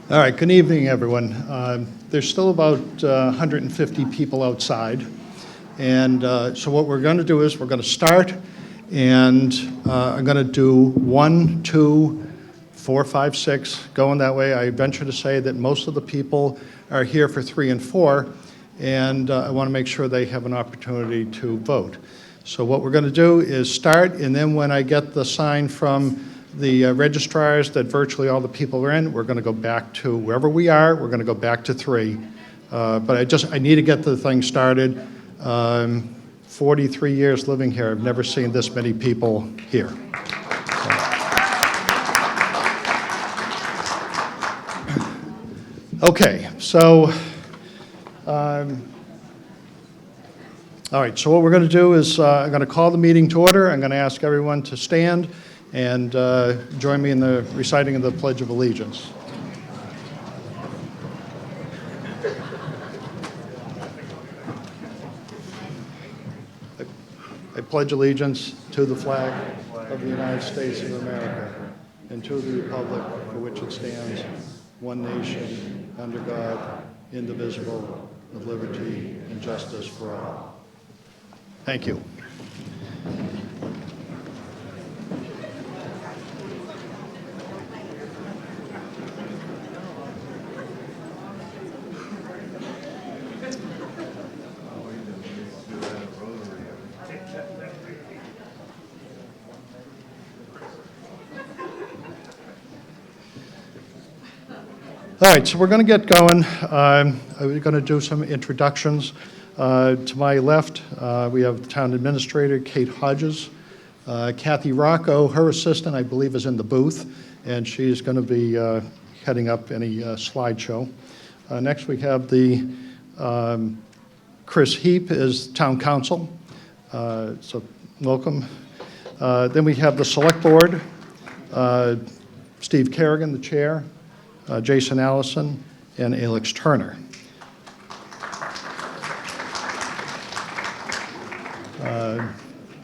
All right, good evening, everyone. There's still about 150 people outside. And so what we're going to do is we're going to start, and I'm going to do 1, 2, 4, 5, 6, going that way. I venture to say that most of the people are here for 3 and 4, and I want to make sure they have an opportunity to vote. So what we're going to do is start, and then when I get the sign from the registrars that virtually all the people are in, we're going to go back to wherever we are. We're going to go back to 3. But I need to get the thing started. 43 years living here, I've never seen this many people here. Okay, so, all right, so what we're going to do is I'm going to call the meeting to order. I'm going to ask everyone to stand and join me in the reciting of the Pledge of Allegiance. I pledge allegiance to the flag of the United States of America and to the republic for which it stands, one nation, under God, indivisible, with liberty and justice for all. Thank you. All right, so we're going to get going. We're going to do some introductions. To my left, we have the Town Administrator, Kate Hodges. Kathy Rocco, her assistant, I believe, is in the booth, and she's going to be heading up any slideshow. Next, we have the Chris Heap is Town Council, so welcome. Then we have the Select Board, Steve Kerrigan, the Chair, Jason Allison, and Alex Turner.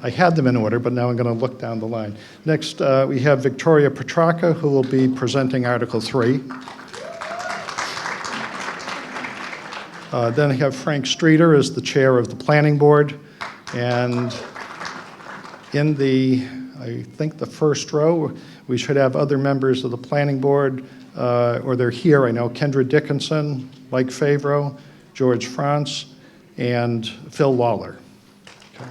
I had them in order, but now I'm going to look down the line. Next, we have Victoria Petrarca, who will be presenting Article 3. Then I have Frank Streeter as the chair of the Planning Board. And in the, I think the first row, we should have other members of the Planning Board, or they're here, I know, Kendra Dickinson, Mike Favreau, George France, and Phil Lawler. Okay.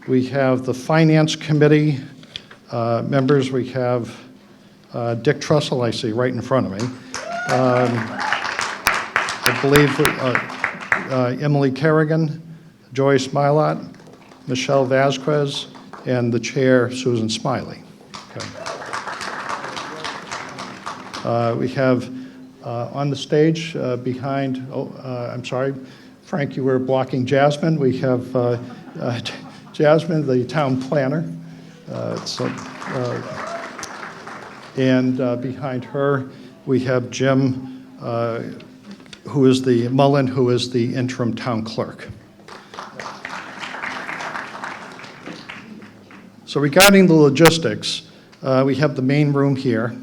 We have the Finance Committee members. We have Dick Trussell, I see, right in front of me. I believe Emily Kerrigan, Joyce Milot, Michelle Vasquez, and the chair, Susan Smiley. Okay. We have on the stage behind, I'm sorry, Frank, you were blocking Jasmine. We have Jasmine, the town planner. And behind her, we have Jim, who is the Mullen, who is the interim town clerk. So regarding the logistics, we have the main room here.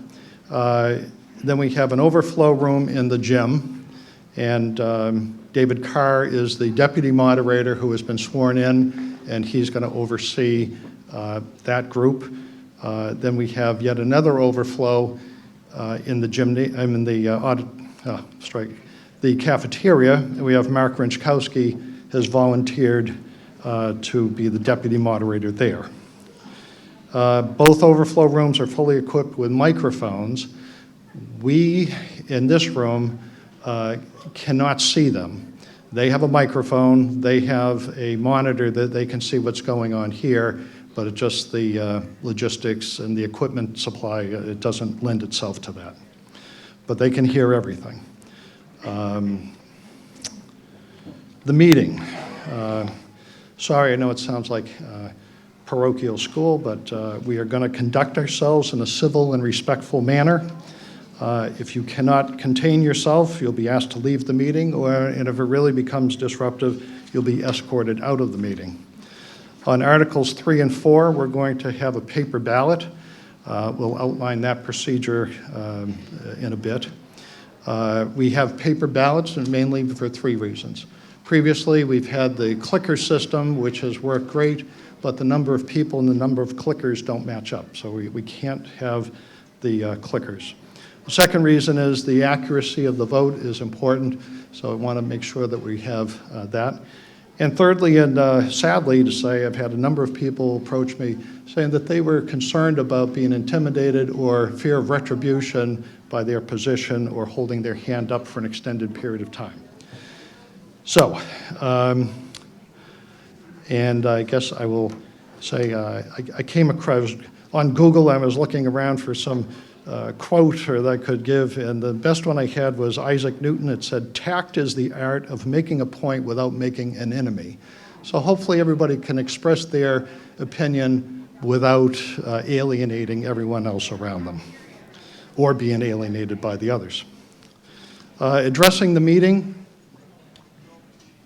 Then we have an overflow room in the gym. And David Carr is the deputy moderator who has been sworn in, and he's going to oversee that group. Then we have yet another overflow in the the cafeteria. We have Mark Rinchkowski has volunteered to be the deputy moderator there. Both overflow rooms are fully equipped with microphones. We, in this room, cannot see them. They have a microphone, they have a monitor that they can see what's going on here, but it's just the logistics and the equipment supply, it doesn't lend itself to that. But they can hear everything. The meeting. Sorry, I know it sounds like parochial school, but we are going to conduct ourselves in a civil and respectful manner. If you cannot contain yourself, you'll be asked to leave the meeting, and if it really becomes disruptive, you'll be escorted out of the meeting. On Articles 3 and 4, we're going to have a paper ballot. We'll outline that procedure in a bit. We have paper ballots, and mainly for 3 reasons. Previously, we've had the clicker system, which has worked great, but the number of people and the number of clickers don't match up, so we can't have the clickers. The second reason is the accuracy of the vote is important, so I want to make sure that we have that. And thirdly, and sadly to say, I've had a number of people approach me saying that they were concerned about being intimidated or fear of retribution by their position or holding their hand up for an extended period of time. So, and I guess I will say I came across, on Google I was looking around for some quote that I could give, and the best one I had was Isaac Newton. It said, "Tact is the art of making a point without making an enemy." So hopefully everybody can express their opinion without alienating everyone else around them or being alienated by the others. Addressing the meeting,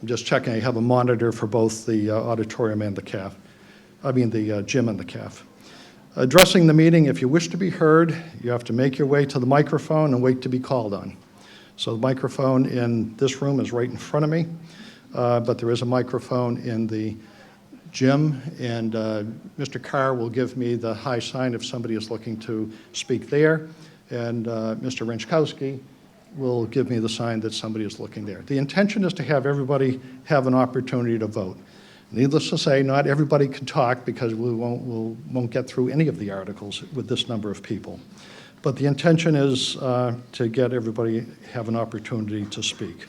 I'm just checking, I have a monitor for both the auditorium and the CAF. The gym and the CAF. Addressing the meeting, if you wish to be heard, you have to make your way to the microphone and wait to be called on. So the microphone in this room is right in front of me, but there is a microphone in the gym, and Mr. Carr will give me the high sign if somebody is looking to speak there, and Mr. Rinchkowski will give me the sign that somebody is looking there. The intention is to have everybody have an opportunity to vote. Needless to say, not everybody can talk because we won't get through any of the articles with this number of people. But the intention is to get everybody have an opportunity to speak.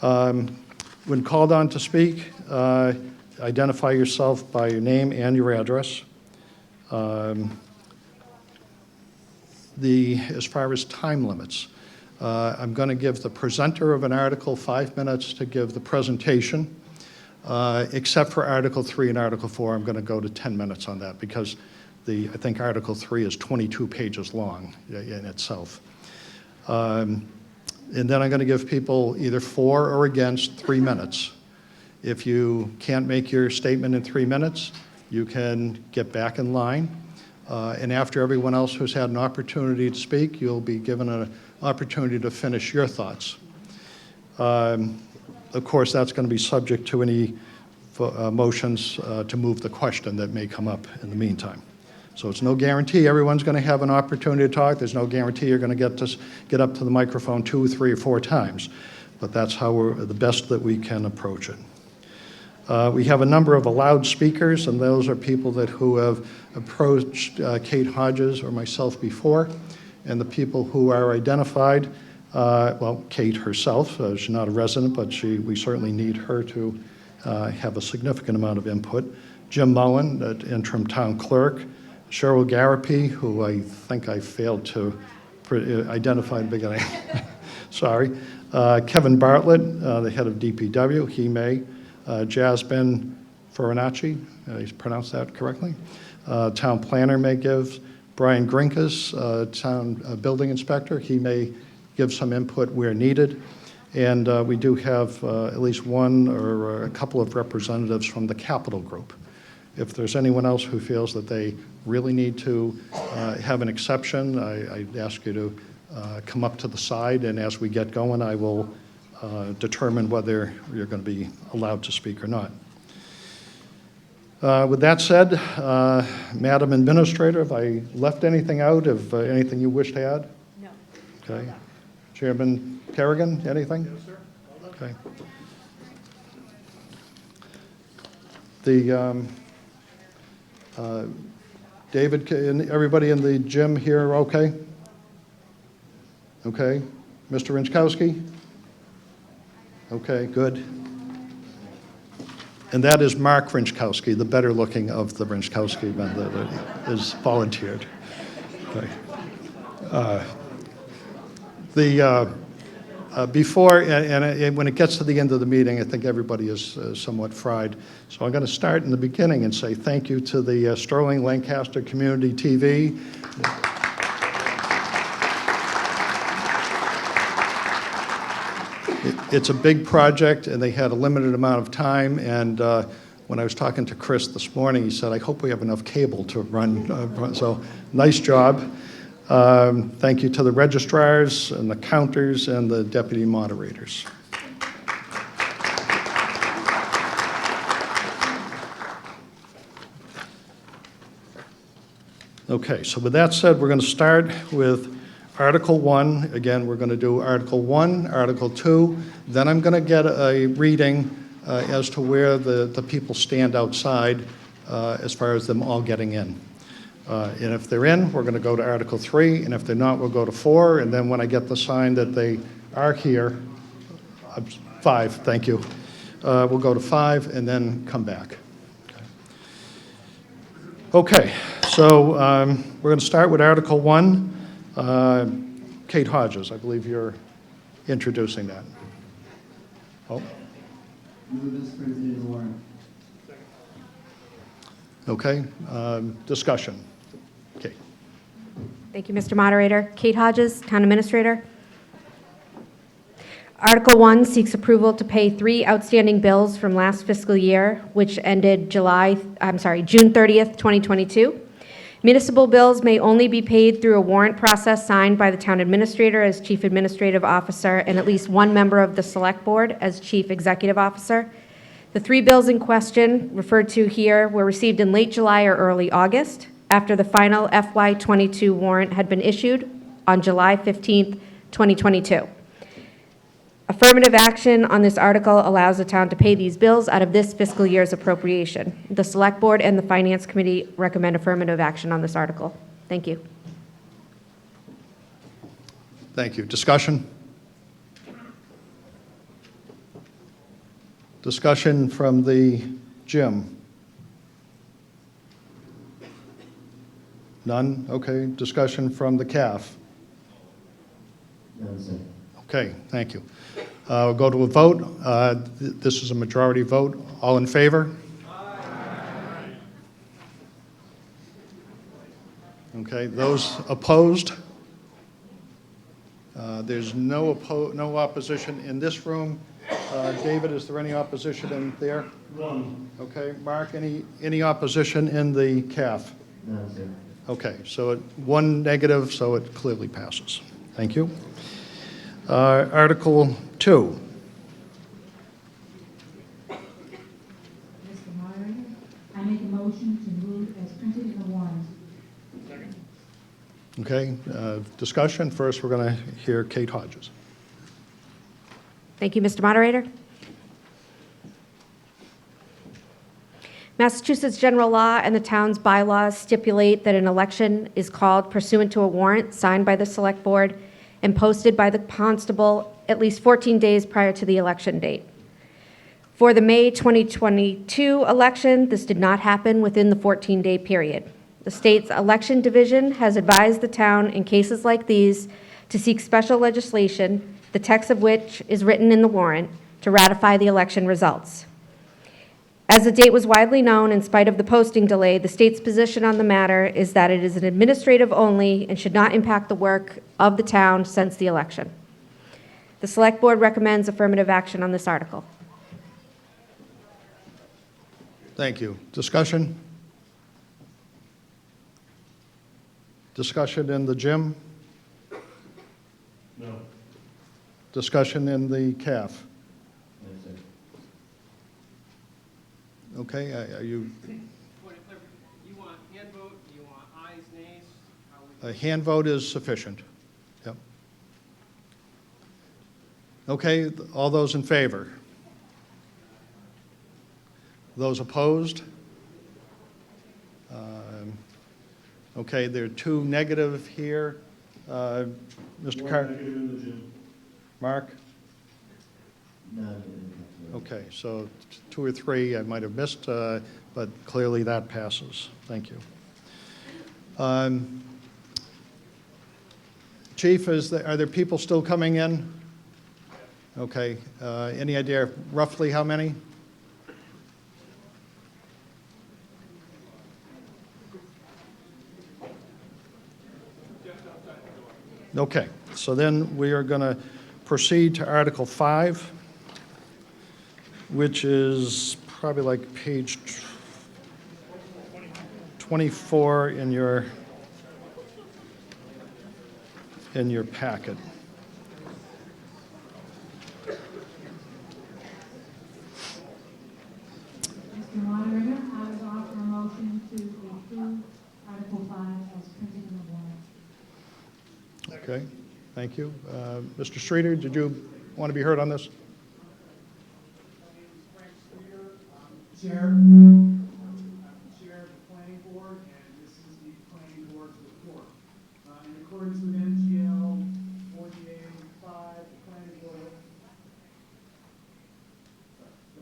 When called on to speak, identify yourself by your name and your address. As far as time limits, I'm going to give the presenter of an article 5 minutes to give the presentation. Except for Article 3 and Article 4, I'm going to go to 10 minutes on that because I think Article 3 is 22 pages long in itself. And then I'm going to give people either for or against 3 minutes. If you can't make your statement in 3 minutes, you can get back in line. And after everyone else who's had an opportunity to speak, you'll be given an opportunity to finish your thoughts. Of course, that's going to be subject to any motions to move the question that may come up in the meantime. So it's no guarantee everyone's going to have an opportunity to talk. There's no guarantee you're going to get up to the microphone 2, 3, or 4 times. But that's how we're the best that we can approach it. We have a number of allowed speakers, and those are people who have approached Kate Hodges or myself before, and the people who are identified. Kate herself, she's not a resident, but we certainly need her to have a significant amount of input. Jim Mullen, interim town clerk. Cheryl Garapi, who I think I failed to identify in the beginning. Sorry. Kevin Bartlett, the head of DPW, he may. Jasmine Farinacci, I pronounced that correctly. Town planner may give. Brian Grinkas, town building inspector, he may give some input where needed. And we do have at least one or a couple of representatives from the Capital Group. If there's anyone else who feels that they really need to have an exception, I ask you to come up to the side, and as we get going, I will determine whether you're going to be allowed to speak or not. With that said, Madam Administrator, have I left anything out? Of anything you wish to add? No. Okay. Chairman Kerrigan, anything? Yes, sir. Okay. The David, everybody in the gym here okay? Okay. Mr. Rinchkowski? Okay, good. And that is Mark Rinchkowski, the better looking of the Rinchkowski men that is volunteered. Okay. Before, and when it gets to the end of the meeting, I think everybody is somewhat fried. So I'm going to start in the beginning and say thank you to the Sterling-Lancaster Community TV. It's a big project, and they had a limited amount of time, and when I was talking to Chris this morning, he said, I hope we have enough cable to run. So nice job. Thank you to the registrars and the counters and the deputy moderators. Okay, so with that said, we're going to start with Article 1. Again, we're going to do Article 1, Article 2. Then I'm going to get a reading as to where the people stand outside as far as them all getting in. And if they're in, we're going to go to Article 3. And if they're not, we'll go to 4. And then when I get the sign that they are here, 5, thank you. We'll go to 5 and then come back. Okay, so we're going to start with Article 1. Kate Hodges, I believe you're introducing that. Oh. Move as printed in the warrant. Okay, discussion. Kate. Thank you, Mr. Moderator. Kate Hodges, Town Administrator. Article 1 seeks approval to pay 3 outstanding bills from last fiscal year, which ended June 30th, 2022. Municipal bills may only be paid through a warrant process signed by the Town Administrator as Chief Administrative Officer and at least one member of the Select Board as Chief Executive Officer. The 3 bills in question, referred to here, were received in late July or early August, after the final FY22 warrant had been issued on July 15th, 2022. Affirmative action on this article allows the town to pay these bills out of this fiscal year's appropriation. The Select Board and the Finance Committee recommend affirmative action on this article. Thank you. Thank you. Discussion? Discussion from the gym? None? Okay. Discussion from the CAF? None, sir. Okay, thank you. We'll go to a vote. This is a majority vote. All in favor? Aye. Okay, those opposed? There's no opposition in this room. David, is there any opposition in there? None. Okay, Mark, any opposition in the CAF? None, sir. Okay, so 1 negative, so it clearly passes. Thank you. Article 2. Mr. Moderator, I make a motion to move as printed in the warrant. Okay, discussion. First, we're going to hear Kate Hodges. Thank you, Mr. Moderator. Massachusetts general law and the town's bylaws stipulate that an election is called pursuant to a warrant signed by the Select Board and posted by the constable at least 14 days prior to the election date. For the May 2022 election, this did not happen within the 14-day period. The state's election division has advised the town in cases like these to seek special legislation, the text of which is written in the warrant, to ratify the election results. As the date was widely known, in spite of the posting delay, the state's position on the matter is that it is an administrative only and should not impact the work of the town since the election. The Select Board recommends affirmative action on this article. Thank you. Discussion? Discussion in the gym? No. Discussion in the CAF? No, sir. Okay, are you, Point of clarification, you want hand vote, you want ayes, nays? How a we- hand vote is sufficient. Yep. Okay, all those in favor? Those opposed? Okay, there are 2 negative here. Mr. Carter? Negative in the gym. Mark? None. Okay, so 2 or 3 I might have missed, but clearly that passes. Thank you. Chief, are there people still coming in? Okay, any idea roughly how many? Okay, so then we are going to proceed to Article 5, which is probably like page 24 in your packet. Mr. Moderator, I would offer a motion to approve Article 5 as printed in the warrant. Okay, thank you. Mr. Streeter, did you want to be heard on this? Chair, I'm Chair of the Planning Board, and this is the Planning Board's report. In accordance with MGL 4885, the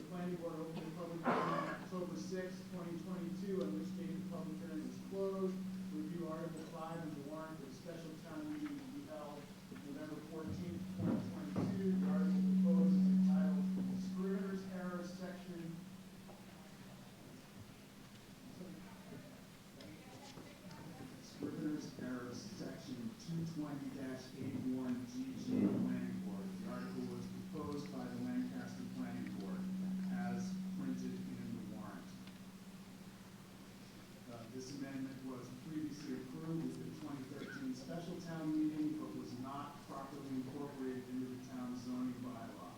Planning Board opened a public hearing on October 6, 2022, on which date the public hearing is closed. Review Article 5 of the warrant for the special town meeting to be held November 14, 2022. The article proposed is entitled Scrivener's Error Section Scrivener's Error, Section 220-81GG Planning Board. The article was proposed by the Lancaster Planning Board as printed in the warrant. This amendment was previously approved at the 2013 special town meeting, but was not properly incorporated into the town's zoning bylaw.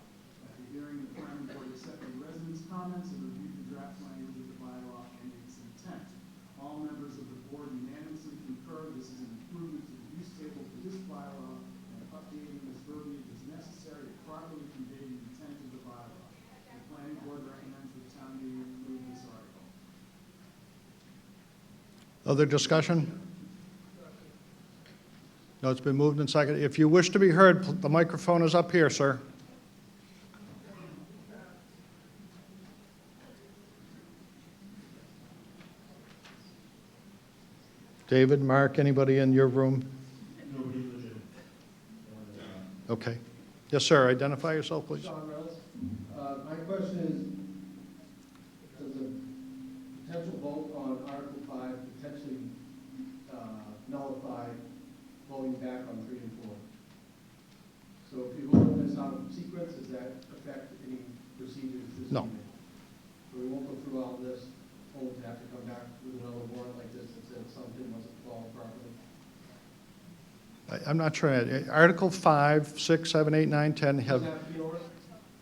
At the hearing, the planning board accepted residents' comments and reviewed the draft language of the bylaw and its intent. All members of the board unanimously concur this is an improvement to the use table for this bylaw, and updating this verbiage is necessary to properly convey the intent of the bylaw. The planning board recommends the town meeting approve this article. Other discussion? No, it's been moved and seconded. If you wish to be heard, the microphone is up here, sir. David, Mark, anybody in your room? Nobody legitimate. Okay. Yes, sir. Identify yourself, please. Sean Reynolds. My question is, does a potential vote on Article 5 potentially nullify voting back on 3 and 4? So if you vote on this out of sequence, does that affect any procedures this No. evening? So we won't go through all this, only to have to come back with another warrant like this that said something wasn't followed properly? I'm not sure. Article 5, 6, 7, 8, 9, 10 Does have, it have to be in order?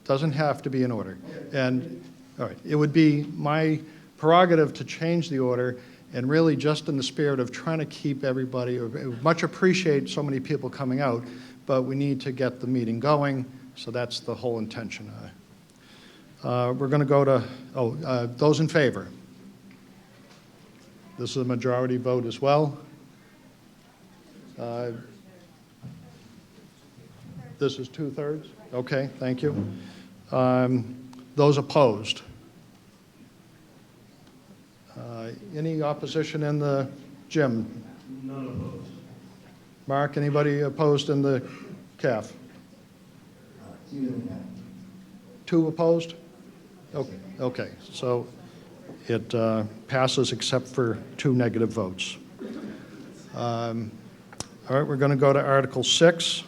doesn't have to be in order. Okay. And, all right, it would be my prerogative to change the order, and really just in the spirit of trying to keep everybody, much appreciate so many people coming out, but we need to get the meeting going, so that's the whole intention. We're going to go to, those in favor. This is a majority vote as well. This is 2/3? Okay, thank you. Those opposed? Any opposition in the gym? None opposed. Mark, anybody opposed in the CAF? It's even that. 2 opposed? Okay, so it passes except for 2 negative votes. All right, we're going to go to Article 6.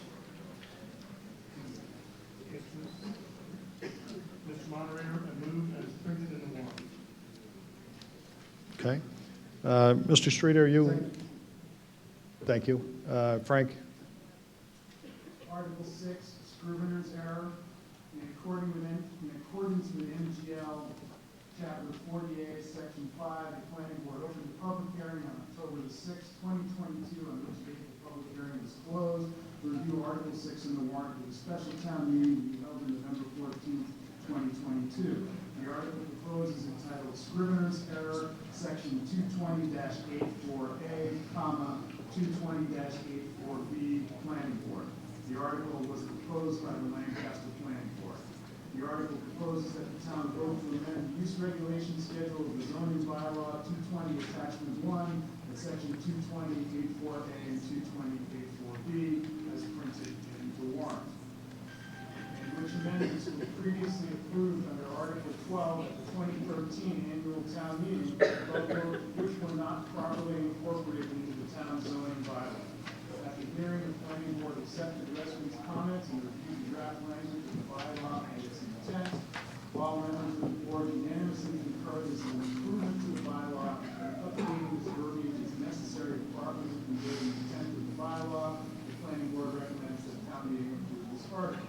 Mr. Moderator, I move as printed in the warrant. Okay. Mr. Streeter, you? Thank you. Frank? Article 6, Scrivener's Error. In accordance with MGL Chapter 48, Section 5, the Planning Board opened a public hearing on October the 6th, 2022, on which date the public hearing was closed. Review Article 6 in the warrant for the special town meeting to be held on November 14th, 2022. The article proposed is entitled Scrivener's Error, Section 220-84A, 220-84B, Planning Board. The article was proposed by the Lancaster Planning Board. The article proposes that the town vote to amend the use regulation schedule of the zoning bylaw 220 attachment 1 at section 220-84A and 220-84B as printed in the warrant. And which amendments were previously approved under Article 12 at the 2013 annual town meeting, but which were not properly incorporated into the town's zoning bylaw. At the hearing, the planning board accepted residents' comments and reviewed the draft language of the bylaw and its intent. All members of the board unanimously unanimously concur this is an improvement to the bylaw, and updating this verbiage is necessary to properly convey the intent of the bylaw. The planning board recommends that the town meeting approve this article.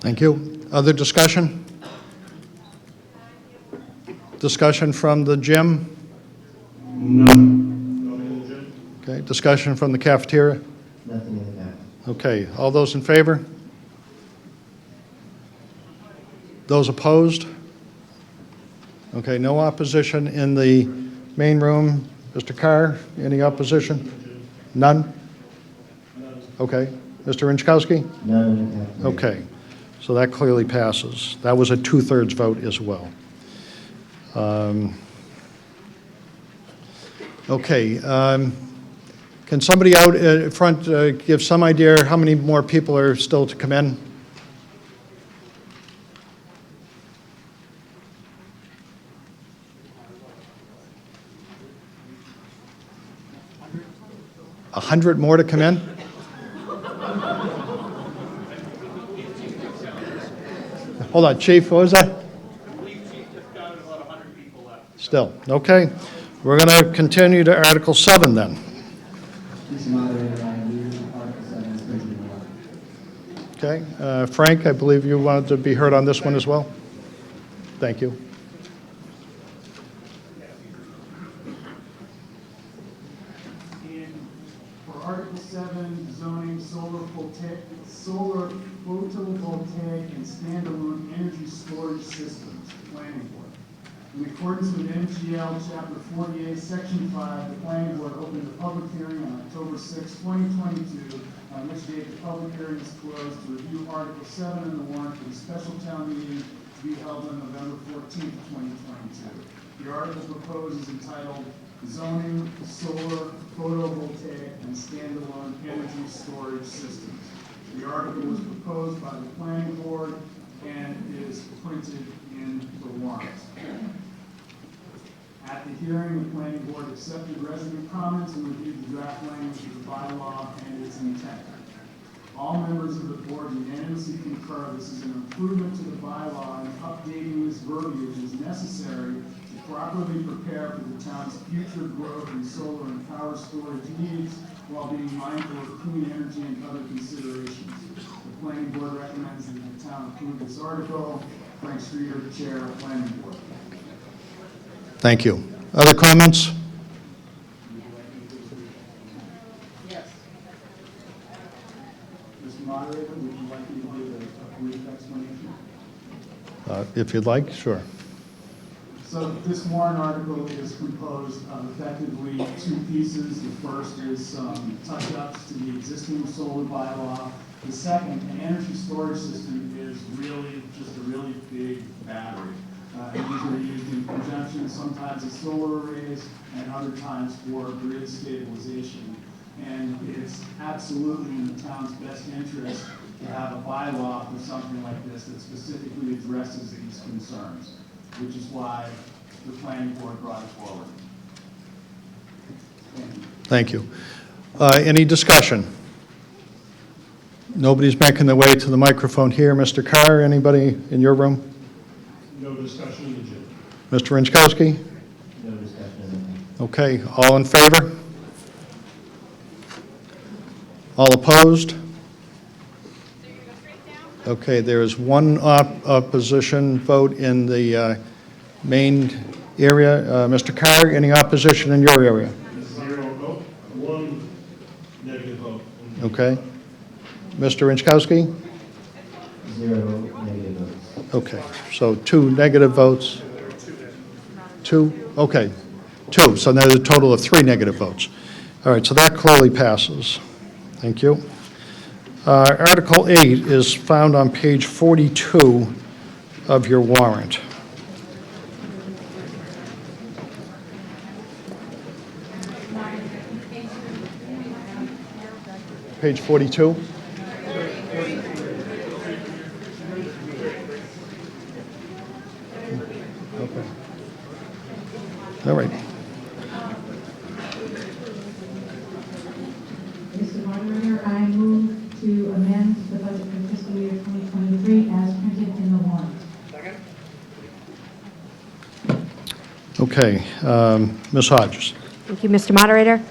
Thank you. Other discussion? Discussion from the gym? None. Nobody in the gym? Okay, discussion from the cafeteria? Nothing in the back. Okay, all those in favor? Those opposed? Okay, no opposition in the main room. Mr. Carr, any opposition? None? Okay. Mr. Inchkowski? None in the cafeteria. Okay, so that clearly passes. That was a 2/3 vote as well. Okay, can somebody out front give some idea how many more people are still to come in? A 100 more to come in? Hold on, Chief, what was that? I believe Chief just counted about 100 people left. Still, okay. We're going to continue to Article 7 then. Mr. Moderator, I move Article 7 as printed in the warrant. Okay, Frank, I believe you wanted to be heard on this one as well? Thank you. And for Article 7, zoning solar photovoltaic and standalone energy storage systems, planning board. In accordance with MGL Chapter 48, Section 5, the planning board opened a public hearing on October 6, 2022, on which date the public hearing is closed to review Article 7 in the warrant for the special town meeting to be held on November 14, 2022. The article proposed is entitled Zoning Solar Photovoltaic and Standalone Energy Storage Systems. The article was proposed by the planning board and is printed in the warrant. At the hearing, the planning board accepted resident comments and reviewed the draft language of the bylaw and its intent. All members of the board unanimously concur this is an improvement to the bylaw, and updating this verbiage is necessary to properly prepare for the town's future growth in solar and power storage needs while being mindful of clean energy and other considerations. The planning board recommends that the town approve this article. Frank Streeter, Chair of Planning Board. Thank you. Other comments? Yes. Mr. Moderator, would you like me to give a brief explanation? If you'd like, sure. So this warrant article is composed of effectively two pieces. The first is some touch-ups to the existing solar bylaw. The second, an energy storage system, is really just a really big battery. And these are used in conjunction sometimes as solar arrays and other times for grid stabilization. And it's absolutely in the town's best interest to have a bylaw for something like this that specifically addresses these concerns, which is why the planning board brought it forward. Thank you. Thank you. Any discussion? Nobody's making their way to the microphone here. Mr. Carr, anybody in your room? No discussion in the gym. Mr. Inchkowski? No discussion in the back. Okay, all in favor? All opposed? Okay, there is one opposition vote in the main area. Mr. Carr, any opposition in your area? 0 vote, 1 negative vote. Okay. Mr. Inchkowski? 0 negative votes. Okay, so 2 negative votes. 2, okay, 2, so now there's a total of 3 negative votes. All right, so that clearly passes. Thank you. Article 8 is found on page 42 of your warrant. Page 42? Okay. All right. Mr. Moderator, I move to amend the budget for fiscal year 2023 as Okay, Ms. Hodges. Thank you, Mr. Moderator.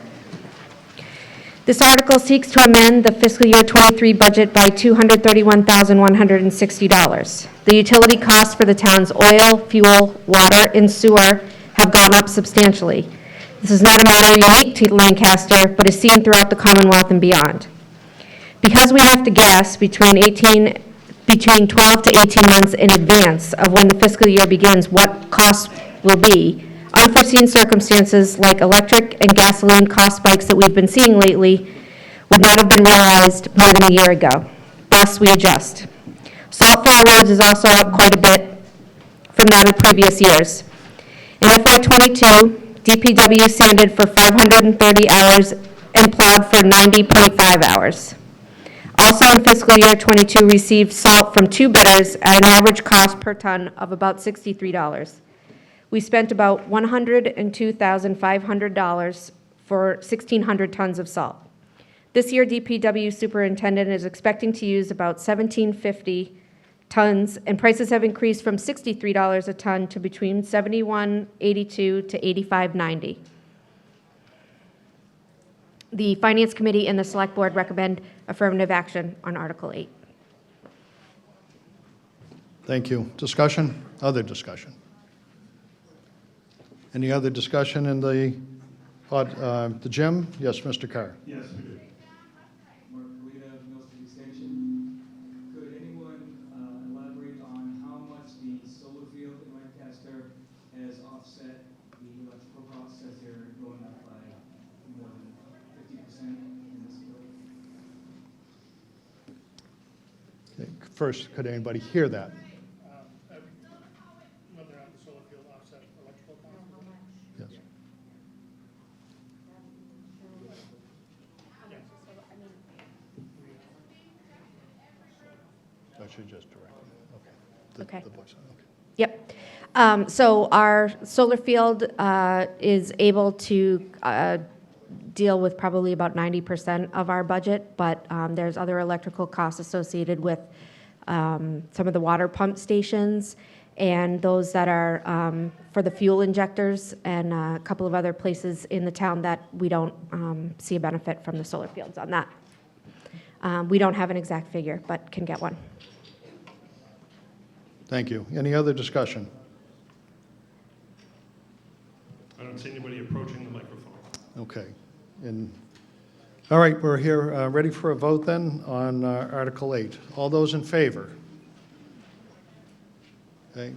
This article seeks to amend the fiscal year '23 budget by $231,160. The utility costs for the town's oil, fuel, water, and sewer have gone up substantially. This is not a matter unique to Lancaster, but is seen throughout the Commonwealth and beyond. Because we have to guess between 12 to 18 months in advance of when the fiscal year begins what costs will be, unforeseen circumstances like electric and gasoline cost spikes that we've been seeing lately would not have been realized more than a year ago. Thus, we adjust. Salt for our roads is also up quite a bit from that of previous years. In FY '22, DPW sanded for 530 hours and plowed for 90.5 hours. Also in fiscal year '22, received salt from two bidders at an average cost per ton of about $63. We spent about $102,500 for 1,600 tons of salt. This year, DPW superintendent is expecting to use about 1,750 tons, and prices have increased from $63 a ton to between $71.82 to $85.90. The Finance Committee and the Select Board recommend affirmative action on Article 8. Thank you. Discussion? Other discussion? Any other discussion in the gym? Yes, Mr. Carr. Yes, we do. Mark Guida, Mill Street Extension. Could anyone elaborate on how much the solar field in Lancaster has offset the electrical costs as they're going up by more than 50% in this bill? Okay, first, could anybody hear that? Whether or not the solar field offset electrical costs? Yes. I should just direct it. Okay. Okay. The voice, okay. Yep. So our solar field is able to deal with probably about 90% of our budget, but there's other electrical costs associated with some of the water pump stations and those that are for the fuel injectors and a couple of other places in the town that we don't see a benefit from the solar fields on that. We don't have an exact figure, but can get one. Thank you. Any other discussion? I don't see anybody approaching the microphone. Okay. All right, we're here, ready for a vote then on Article 8. All those in favor? Okay.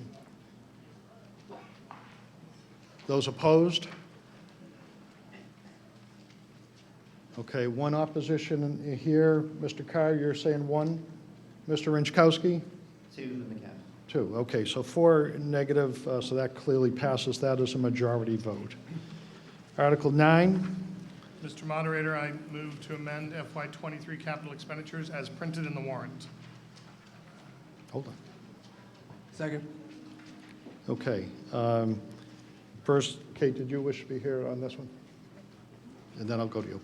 Those opposed? Okay, one opposition here. Mr. Carr, you're saying one? Mr. Inchkowski? Two in the cap. Two. Okay, so 4 negative, so that clearly passes. That is a majority vote. Article 9. Mr. Moderator, I move to amend FY '23 capital expenditures as printed in the warrant. Hold on. Second. Okay. First, Kate, did you wish to be here on this one? And then I'll go to you.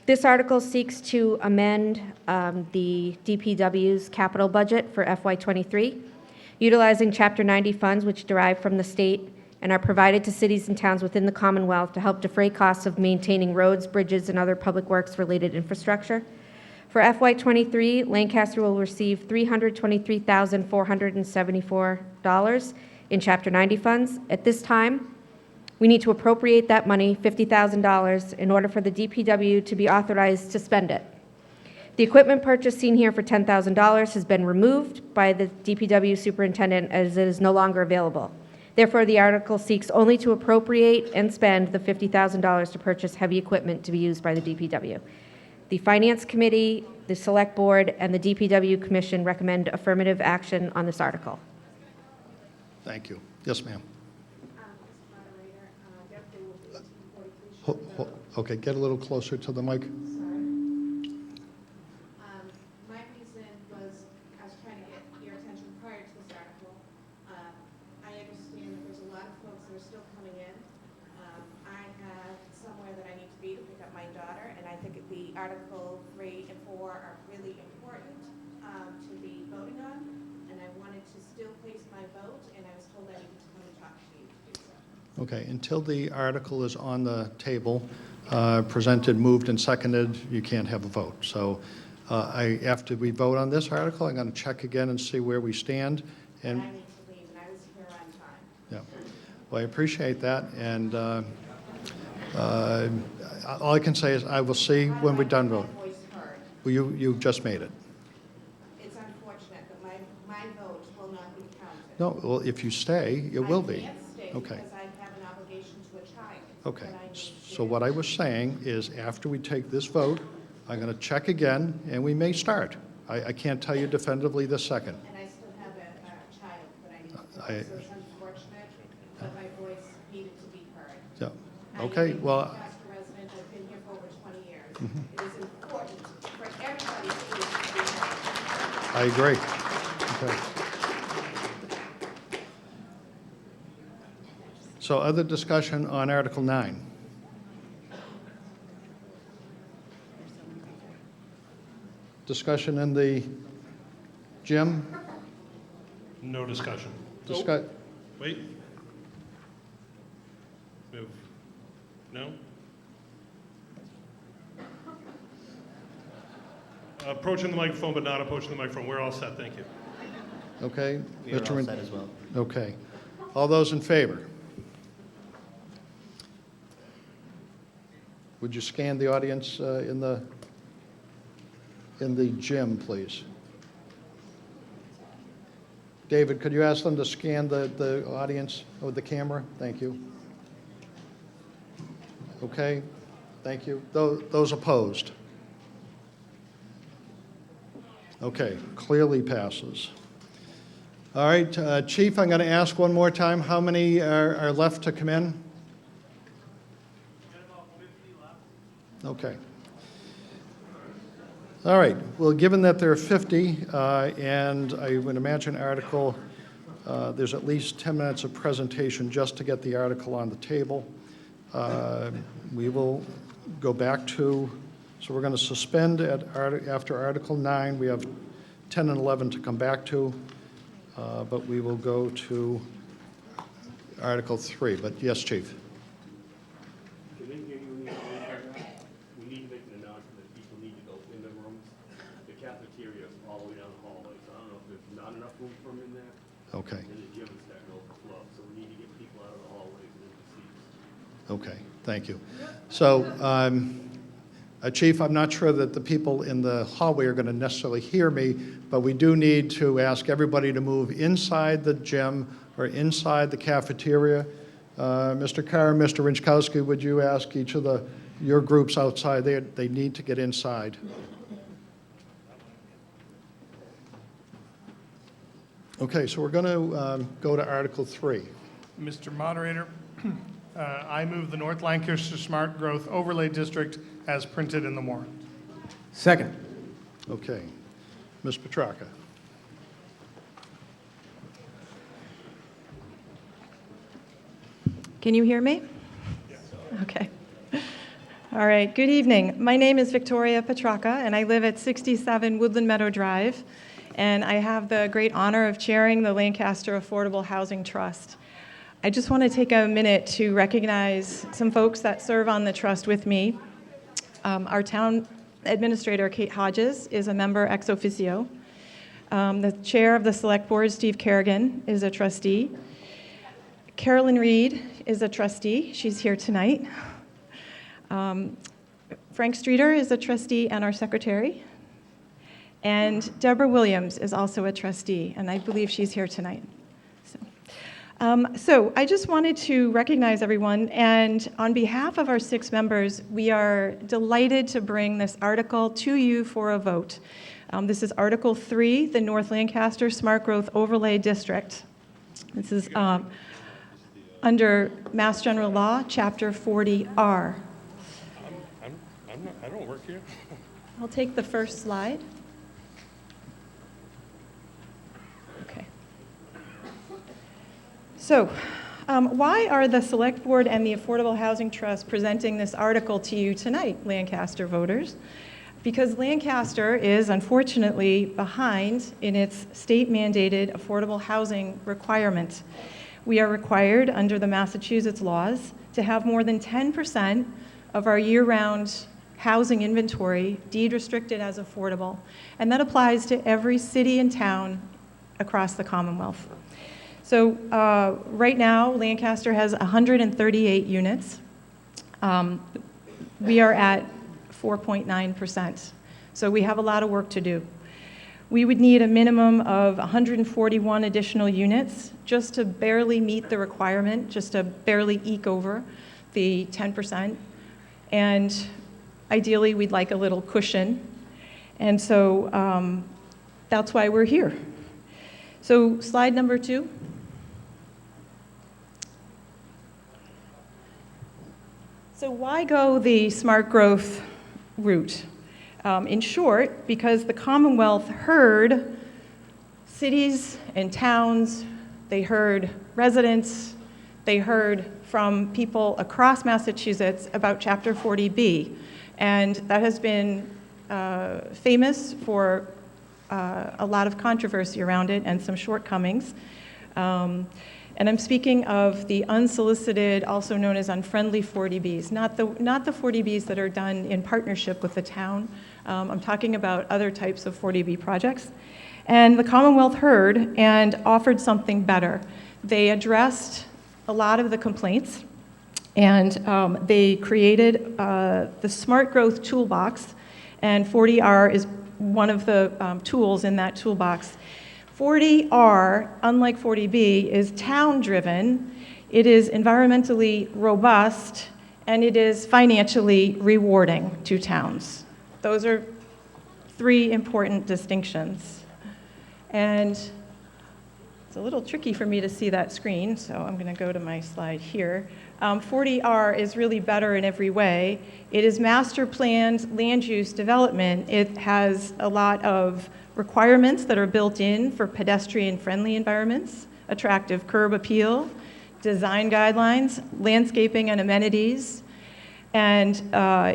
This article seeks to amend the DPW's capital budget for FY '23, utilizing Chapter 90 funds which derive from the state and are provided to cities and towns within the Commonwealth to help defray costs of maintaining roads, bridges, and other public works-related infrastructure. For FY '23, Lancaster will receive $323,474 in Chapter 90 funds. At this time, we need to appropriate that money, $50,000, in order for the DPW to be authorized to spend it. The equipment purchase seen here for $10,000 has been removed by the DPW superintendent as it is no longer available. Therefore, the article seeks only to appropriate and spend the $50,000 to purchase heavy equipment to be used by the DPW. The Finance Committee, the Select Board, and the DPW Commission recommend affirmative action on this article. Thank you. Yes, ma'am. Okay, get a little closer to the mic. My reason was, I was trying to get your attention prior to this article. I understand that there's a lot of folks that are still coming in. I have somewhere that I need to be to pick up my daughter, and I think the Article 3 really important to be voting on, and I wanted to still place my vote, and I was told I needed to come and talk to you to do so. Okay, until the article is on the table, presented, moved, and seconded, you can't have a vote. So after we vote on this article, I'm going to check again and see where we stand. And And I need to leave, and I was here on time. yeah, well, I appreciate that. And all I can say is I will see when we're done voting. My voice heard. Well, you just made it. It's unfortunate, but my vote will not be counted. No, well, if you stay, it will I be. can't stay Okay. because I have an obligation to a child. Okay, that I need to so do. what I was saying is after we take this vote, I'm going to check again, and we may start. I can't tell you definitively this second. And I still have a child that I need to I- do, so it's unfortunate, but my voice needed to be heard. Yeah, I am okay, a well, Lancaster resident, I've been here for over 20 years. It is important for everybody's voice to be heard. I agree. Okay. So other discussion on Article 9? Discussion in the gym? No discussion. Discuss. Wait. Move. No? Approaching the microphone, but not approaching the microphone. We're all set, thank you. Okay. We are Mr. all Rin- set as well. Okay. All those in favor? Would you scan the audience in the gym, please? David, could you ask them to scan the audience with the camera? Thank you. Okay, thank you. Those opposed? Okay, clearly passes. All right, Chief, I'm going to ask one more time, how many are left to come in? Okay. All right, well, given that there are 50, and I would imagine article, there's at least 10 minutes of presentation just to get the article on the table. We will go back to, so we're going to suspend after Article 9. We have 10 and 11 to come back to, but we will go to Article 3. But yes, Chief. Can they hear you when you say that? We need to make an announcement that people need to go in the rooms. The cafeteria is all the way down the hallway, so I don't know if there's not enough room for them in there. Okay, And the gym is starting to overflow, so we need to get people out of the hallways and into seats. okay, thank you. So, Chief, I'm not sure that the people in the hallway are going to necessarily hear me, but we do need to ask everybody to move inside the gym or inside the cafeteria. Mr. Carr, Mr. Rinchkowski, would you ask each of your groups outside, they need to get inside. Okay, so we're going to go to Article 3. Mr. Moderator, I move the North Lancaster Smart Growth Overlay District as printed in the warrant. Second. Okay. Ms. Petracca. Can you hear me? Okay. All right, good evening. My name is Victoria Petracca, and I live at 67 Woodland Meadow Drive, and I have the great honor of chairing the Lancaster Affordable Housing Trust. I just want to take a minute to recognize some folks that serve on the trust with me. Our town administrator, Kate Hodges, is a member ex officio. The chair of the select board, Steve Kerrigan, is a trustee. Carolyn Reed is a trustee. She's here tonight. Frank Streeter is a trustee and our secretary. And Deborah Williams is also a trustee, and I believe she's here tonight. So I just wanted to recognize everyone, and on behalf of our 6 members, we are delighted to bring this article to you for a vote. This is Article 3, the North Lancaster Smart Growth Overlay District. This is under Mass General Law, Chapter 40R. I don't work here. I'll take the first slide. Okay. So, why are the Select Board and the Affordable Housing Trust presenting this article to you tonight, Lancaster voters? because Lancaster is unfortunately behind in its state-mandated affordable housing requirement. We are required under the Massachusetts laws to have more than 10% of our year-round housing inventory deed restricted as affordable, and that applies to every city and town across the Commonwealth. So right now, Lancaster has 138 units. We are at 4.9%. So we have a lot of work to do. We would need a minimum of 141 additional units just to barely meet the requirement, just to barely eke over the 10%. And ideally, we'd like a little cushion. And so that's why we're here. So slide number 2. So why go the smart growth route? In short, because the Commonwealth heard cities and towns, they heard residents, they heard from people across Massachusetts about Chapter 40B. And that has been famous for a lot of controversy around it and some shortcomings. And I'm speaking of the unsolicited, also known as unfriendly 40Bs, not the 40Bs that are done in partnership with the town. I'm talking about other types of 40B projects. And the Commonwealth heard and offered something better. They addressed a lot of the complaints, and they created the Smart Growth Toolbox, and 40R is one of the tools in that toolbox. 40R, unlike 40B, is town-driven, it is environmentally robust, and it is financially rewarding to towns. Those are 3 important distinctions. And it's a little tricky for me to see that screen, so I'm going to go to my slide here. 40R is really better in every way. It is master planned land use development. It has a lot of requirements that are built in for pedestrian-friendly environments, attractive curb appeal, design guidelines, landscaping and amenities. And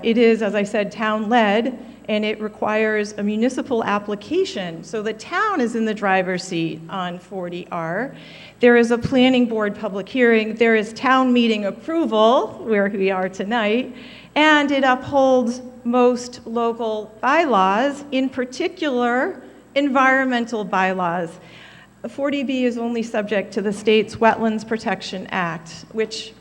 it is, as I said, town-led, and it requires a municipal application. So the town is in the driver's seat on 40R. There is a planning board public hearing. There is town meeting approval, where we are tonight, and it upholds most local bylaws, in particular, environmental bylaws. 40B is only subject to the state's Wetlands Protection Act, which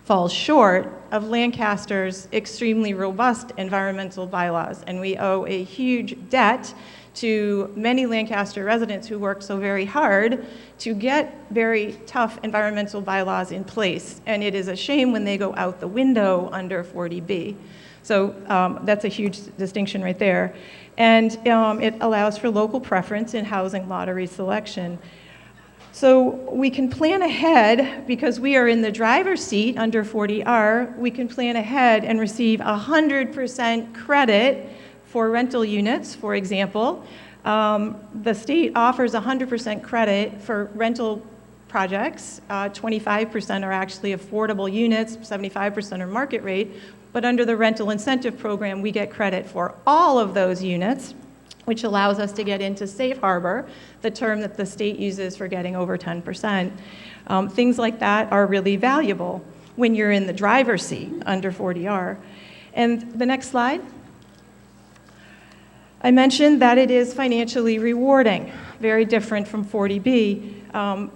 falls short of Lancaster's extremely robust environmental bylaws. And we owe a huge debt to many Lancaster residents who worked so very hard to get very tough environmental bylaws in place. And it is a shame when they go out the window under 40B. So that's a huge distinction right there. And it allows for local preference in housing lottery selection. So we can plan ahead, because we are in the driver's seat under 40R, we can plan ahead and receive 100% credit for rental units, for example. The state offers 100% credit for rental projects. 25% are actually affordable units, 75% are market rate. But under the rental incentive program, we get credit for all of those units, which allows us to get into safe harbor, the term that the state uses for getting over 10%. Things like that are really valuable when you're in the driver's seat under 40R. And the next slide. I mentioned that it is financially rewarding, very different from 40B.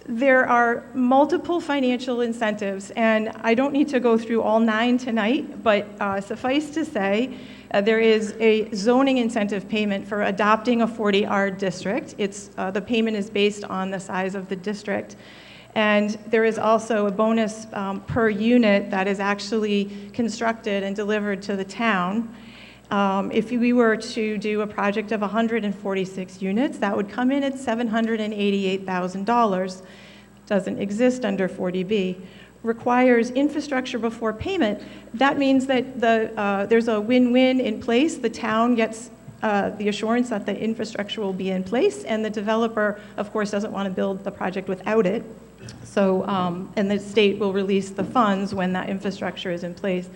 There are multiple financial incentives, and I don't need to go through all 9 tonight, but suffice to say, there is a zoning incentive payment for adopting a 40R district. The payment is based on the size of the district. And there is also a bonus per unit that is actually constructed and delivered to the town. If we were to do a project of 146 units, that would come in at $788,000. Doesn't exist under 40B. Requires infrastructure before payment. That means that there's a win-win in place. The town gets the assurance that the infrastructure will be in place, and the developer, of course, doesn't want to build the project without it. So, and the state will release the funds when that infrastructure is in place.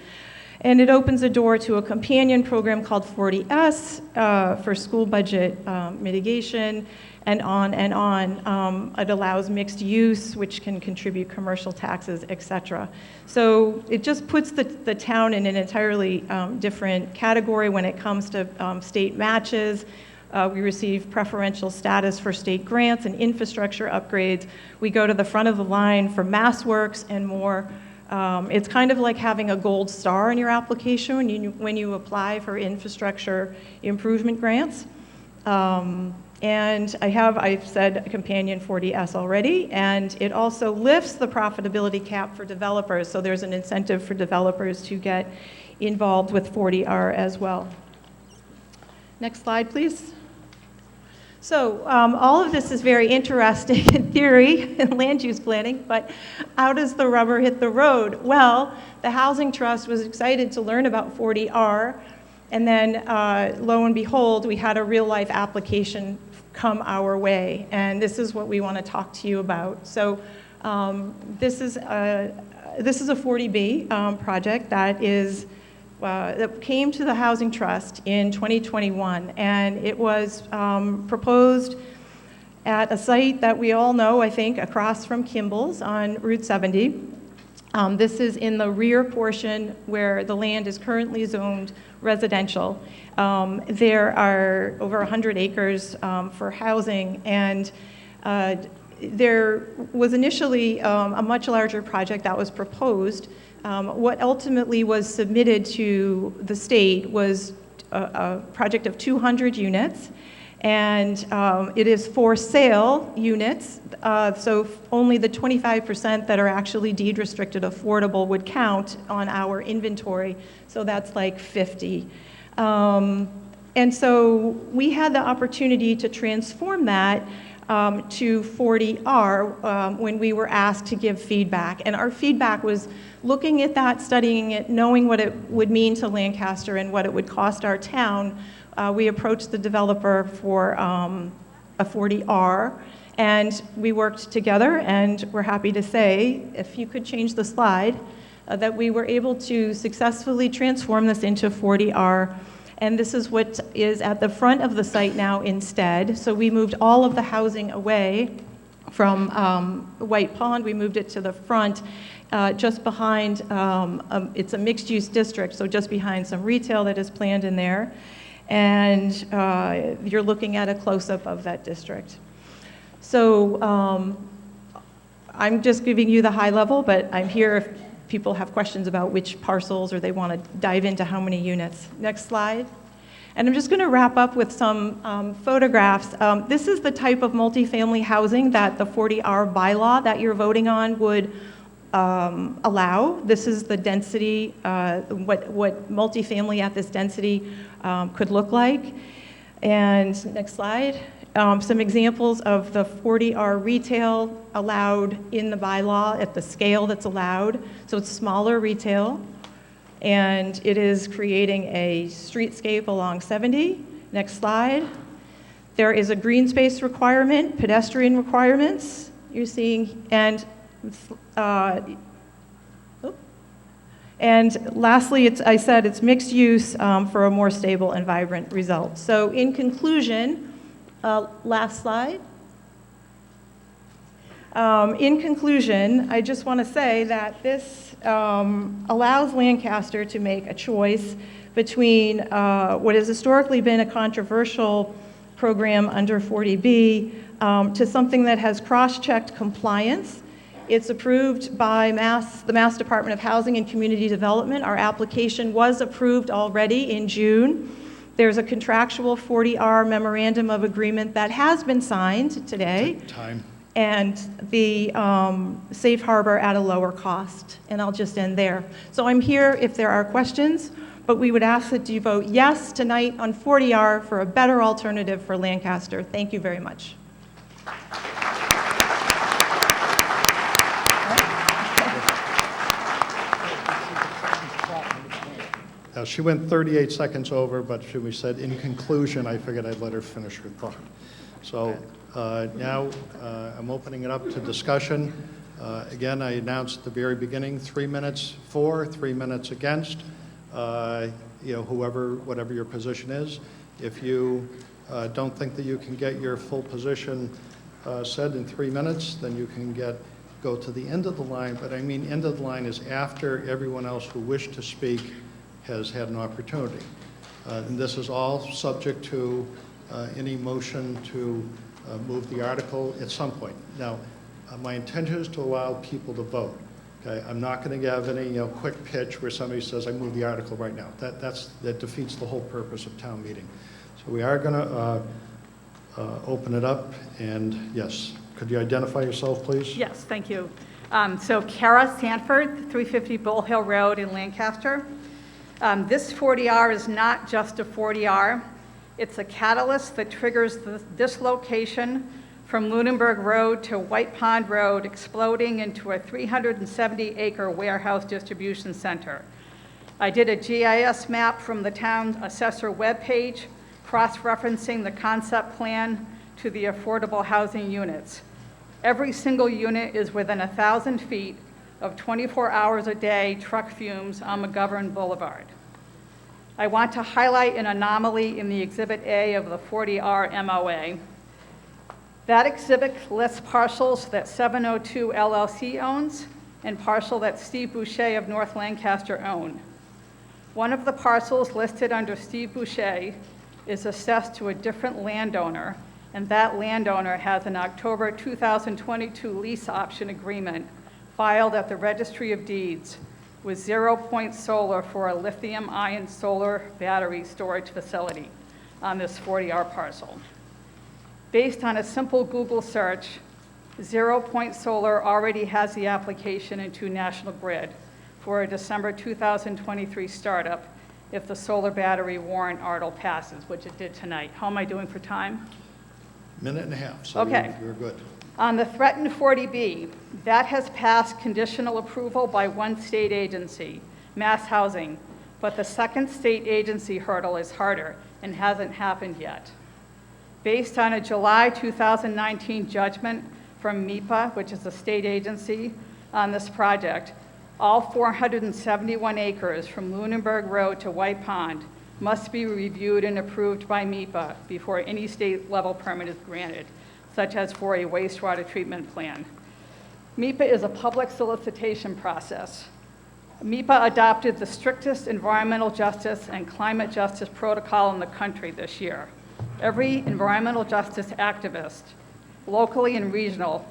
And it opens a door to a companion program called 40S for school budget mitigation, and on and on. It allows mixed use, which can contribute commercial taxes, et cetera. So it just puts the town in an entirely different category when it comes to state matches. We receive preferential status for state grants and infrastructure upgrades. We go to the front of the line for mass works and more. It's kind of like having a gold star in your application when you apply for infrastructure improvement grants. And I've said Companion 40S already, and it also lifts the profitability cap for developers, so there's an incentive for developers to get involved with 40R as well. Next slide, please. So all of this is very interesting in theory and land use planning, but how does the rubber hit the road? Well, the Housing Trust was excited to learn about 40R, and then lo and behold, we had a real-life application come our way, and this is what we want to talk to you about. So this is a 40B project that came to the Housing Trust in 2021, and it was proposed at a site that we all know, I think, across from Kimball's on Route 70. This is in the rear portion where the land is currently zoned residential. There are over 100 acres for housing, and there was initially a much larger project that was proposed. What ultimately was submitted to the state was a project of 200 units, and it is for sale units, so only the 25% that are actually deed restricted affordable would count on our inventory, so that's like 50. And so we had the opportunity to transform that to 40R when we were asked to give feedback. And our feedback was looking at that, studying it, knowing what it would mean to Lancaster and what it would cost our town. We approached the developer for a 40R, and we worked together, and we're happy to say, if you could change the slide, that we were able to successfully transform this into 40R. And this is what is at the front of the site now instead. So we moved all of the housing away from White Pond. We moved it to the front, just behind, it's a mixed-use district, so just behind some retail that is planned in there. And you're looking at a close-up of that district. So I'm just giving you the high level, but I'm here if people have questions about which parcels or they want to dive into how many units. Next slide. And I'm just going to wrap up with some photographs. This is the type of multifamily housing that the 40R bylaw that you're voting on would allow. This is the density, what multifamily at this density could look like. And next slide. Some examples of the 40R retail allowed in the bylaw at the scale that's allowed. So it's smaller retail, and it is creating a streetscape along 70. Next slide. There is a green space requirement, pedestrian requirements you're seeing, and lastly, I said it's mixed use for a more stable and vibrant result. So in conclusion, last slide. In conclusion, I just want to say that this allows Lancaster to make a choice between what has historically been a controversial program under 40B to something that has cross-checked compliance. It's approved by the Mass Department of Housing and Community Development. Our application was approved already in June. There's a contractual 40R memorandum of agreement that has been signed today. Time. And the safe harbor at a lower cost. And I'll just end there. So I'm here if there are questions, but we would ask that you vote yes tonight on 40R for a better alternative for Lancaster. Thank you very much. She went 38 seconds over, but we said in conclusion, I figured I'd let her finish her thought. So now I'm opening it up to discussion. Again, I announced at the very beginning 3 minutes for, 3 minutes against. whatever your position is. If you don't think that you can get your full position said in 3 minutes, then you can go to the end of the line. But I mean, end of the line is after everyone else who wished to speak has had an opportunity. And this is all subject to any motion to move the article at some point. Now, my intention is to allow people to vote. Okay, I'm not going to have any quick pitch where somebody says, I move the article right now. That defeats the whole purpose of town meeting. So we are going to open it up, and yes, could you identify yourself, please? Yes, thank you. So Kara Sanford, 350 Bull Hill Road in Lancaster. This 40R is not just a 40R. It's a catalyst that triggers the dislocation from Lunenburg Road to White Pond Road, exploding into a 370-acre warehouse distribution center. I did a GIS map from the town assessor webpage, cross-referencing the concept plan to the affordable housing units. Every single unit is within 1,000 feet of 24 hours a day truck fumes on McGovern Boulevard. I want to highlight an anomaly in the Exhibit A of the 40R MOA. That exhibit lists parcels that 702 LLC owns and parcel that Steve Boucher of North Lancaster own. One of the parcels listed under Steve Boucher is assessed to a different landowner, and that landowner has an October 2022 lease option agreement filed at the Registry of Deeds with 0 Point Solar for a lithium-ion solar battery storage facility on this 40R parcel. Based on a simple Google search, 0 Point Solar already has the application into National Grid for a December 2023 startup if the solar battery warrant article passes, which it did tonight. How am I doing for time? Minute and a half, so Okay. you're good. On the threatened 40B, that has passed conditional approval by one state agency, Mass Housing, but the second state agency hurdle is harder and hasn't happened yet. Based on a July 2019 judgment from MEPA, which is a state agency on this project, all 471 acres from Lunenburg Road to White Pond must be reviewed and approved by MEPA before any state level permit is granted, such as for a wastewater treatment plan. MEPA is a public solicitation process. MEPA adopted the strictest environmental justice and climate justice protocol in the country this year. Every environmental justice activist, locally and regional,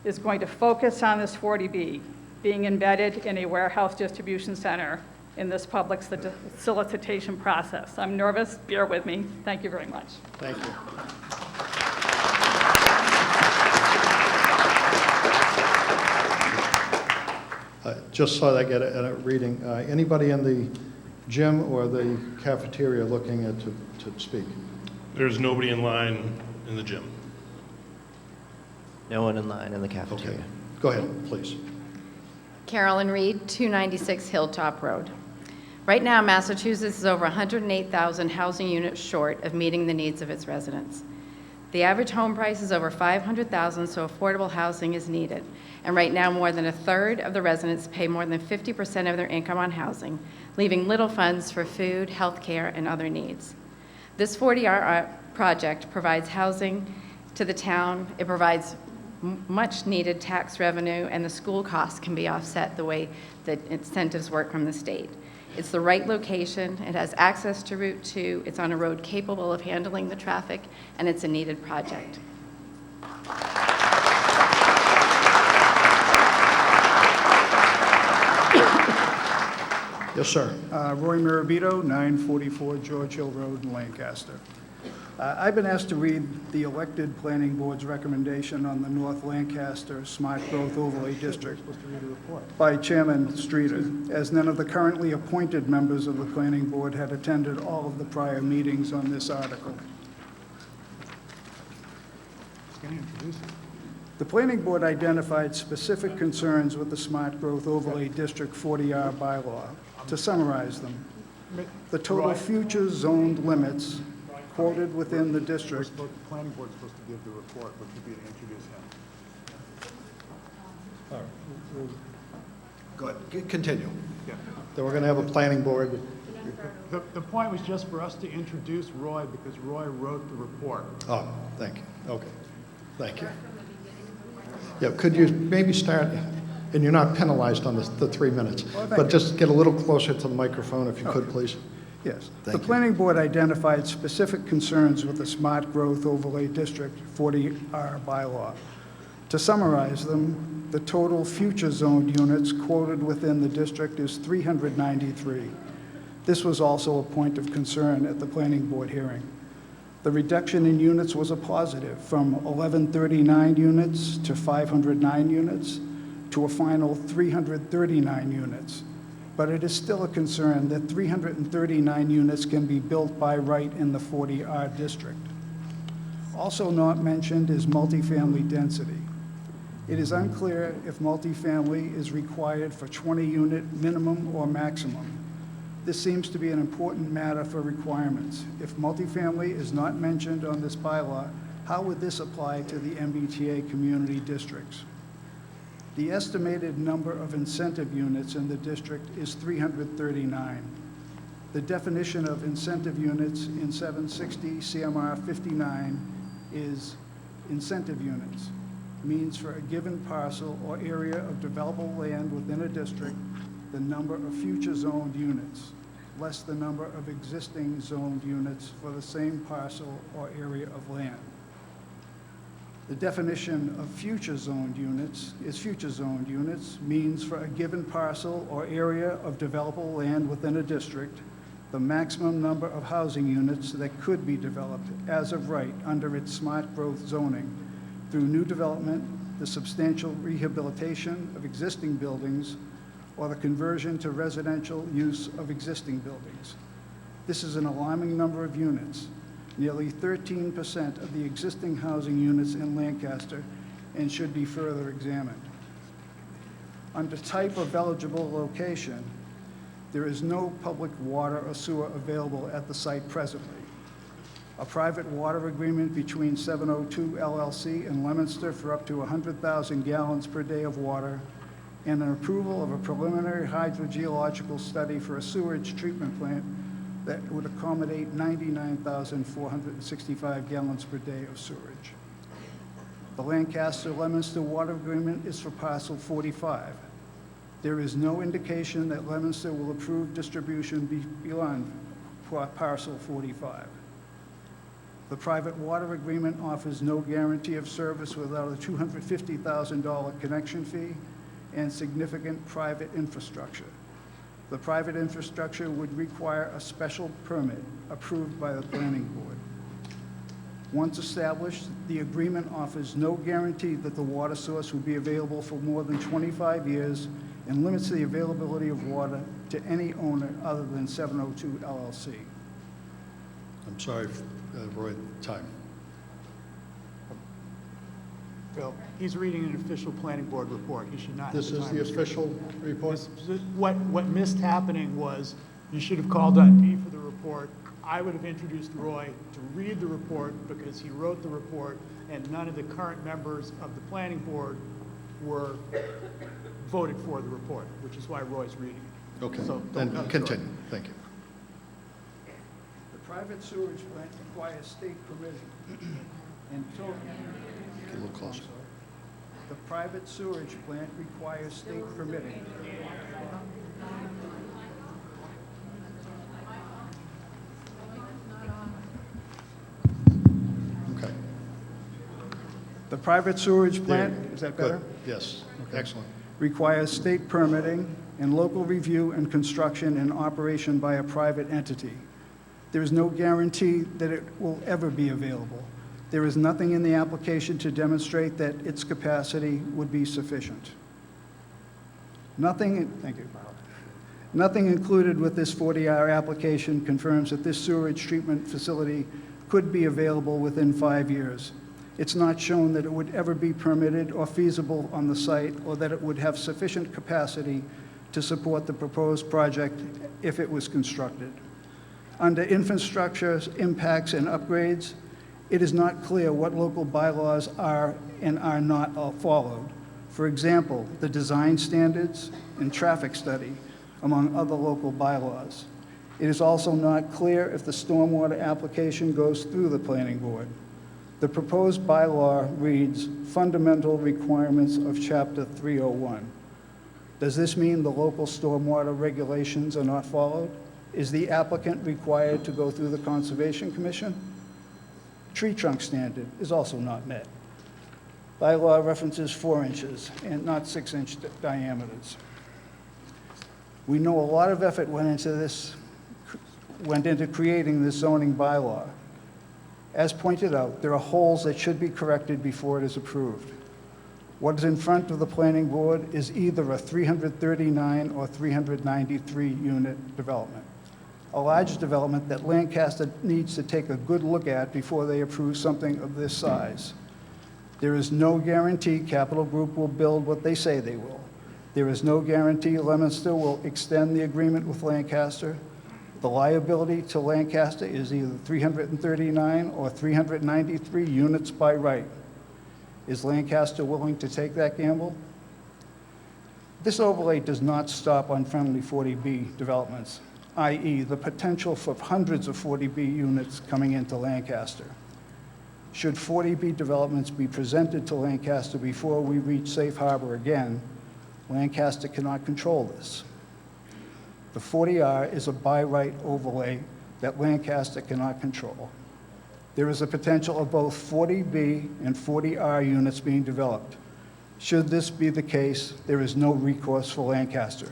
is going to focus on this 40B being embedded in a warehouse distribution center in this public solicitation process. I'm nervous, bear with me. Thank you very much. Thank you. Just so that I get a reading, anybody in the gym or the cafeteria looking to speak? There's nobody in line in the gym. No one in line in the cafeteria. Okay. Go ahead, please. Carolyn Reed, 296 Hilltop Road. Right now, Massachusetts is over 108,000 housing units short of meeting the needs of its residents. The average home price is over $500,000, so affordable housing is needed. And right now, more than a third of the residents pay more than 50% of their income on housing, leaving little funds for food, health care, and other needs. This 40R project provides housing to the town. It provides much needed tax revenue, and the school costs can be offset the way that incentives work from the state. It's the right location, it has access to Route 2, it's on a road capable of handling the traffic, and it's a needed project. Yes, sir. Roy Mirabito, 944 George Hill Road in Lancaster. I've been asked to read the elected planning board's recommendation on the North Lancaster Smart Growth Overlay District by Chairman Streeter, as none of the currently appointed members of the planning board had attended all of the prior meetings on this article. The planning board identified specific concerns with the Smart Growth Overlay District 40R bylaw. To summarize them, the total future zoned limits quoted within the district. The planning board's supposed to give the report, but could be to introduce him. All right. Go ahead. Continue. Then we're going to have a planning board. The point was just for us to introduce Roy because Roy wrote the report. Oh, thank you. Okay, thank you. Yeah, could you maybe start, and you're not penalized on the 3 minutes, Well, thank but you. just get a little closer to the microphone if you could, please. Yes. Thank The you. planning board identified specific concerns with the Smart Growth Overlay District 40R bylaw. To summarize them, the total future zoned units quoted within the district is 393. This was also a point of concern at the planning board hearing. The reduction in units was a positive, from 1139 units to 509 units to a final 339 units. But it is still a concern that 339 units can be built by right in the 40R district. Also not mentioned is multifamily density. It is unclear if multifamily is required for 20-unit minimum or maximum. This seems to be an important matter for requirements. If multifamily is not mentioned on this bylaw, how would this apply to the MBTA community districts? The estimated number of incentive units in the district is 339. The definition of incentive units in 760 CMR 59 is incentive units, means for a given parcel or area of developable land within a district, the number of future zoned units, less the number of existing zoned units for the same parcel or area of land. The definition of future zoned units is future zoned units means for a given parcel or area of developable land within a district, the maximum number of housing units that could be developed as of right under its smart growth zoning through new development, the substantial rehabilitation of existing buildings, or the conversion to residential use of existing buildings. This is an alarming number of units, nearly 13% of the existing housing units in Lancaster, and should be further examined. Under type of eligible location, there is no public water or sewer available at the site presently. A private water agreement between 702 LLC and Leominster for up to 100,000 gallons per day of water, and an approval of a preliminary hydrogeological study for a sewage treatment plant that would accommodate 99,465 gallons per day of sewerage. The Lancaster-Leominster water agreement is for parcel 45. There is no indication that Leominster will approve distribution beyond parcel 45. The private water agreement offers no guarantee of service without a $250,000 connection fee and significant private infrastructure. The private infrastructure would require a special permit approved by the planning board. Once established, the agreement offers no guarantee that the water source will be available for more than 25 years and limits the availability of water to any owner other than 702 LLC. I'm sorry, Roy, time. Bill, he's reading an official planning board report. He should not have This the is time the restriction. official report? What missed happening was you should have called on me for the report. I would have introduced Roy to read the report because he wrote the report, and none of the current members of the planning board were voted for the report, which is why Roy's reading it. Okay, So don't then cut it continue. short. Thank you. The private sewage plant requires state permitting. And total. Get a little closer. The private sewage plant requires state permitting. Okay. The private sewage There. plant, is that better? Good. Yes, excellent. Requires state permitting and local review and construction and operation by a private entity. There is no guarantee that it will ever be available. There is nothing in the application to demonstrate that its capacity would be sufficient. Thank you. Nothing included with this 40R application confirms that this sewage treatment facility could be available within 5 years. It's not shown that it would ever be permitted or feasible on the site, or that it would have sufficient capacity to support the proposed project if it was constructed. Under infrastructure impacts and upgrades, it is not clear what local bylaws are and are not followed. For example, the design standards and traffic study among other local bylaws. It is also not clear if the stormwater application goes through the planning board. The proposed bylaw reads, "Fundamental requirements of Chapter 301." Does this mean the local stormwater regulations are not followed? Is the applicant required to go through the Conservation Commission? Tree trunk standard is also not met. Bylaw references 4 inches and not 6-inch diameters. We know a lot of effort went into creating this zoning bylaw. As pointed out, there are holes that should be corrected before it is approved. What is in front of the planning board is either a 339 or 393 unit development, a large development that Lancaster needs to take a good look at before they approve something of this size. There is no guarantee Capital Group will build what they say they will. There is no guarantee Leominster will extend the agreement with Lancaster. The liability to Lancaster is either 339 or 393 units by right. Is Lancaster willing to take that gamble? This overlay does not stop unfriendly 40B developments, i.e. the potential for hundreds of 40B units coming into Lancaster. Should 40B developments be presented to Lancaster before we reach safe harbor again, Lancaster cannot control this. The 40R is a by right overlay that Lancaster cannot control. There is a potential of both 40B and 40R units being developed. Should this be the case, there is no recourse for Lancaster.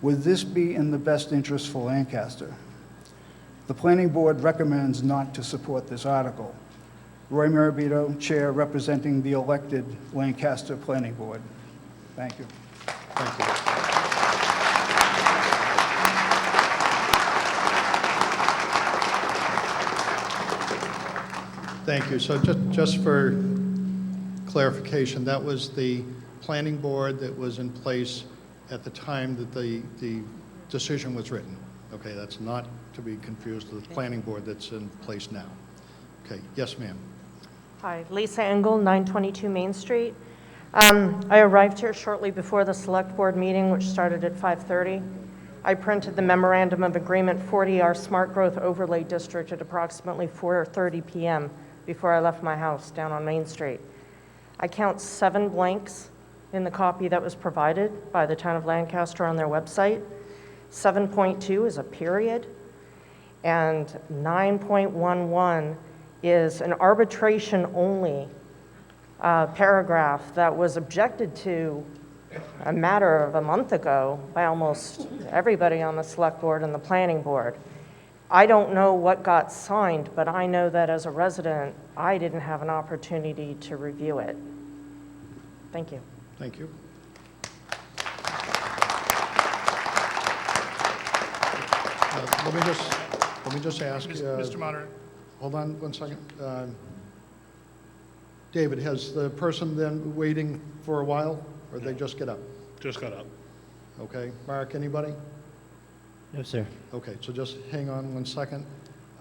Would this be in the best interest for Lancaster? The Planning Board recommends not to support this article. Roy Mirabito, Chair, representing the elected Lancaster Planning Board. Thank you. Thank you. Thank you. So just for clarification, that was the planning board that was in place at the time that the decision was written. Okay, that's not to be confused with the planning board that's in place now. Okay, yes, ma'am. Hi, Lisa Engel, 922 Main Street. I arrived here shortly before the select board meeting, which started at 5:30. I printed the memorandum of agreement 40R Smart Growth Overlay District at approximately 4:30 p.m. before I left my house down on Main Street. I count 7 blanks in the copy that was provided by the town of Lancaster on their website. 7.2 is a period, and 9.11 is an arbitration-only paragraph that was objected to a matter of a month ago by almost everybody on the select board and the planning board. I don't know what got signed, but I know that as a resident, I didn't have an opportunity to review it. Thank you. Thank you. Let me just ask. Mr. Moderator. Hold on one second. David, has the person been waiting for a while, or they just get up? Just got up. Okay. Mark, anybody? No, sir. Okay, so just hang on one second,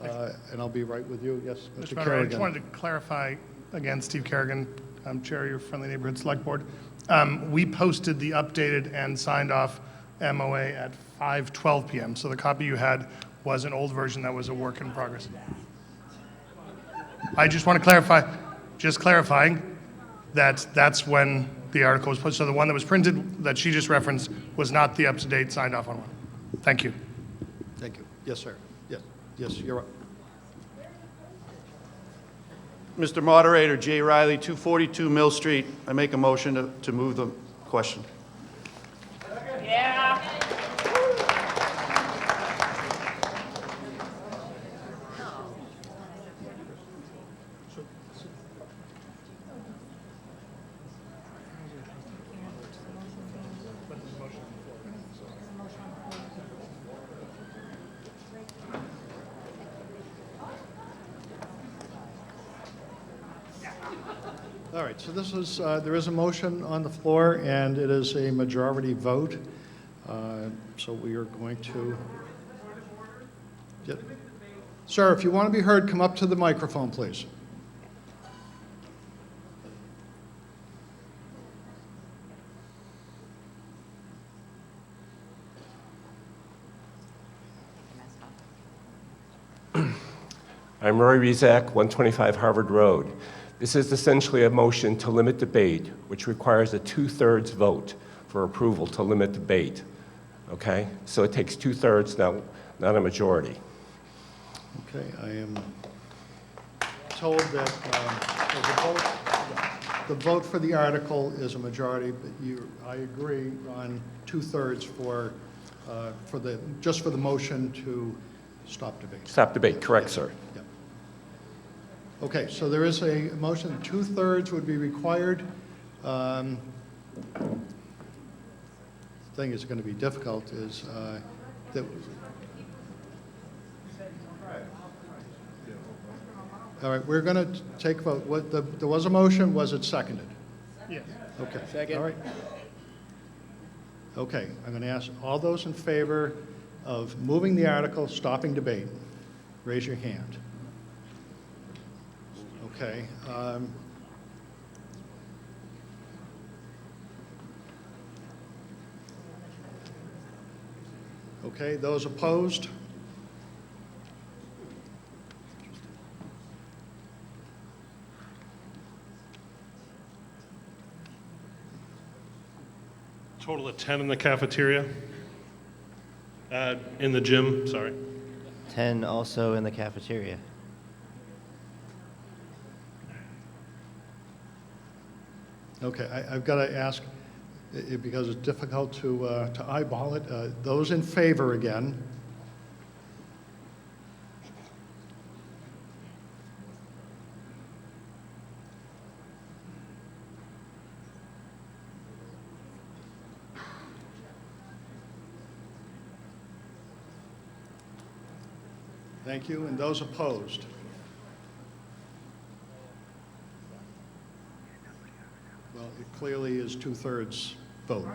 and I'll be right with you. Yes, Mr. Mr. Moderator, I Kerrigan. just wanted to clarify, again, Steve Kerrigan, I'm Chair of your Friendly Neighborhood Select Board. We posted the updated and signed off MOA at 5:12 p.m., so the copy you had was an old version that was a work in progress. I just want to clarify, just clarifying that that's when the article was posted. So the one that was printed that she just referenced was not the up-to-date signed off on one. Thank you. Thank you. Yes, sir. Yes, you're up. Mr. Moderator, Jay Riley, 242 Mill Street. I make a motion to move the question. Yeah. All right, so this is, there is a motion on the floor, and it is a majority vote. So we are going to... Yep. Sir, if you want to be heard, come up to the microphone, please. I'm Roy Rezak, 125 Harvard Road. This is essentially a motion to limit debate, which requires a 2/3 vote for approval to limit debate. Okay? So it takes 2/3, not a majority. Okay, I am told that the vote for the article is a majority, but I agree on 2/3 just for the motion to stop debate. Stop debate, correct, sir. Yeah. Okay, so there is a motion, 2/3 would be required. Thing is going to be difficult is that. All right, we're going to take a vote. There was a motion, was it seconded? Yes. Okay. Second. All right. Okay, I'm going to ask all those in favor of moving the article, stopping debate, raise your hand. Okay. Okay, those opposed? Total of 10 in the cafeteria? In the gym, sorry. 10 also in the cafeteria. Okay, I've got to ask, because it's difficult to eyeball it, those in favor again? Thank you. And those opposed? Well, it clearly is 2/3 vote.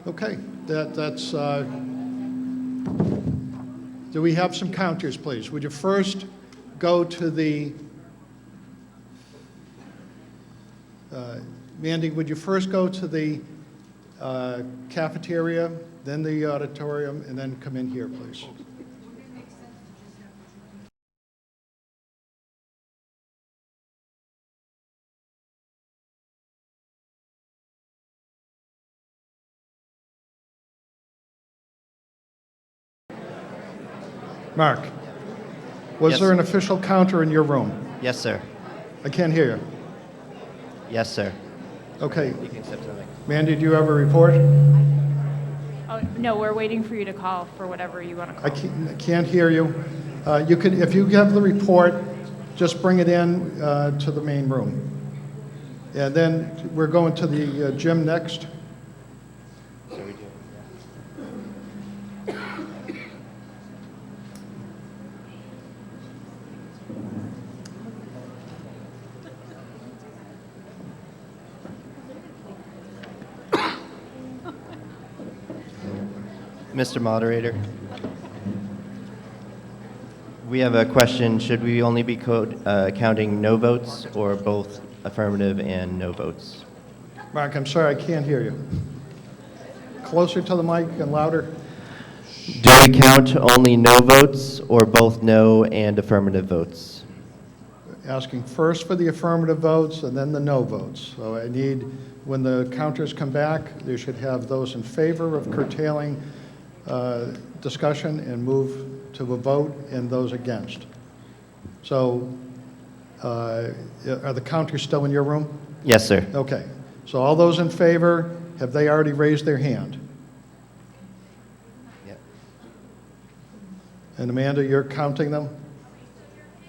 Okay, that's, do we have some counters, please? Would you first go to the, Mandy, would you first go to the cafeteria, then the auditorium, and then come in here, please? Mark, was Yes. there an official counter in your room? Yes, sir. I can't hear you. Yes, sir. Okay. You can step to the mic. Mandy, do you have a report? Oh, no, we're waiting for you to call for whatever you want to call. I can't hear you. You can, if you have the report, just bring it in to the main room. And then we're going to the gym next. So we do. Mr. Moderator, we have a question. Should we only be counting no votes or both affirmative and no votes? Mark, I'm sorry, I can't hear you. Closer to the mic and louder. Do we count only no votes or both no and affirmative votes? Asking first for the affirmative votes and then the no votes. So I need, when the counters come back, they should have those in favor of curtailing discussion and move to a vote, and those against. So are the counters still in your room? Yes, sir. Okay. So all those in favor, have they already raised their hand? Yep. And Amanda, you're counting them?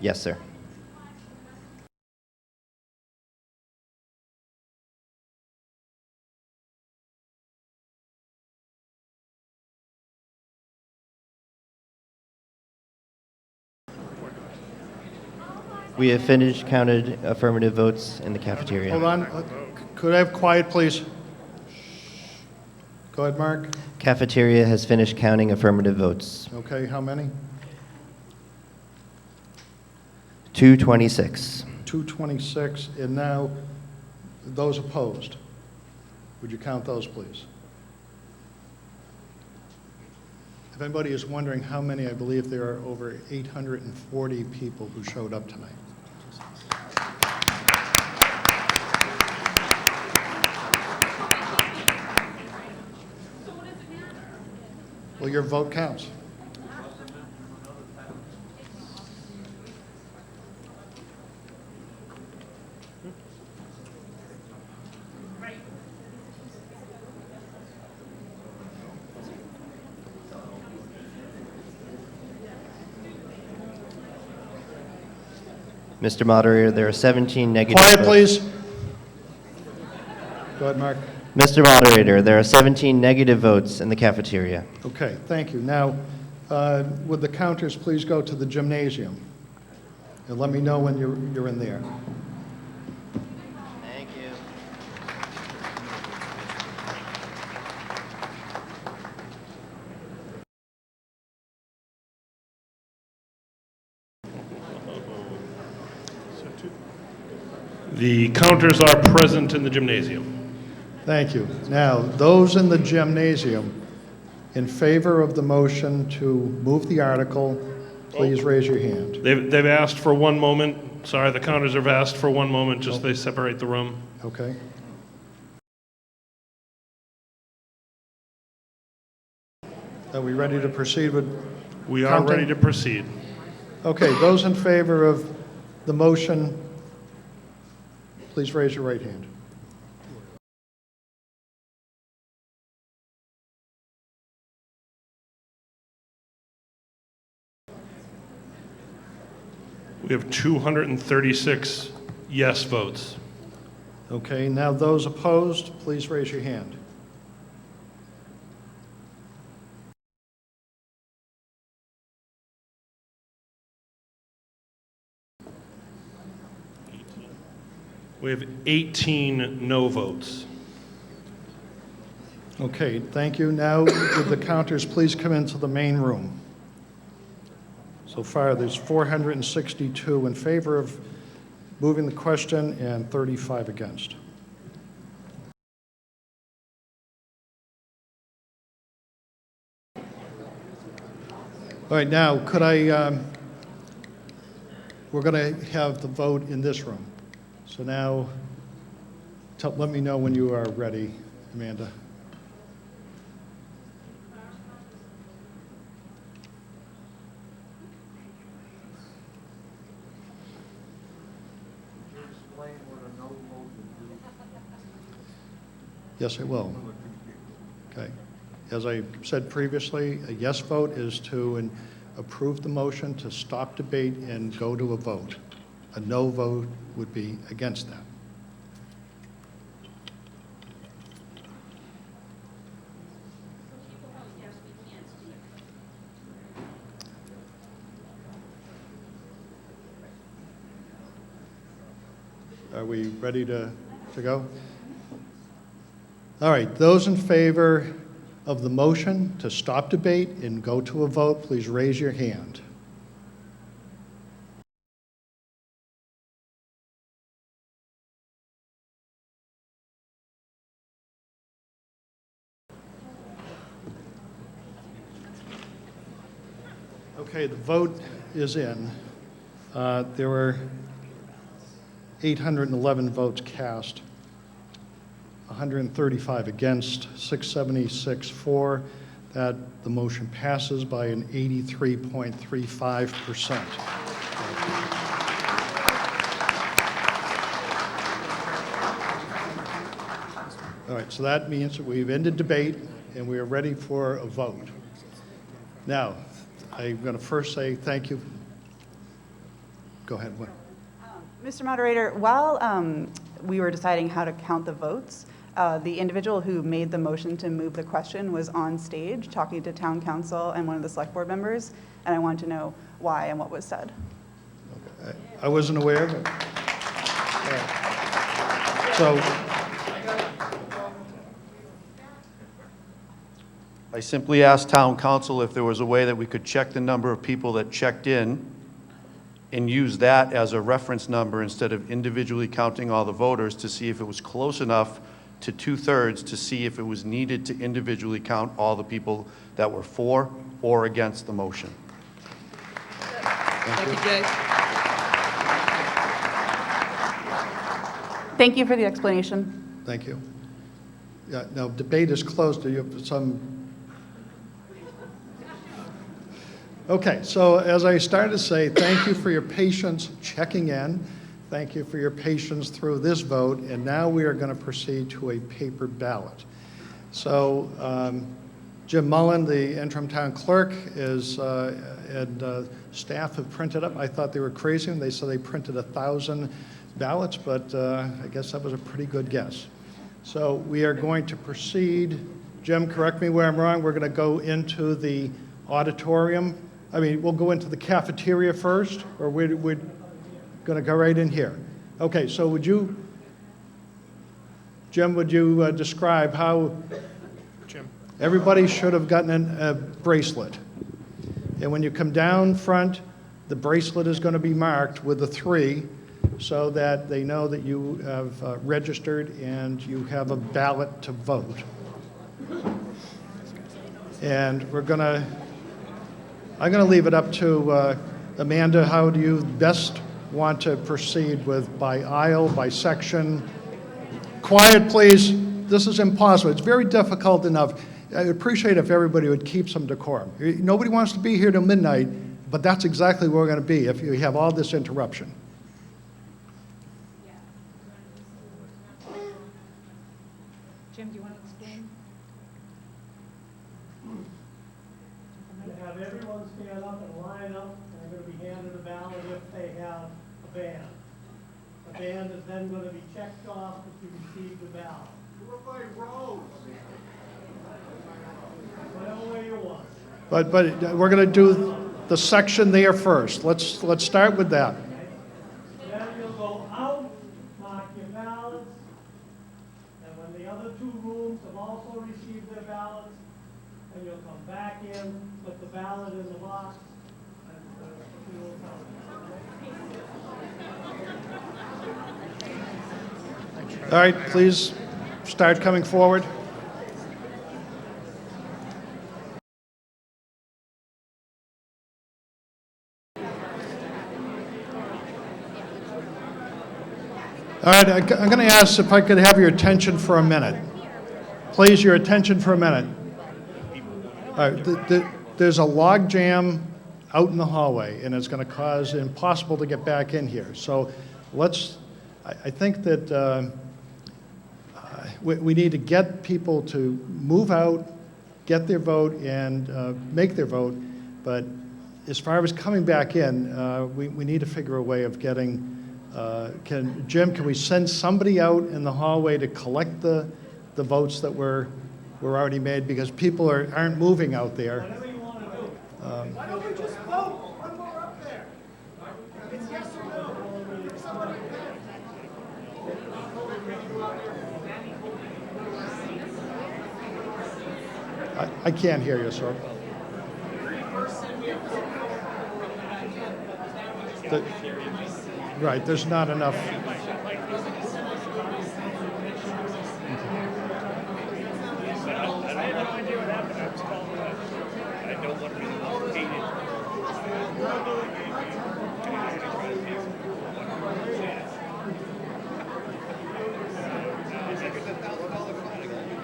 Yes, sir. We have finished counted affirmative votes in the cafeteria. Hold on. Could I have quiet, please? Go ahead, Mark. Cafeteria has finished counting affirmative votes. Okay, how many? 226. 226. And now those opposed. Would you count those, please? If anybody is wondering how many, I believe there are over 840 people who showed up tonight. Well, your vote counts. Mr. Moderator, there are 17 negative Quiet, votes. please. Go ahead, Mark. Mr. Moderator, there are 17 negative votes in the cafeteria. Okay, thank you. Now, would the counters please go to the gymnasium? And let me know when you're in there. Thank you. The counters are present in the gymnasium. Thank you. Now, those in the gymnasium in favor of the motion to move the article, please raise your hand. They've asked for one moment. Sorry, the counters have asked for one moment, just they separate the room. Okay. Are we ready to proceed with We are counting? ready to proceed. Okay, those in favor of the motion, please raise your right hand. We have 236 yes votes. Okay, now those opposed, please raise your hand. We have 18 no votes. Okay, thank you. Now, would the counters please come into the main room? So far, there's 462 in favor of moving the question and 35 against. All right, now, could I, we're going to have the vote in this room. So now, let me know when you are ready, Amanda. Yes, I will. Okay. As I said previously, a yes vote is to approve the motion to stop debate and go to a vote. A no vote would be against that. Are we ready to go? All right, those in favor of the motion to stop debate and go to a vote, please raise your hand. Okay, the vote is in. There were 811 votes cast, 135 against, 676 for. That the motion passes by an 83.35%. All right, so that means that we've ended debate and we are ready for a vote. Now, I'm going to first say thank you. Go ahead. What? Mr. Moderator, while we were deciding how to count the votes, the individual who made the motion to move the question was on stage talking to town council and one of the select board members, and I wanted to know why and what was said. Okay. I wasn't aware of it. So I simply asked town council if there was a way that we could check the number of people that checked in and use that as a reference number instead of individually counting all the voters to see if it was close enough to 2/3 to see if it was needed to individually count all the people that were for or against the motion. Thank you, Jay. Thank you for the explanation. Thank you. Yeah, now, debate is closed. Do you have some? Okay, so as I started to say, thank you for your patience checking in. Thank you for your patience through this vote. And now we are going to proceed to a paper ballot. So Jim Mullen, the interim town clerk, and staff have printed up. I thought they were crazy when they said they printed 1,000 ballots, but I guess that was a pretty good guess. So we are going to proceed. Jim, correct me where I'm wrong. We're going to go into the auditorium. I mean, we'll go into the cafeteria first, or we're going to go right in here. Okay, so would you, Jim, would you describe how everybody should have gotten a bracelet? And when you come down front, the bracelet is going to be marked with a 3 so that they know that you have registered and you have a ballot to vote. And I'm going to leave it up to Amanda. How do you best want to proceed with, by aisle, by section? Quiet, please. This is impossible. It's very difficult enough. I'd appreciate if everybody would keep some decorum. Nobody wants to be here till midnight, but that's exactly where we're going to be if you have all this interruption. Jim, do you want to explain? Have everyone stand up and line up, and they're going to be handed a ballot if they have a band. The band is then going to be checked off if you receive the ballot. Do it by rows. Whatever way you want. But we're going to do the section there first. Let's start with that. Then you'll go out, mark your ballots, and when the other 2 rooms have also received their ballots, then you'll come back in, put the ballot in the box, and we will count. All right, please start coming forward. All right, I'm going to ask if I could have your attention for a minute. Please, your attention for a minute. All right, there's a log jam out in the hallway, and it's going to cause it impossible to get back in here. So I think that we need to get people to move out, get their vote, and make their vote. But as far as coming back in, we need to figure a way of getting, Jim, can we send somebody out in the hallway to collect the votes that were already made, because people aren't moving out there. Whatever you want to do. Why don't we just vote? One more up there. It's yes or no. Somebody. I can't hear you, sir. Right, there's not enough.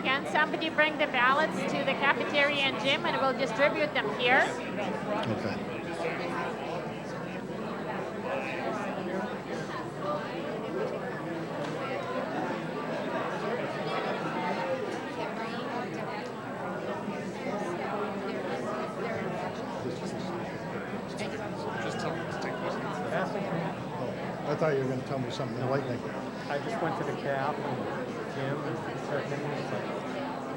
Can somebody bring the ballots to the cafeteria and gym, and we'll distribute them here? Okay. I thought you were going to tell me something enlightening. I just went to the cab and Jim and everything.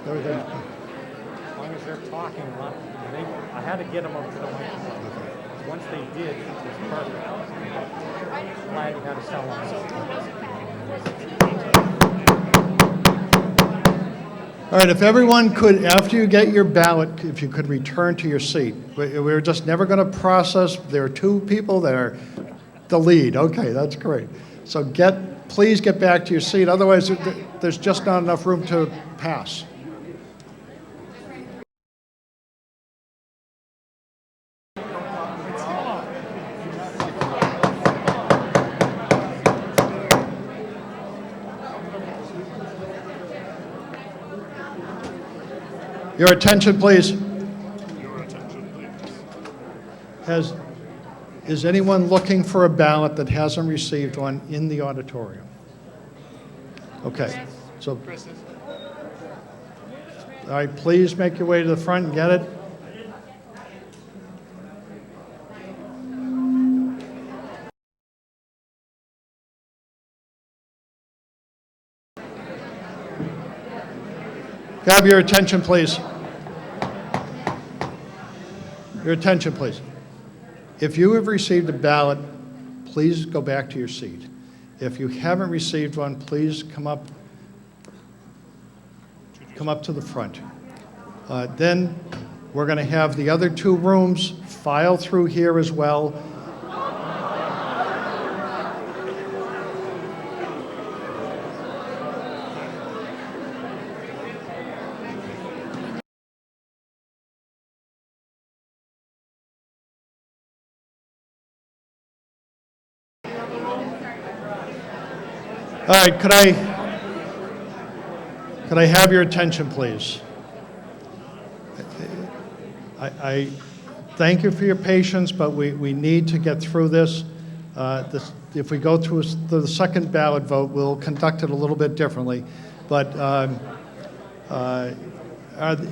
Everything. As long as they're talking, I had to get them up to the microphone. Once they did, it was perfect. Glad you had to tell them. All right, if everyone could, after you get your ballot, if you could return to your seat. We're just never going to process. There are 2 people that are the lead. Okay, that's great. So please get back to your seat. Otherwise, there's just not enough room to pass. Your attention, please. Your attention, please. Is anyone looking for a ballot that hasn't received one in the auditorium? Okay, so, all right, please make your way to the front and get it. Can I have your attention, please? Your attention, please. If you have received a ballot, please go back to your seat. If you haven't received one, please come up to the front. Then we're going to have the other two rooms file through here as well. All right, could I have your attention, please? I thank you for your patience, but we need to get through this. If we go through the second ballot vote, we'll conduct it a little bit differently. But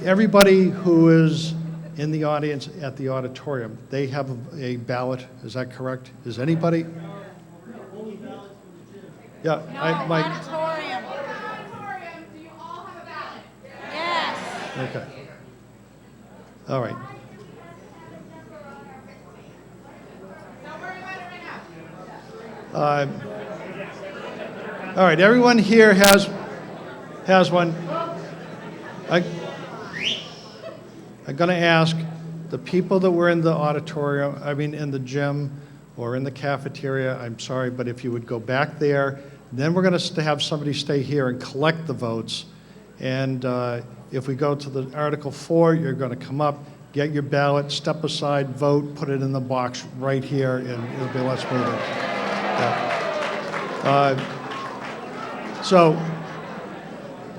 everybody who is in the audience at the auditorium, they have a ballot, is that correct? Is anybody? Yeah, Auditorium. Do you all have a ballot? Yes. Okay. All right. All right, everyone here has one. I'm going to ask the people that were in the auditorium, in the gym or in the cafeteria, I'm sorry, but if you would go back there, then we're going to have somebody stay here and collect the votes. And if we go to the Article 4, you're going to come up, get your ballot, step aside, vote, put it in the box right here, and it'll be less moving.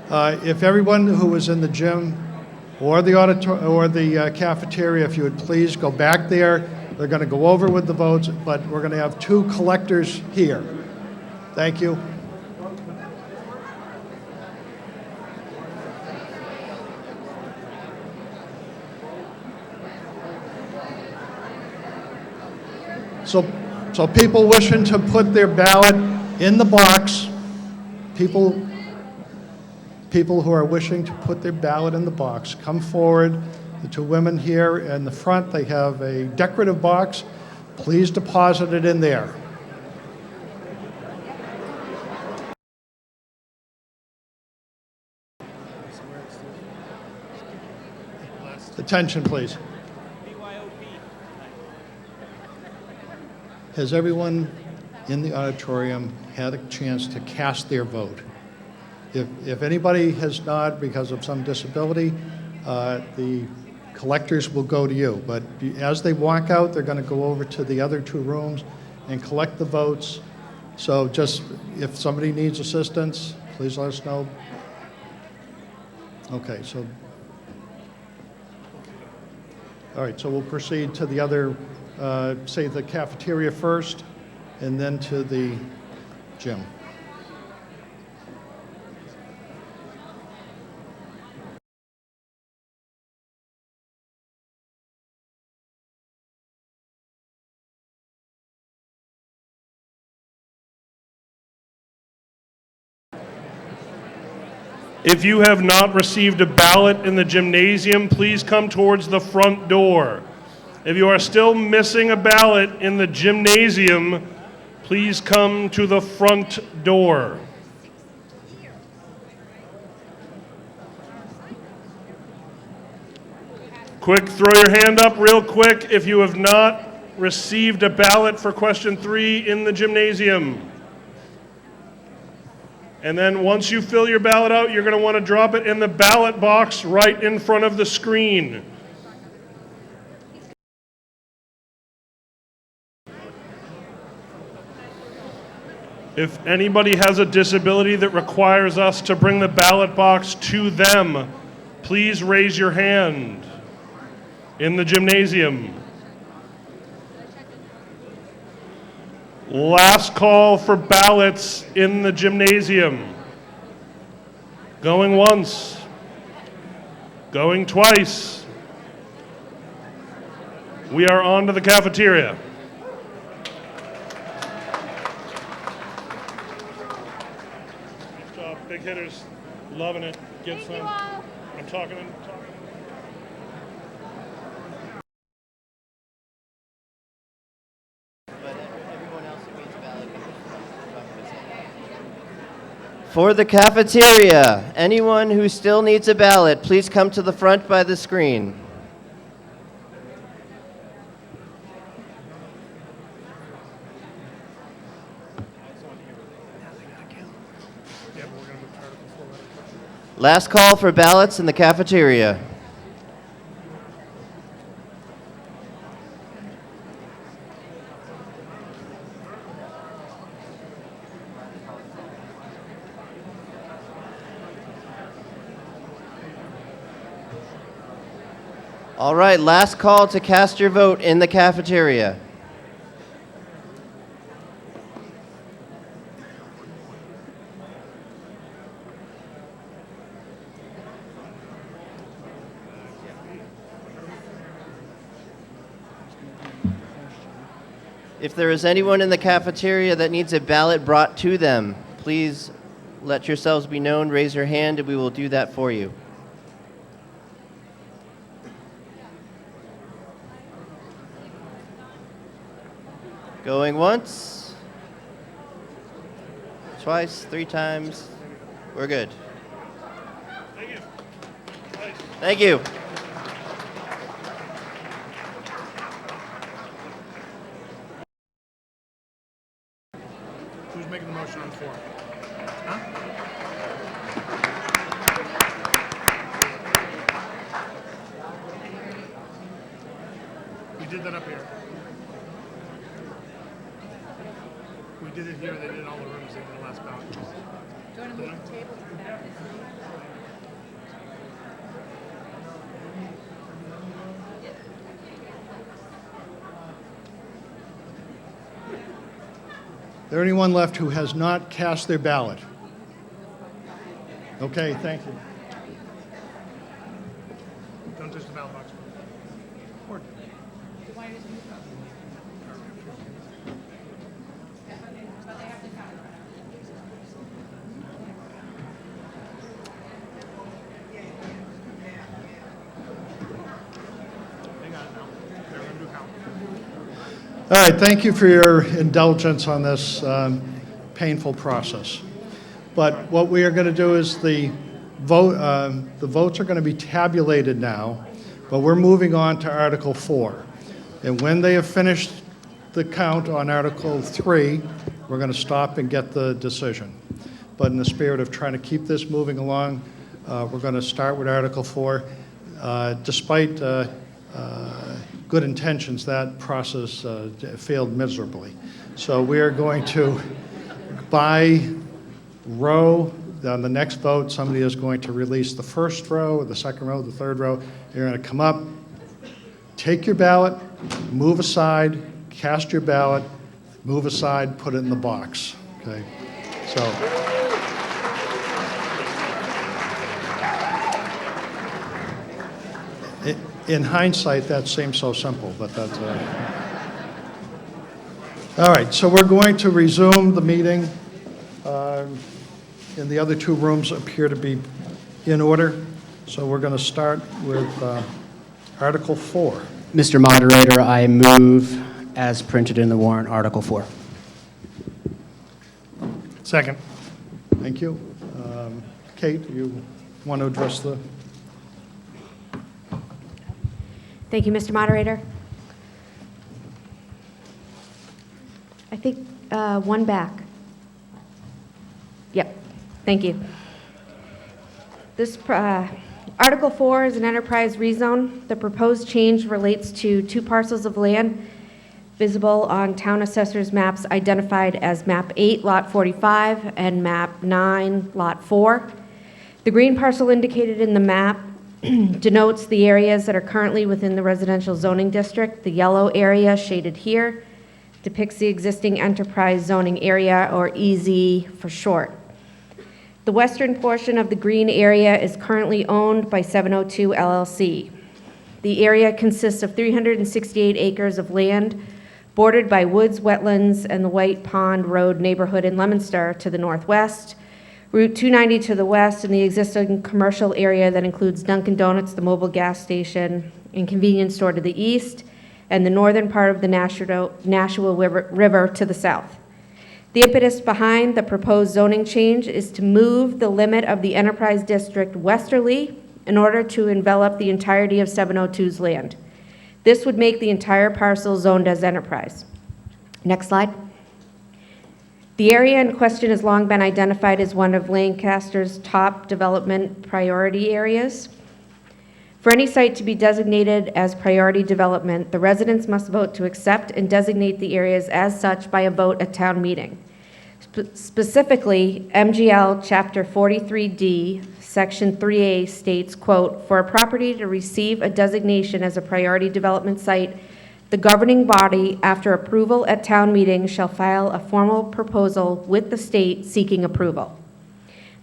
Yeah. If everyone who was in the gym or the cafeteria, if you would please go back there, they're going to go over with the votes, but we're going to have two collectors here. Thank you. So people wishing to put their ballot in the box, people who are wishing to put their ballot in the box, come forward. The two women here in the front, they have a decorative box. Please deposit it in there. Attention, please. Has everyone in the auditorium had a chance to cast their vote? If anybody has not because of some disability, the collectors will go to you. But as they walk out, they're going to go over to the other two rooms and collect the votes. So just, if somebody needs assistance, please let us know. Okay, so, all right, so we'll proceed to the other, say the cafeteria first, and then to the gym. If you have not received a ballot in the gymnasium, please come towards the front door. If you are still missing a ballot in the gymnasium, please come to the front door. Quick, throw your hand up real quick if you have not received a ballot for question 3 in the gymnasium. And then once you fill your ballot out, you're going to want to drop it in the ballot box right in front of the screen. If anybody has a disability that requires us to bring the ballot box to them, please raise your hand in the gymnasium. Last call for ballots in the gymnasium. Going once, going twice. We are on to the cafeteria. Good job, big hitters. Loving it. Get some. I'm talking. For the cafeteria, anyone who still needs a ballot, please come to the front by the screen. Last call for ballots in the cafeteria. All right, last call to cast your vote in the cafeteria. If there is anyone in the cafeteria that needs a ballot brought to them, please let yourselves be known, raise your hand, and we will do that for you. Going once, twice, 3 times. We're good. Thank you. Thank you. Who's making the motion on 4? Huh? We did that up here. We did it here, they did in all the rooms, they did the last ballot. Do you want to move the table to the back? Is there anyone left who has not cast their ballot? Okay, thank you. Don't touch the ballot box. All right, thank you for your indulgence on this painful process. But what we are going to do is the votes are going to be tabulated now, but we're moving on to Article 4. And when they have finished the count on Article 3, we're going to stop and get the decision. But in the spirit of trying to keep this moving along, we're going to start with Article 4. Despite good intentions, that process failed miserably. So we are going to, by row, on the next vote, somebody is going to release the first row, the second row, the third row. You're going to come up, take your ballot, move aside, cast your ballot, move aside, put it in the box. Okay? So. In hindsight, that seems so simple, but that's... All right, so we're going to resume the meeting. And the other 2 rooms appear to be in order. So we're going to start with Article 4. Mr. Moderator, I move as printed in the warrant, Article 4. Second. Thank you. Kate, you want to address the... Thank you, Mr. Moderator. I think one back. Yep, thank you. This Article 4 is an enterprise rezone. The proposed change relates to 2 parcels of land visible on Town Assessor's maps identified as Map 8, Lot 45, and Map 9, Lot 4. The green parcel indicated in the map denotes the areas that are currently within the residential zoning district. The yellow area shaded here depicts the existing enterprise zoning area, or EZ for short. The western portion of the green area is currently owned by 702 LLC. The area consists of 368 acres of land bordered by woods, wetlands, and the White Pond Road neighborhood in Leominster to the northwest, Route 290 to the west, and the existing commercial area that includes Dunkin' Donuts, the mobile gas station, and convenience store to the east, and the northern part of the Nashua River to the south. The impetus behind the proposed zoning change is to move the limit of the enterprise district westerly in order to envelop the entirety of 702's land. This would make the entire parcel zoned as enterprise. Next slide. The area in question has long been identified as one of Lancaster's top development priority areas. For any site to be designated as priority development, the residents must vote to accept and designate the areas as such by a vote at town meeting. Specifically, MGL Chapter 43D, Section 3A states, quote, "For a property to receive a designation as a priority development site, the governing body, after approval at town meeting, shall file a formal proposal with the state seeking approval."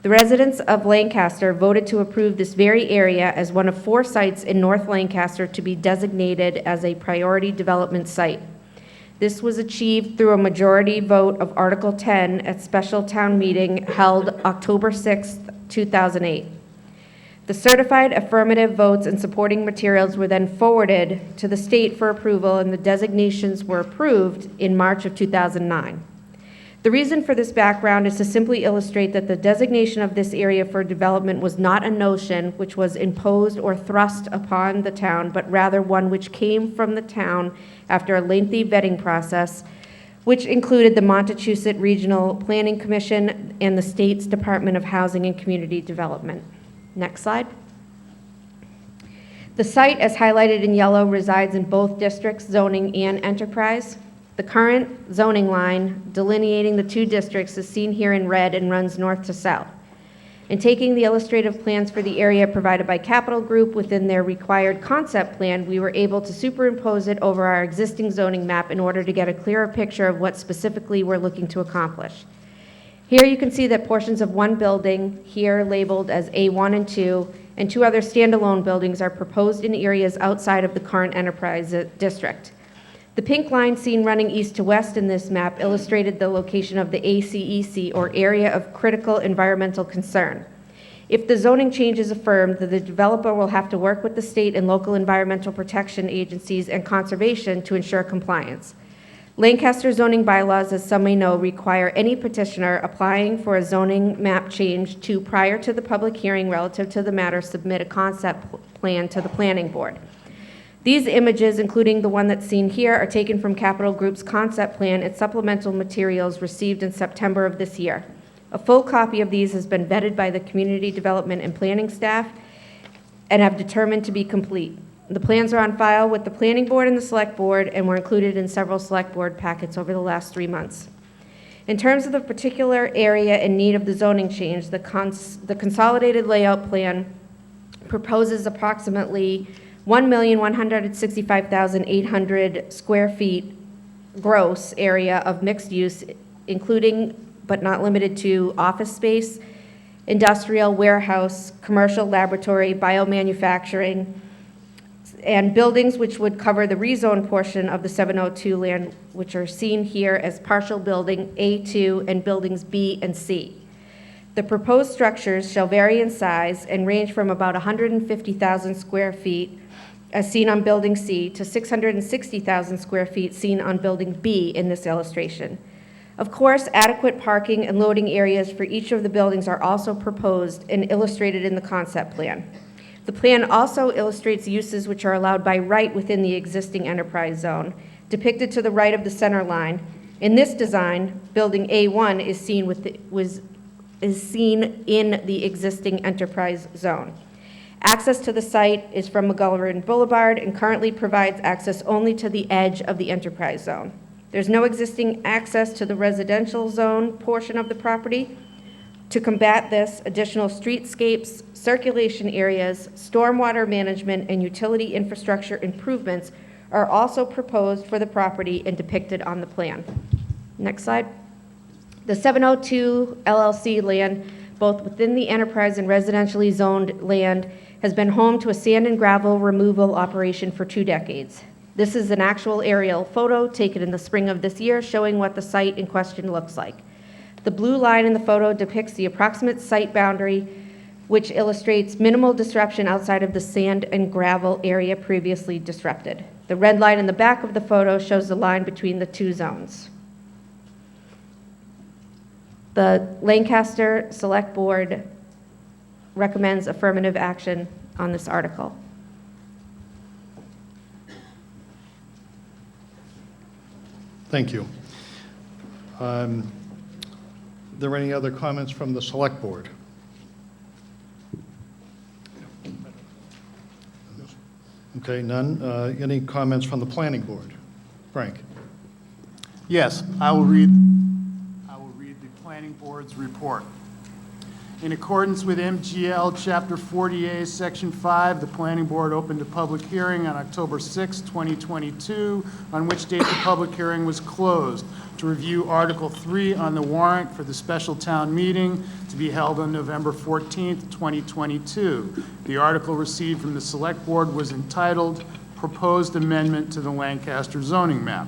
The residents of Lancaster voted to approve this very area as one of 4 sites in North Lancaster to be designated as a priority development site. This was achieved through a majority vote of Article 10 at special town meeting held October 6, 2008. The certified affirmative votes and supporting materials were then forwarded to the state for approval, and the designations were approved in March of 2009. The reason for this background is to simply illustrate that the designation of this area for development was not a notion which was imposed or thrust upon the town, but rather one which came from the town after a lengthy vetting process, which included the Montechusett Regional Planning Commission and the state's Department of Housing and Community Development. Next slide. The site, as highlighted in yellow, resides in both districts, zoning and enterprise. The current zoning line delineating the 2 districts is seen here in red and runs north to south. In taking the illustrative plans for the area provided by Capital Group within their required concept plan, we were able to superimpose it over our existing zoning map in order to get a clearer picture of what specifically we're looking to accomplish. Here you can see that portions of one building, here labeled as A1 and 2, and 2 other standalone buildings are proposed in areas outside of the current enterprise district. The pink line seen running east to west in this map illustrated the location of the ACEC, or Area of Critical Environmental Concern. If the zoning change is affirmed, the developer will have to work with the state and local environmental protection agencies and conservation to ensure compliance. Lancaster zoning bylaws, as some may know, require any petitioner applying for a zoning map change to, prior to the public hearing relative to the matter, submit a concept plan to the planning board. These images, including the one that's seen here, are taken from Capital Group's concept plan and supplemental materials received in September of this year. A full copy of these has been vetted by the community development and planning staff and have determined to be complete. The plans are on file with the planning board and the select board and were included in several select board packets over the last 3 months. In terms of the particular area in need of the zoning change, the consolidated layout plan proposes approximately 1,165,800 square feet gross area of mixed use, including but not limited to office space, industrial, warehouse, commercial, laboratory, biomanufacturing, and buildings which would cover the rezone portion of the 702 land, which are seen here as partial building A2 and buildings B and C. The proposed structures shall vary in size and range from about 150,000 square feet, as seen on building C, to 660,000 square feet seen on building B in this illustration. Of course, adequate parking and loading areas for each of the buildings are also proposed and illustrated in the concept plan. The plan also illustrates uses which are allowed by right within the existing enterprise zone, depicted to the right of the center line. In this design, building A1 is seen in the existing enterprise zone. Access to the site is from McGovern Boulevard and currently provides access only to the edge of the enterprise zone. There's no existing access to the residential zone portion of the property. To combat this, additional streetscapes, circulation areas, stormwater management, and utility infrastructure improvements are also proposed for the property and depicted on the plan. Next slide. The 702 LLC land, both within the enterprise and residentially zoned land, has been home to a sand and gravel removal operation for 2 decades. This is an actual aerial photo taken in the spring of this year showing what the site in question looks like. The blue line in the photo depicts the approximate site boundary, which illustrates minimal disruption outside of the sand and gravel area previously disrupted. The red line in the back of the photo shows the line between the 2 zones. The Lancaster Select Board recommends affirmative action on this article. Thank you. Are there any other comments from the Select Board? Okay, none. Any comments from the Planning Board? Frank? Yes, I will read the Planning Board's report. In accordance with MGL Chapter 40A, Section 5, the Planning Board opened a public hearing on October 6, 2022, on which date the public hearing was closed, to review Article 3 on the warrant for the special town meeting to be held on November 14, 2022. The article received from the Select Board was entitled Proposed Amendment to the Lancaster Zoning Map.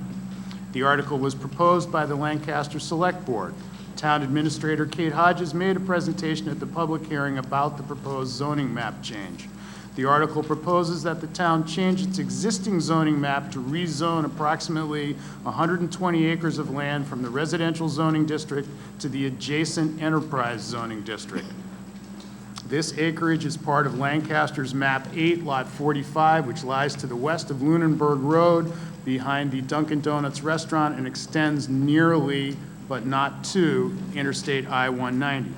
The article was proposed by the Lancaster Select Board. Town Administrator Kate Hodges made a presentation at the public hearing about the proposed zoning map change. The article proposes that the town change its existing zoning map to rezone approximately 120 acres of land from the residential zoning district to the adjacent enterprise zoning district. This acreage is part of Lancaster's Map 8, Lot 45, which lies to the west of Lunenburg Road behind the Dunkin' Donuts restaurant and extends nearly but not to Interstate I-190.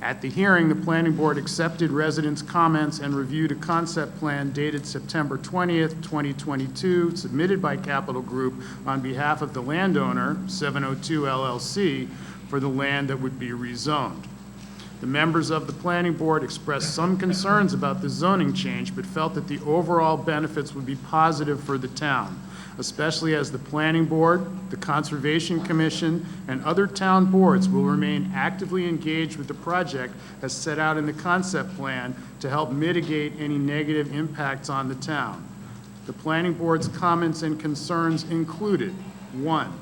At the hearing, the Planning Board accepted residents' comments and reviewed a concept plan dated September 20th, 2022, submitted by Capital Group on behalf of the landowner, 702 LLC, for the land that would be rezoned. The members of the Planning Board expressed some concerns about the zoning change, but felt that the overall benefits would be positive for the town, especially as the Planning Board, the Conservation Commission, and other town boards will remain actively engaged with the project as set out in the concept plan to help mitigate any negative impacts on the town. The Planning Board's comments and concerns included: 1,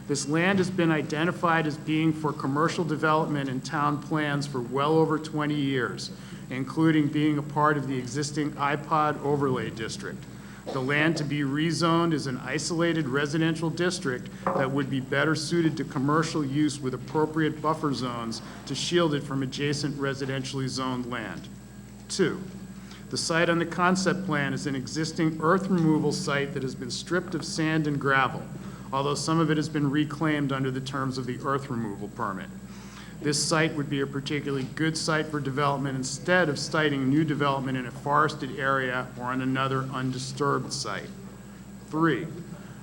this land has been identified as being for commercial development in town plans for well over 20 years, including being a part of the existing iPod overlay district. The land to be rezoned is an isolated residential district that would be better suited to commercial use with appropriate buffer zones to shield it from adjacent residentially zoned land. 2, the site on the concept plan is an existing earth removal site that has been stripped of sand and gravel, although some of it has been reclaimed under the terms of the earth removal permit. This site would be a particularly good site for development instead of siting new development in a forested area or on another undisturbed site. 3,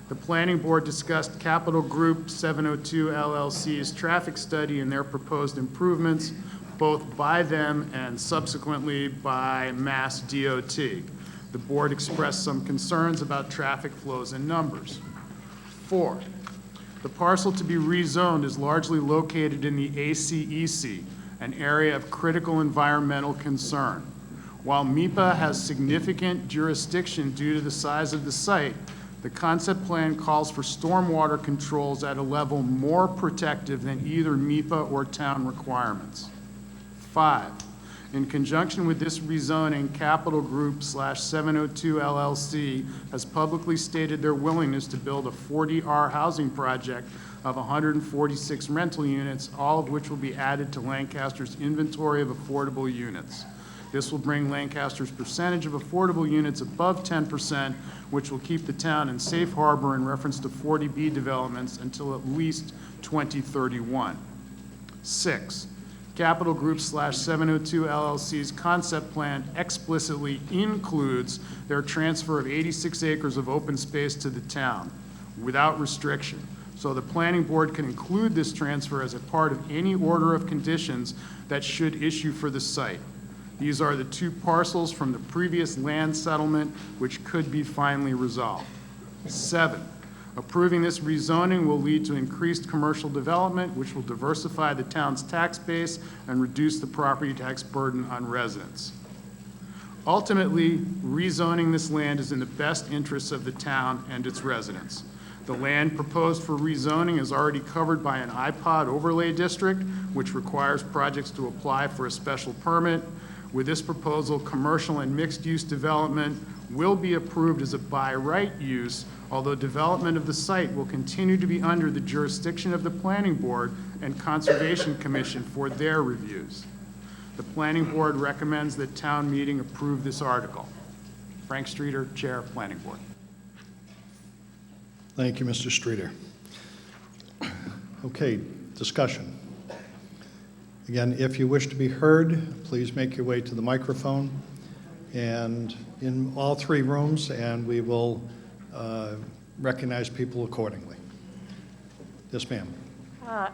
the Planning Board discussed Capital Group 702 LLC's traffic study and their proposed improvements, both by them and subsequently by Mass DOT. The board expressed some concerns about traffic flows and numbers. 4, the parcel to be rezoned is largely located in the ACEC, an area of critical environmental concern. While MIPA has significant jurisdiction due to the size of the site, the concept plan calls for stormwater controls at a level more protective than either MIPA or town requirements. 5, in conjunction with this rezoning, Capital Group / 702 LLC has publicly stated their willingness to build a 40R housing project of 146 rental units, all of which will be added to Lancaster's inventory of affordable units. This will bring Lancaster's percentage of affordable units above 10%, which will keep the town in safe harbor in reference to 40B developments until at least 2031. 6, Capital Group / 702 LLC's concept plan explicitly includes their transfer of 86 acres of open space to the town without restriction. so the planning board can include this transfer as a part of any order of conditions that should issue for the site. These are the 2 parcels from the previous land settlement which could be finally resolved. 7, approving this rezoning will lead to increased commercial development, which will diversify the town's tax base and reduce the property tax burden on residents. Ultimately, rezoning this land is in the best interests of the town and its residents. The land proposed for rezoning is already covered by an iPod overlay district, which requires projects to apply for a special permit. With this proposal, commercial and mixed-use development will be approved as a by right use, although development of the site will continue to be under the jurisdiction of the Planning Board and Conservation Commission for their reviews. The Planning Board recommends that town meeting approve this article. Frank Streeter, Chair, Planning Board. Thank you, Mr. Streeter. Okay, discussion. Again, if you wish to be heard, please make your way to the microphone and in all 3 rooms, and we will recognize people accordingly. Yes, ma'am.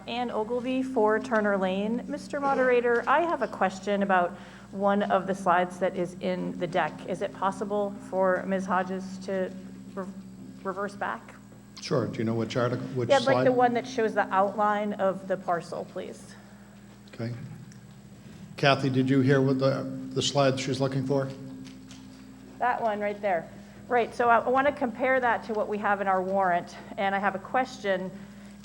Ann Ogilvy, 4 Turner Lane. Mr. Moderator, I have a question about one of the slides that is in the deck. Is it possible for Ms. Hodges to reverse back? Sure. Do you know which article, which Yeah, slide? like the one that shows the outline of the parcel, please. Okay. Kathy, did you hear what the slide she's looking for? That one right there. Right, so I want to compare that to what we have in our warrant, and I have a question.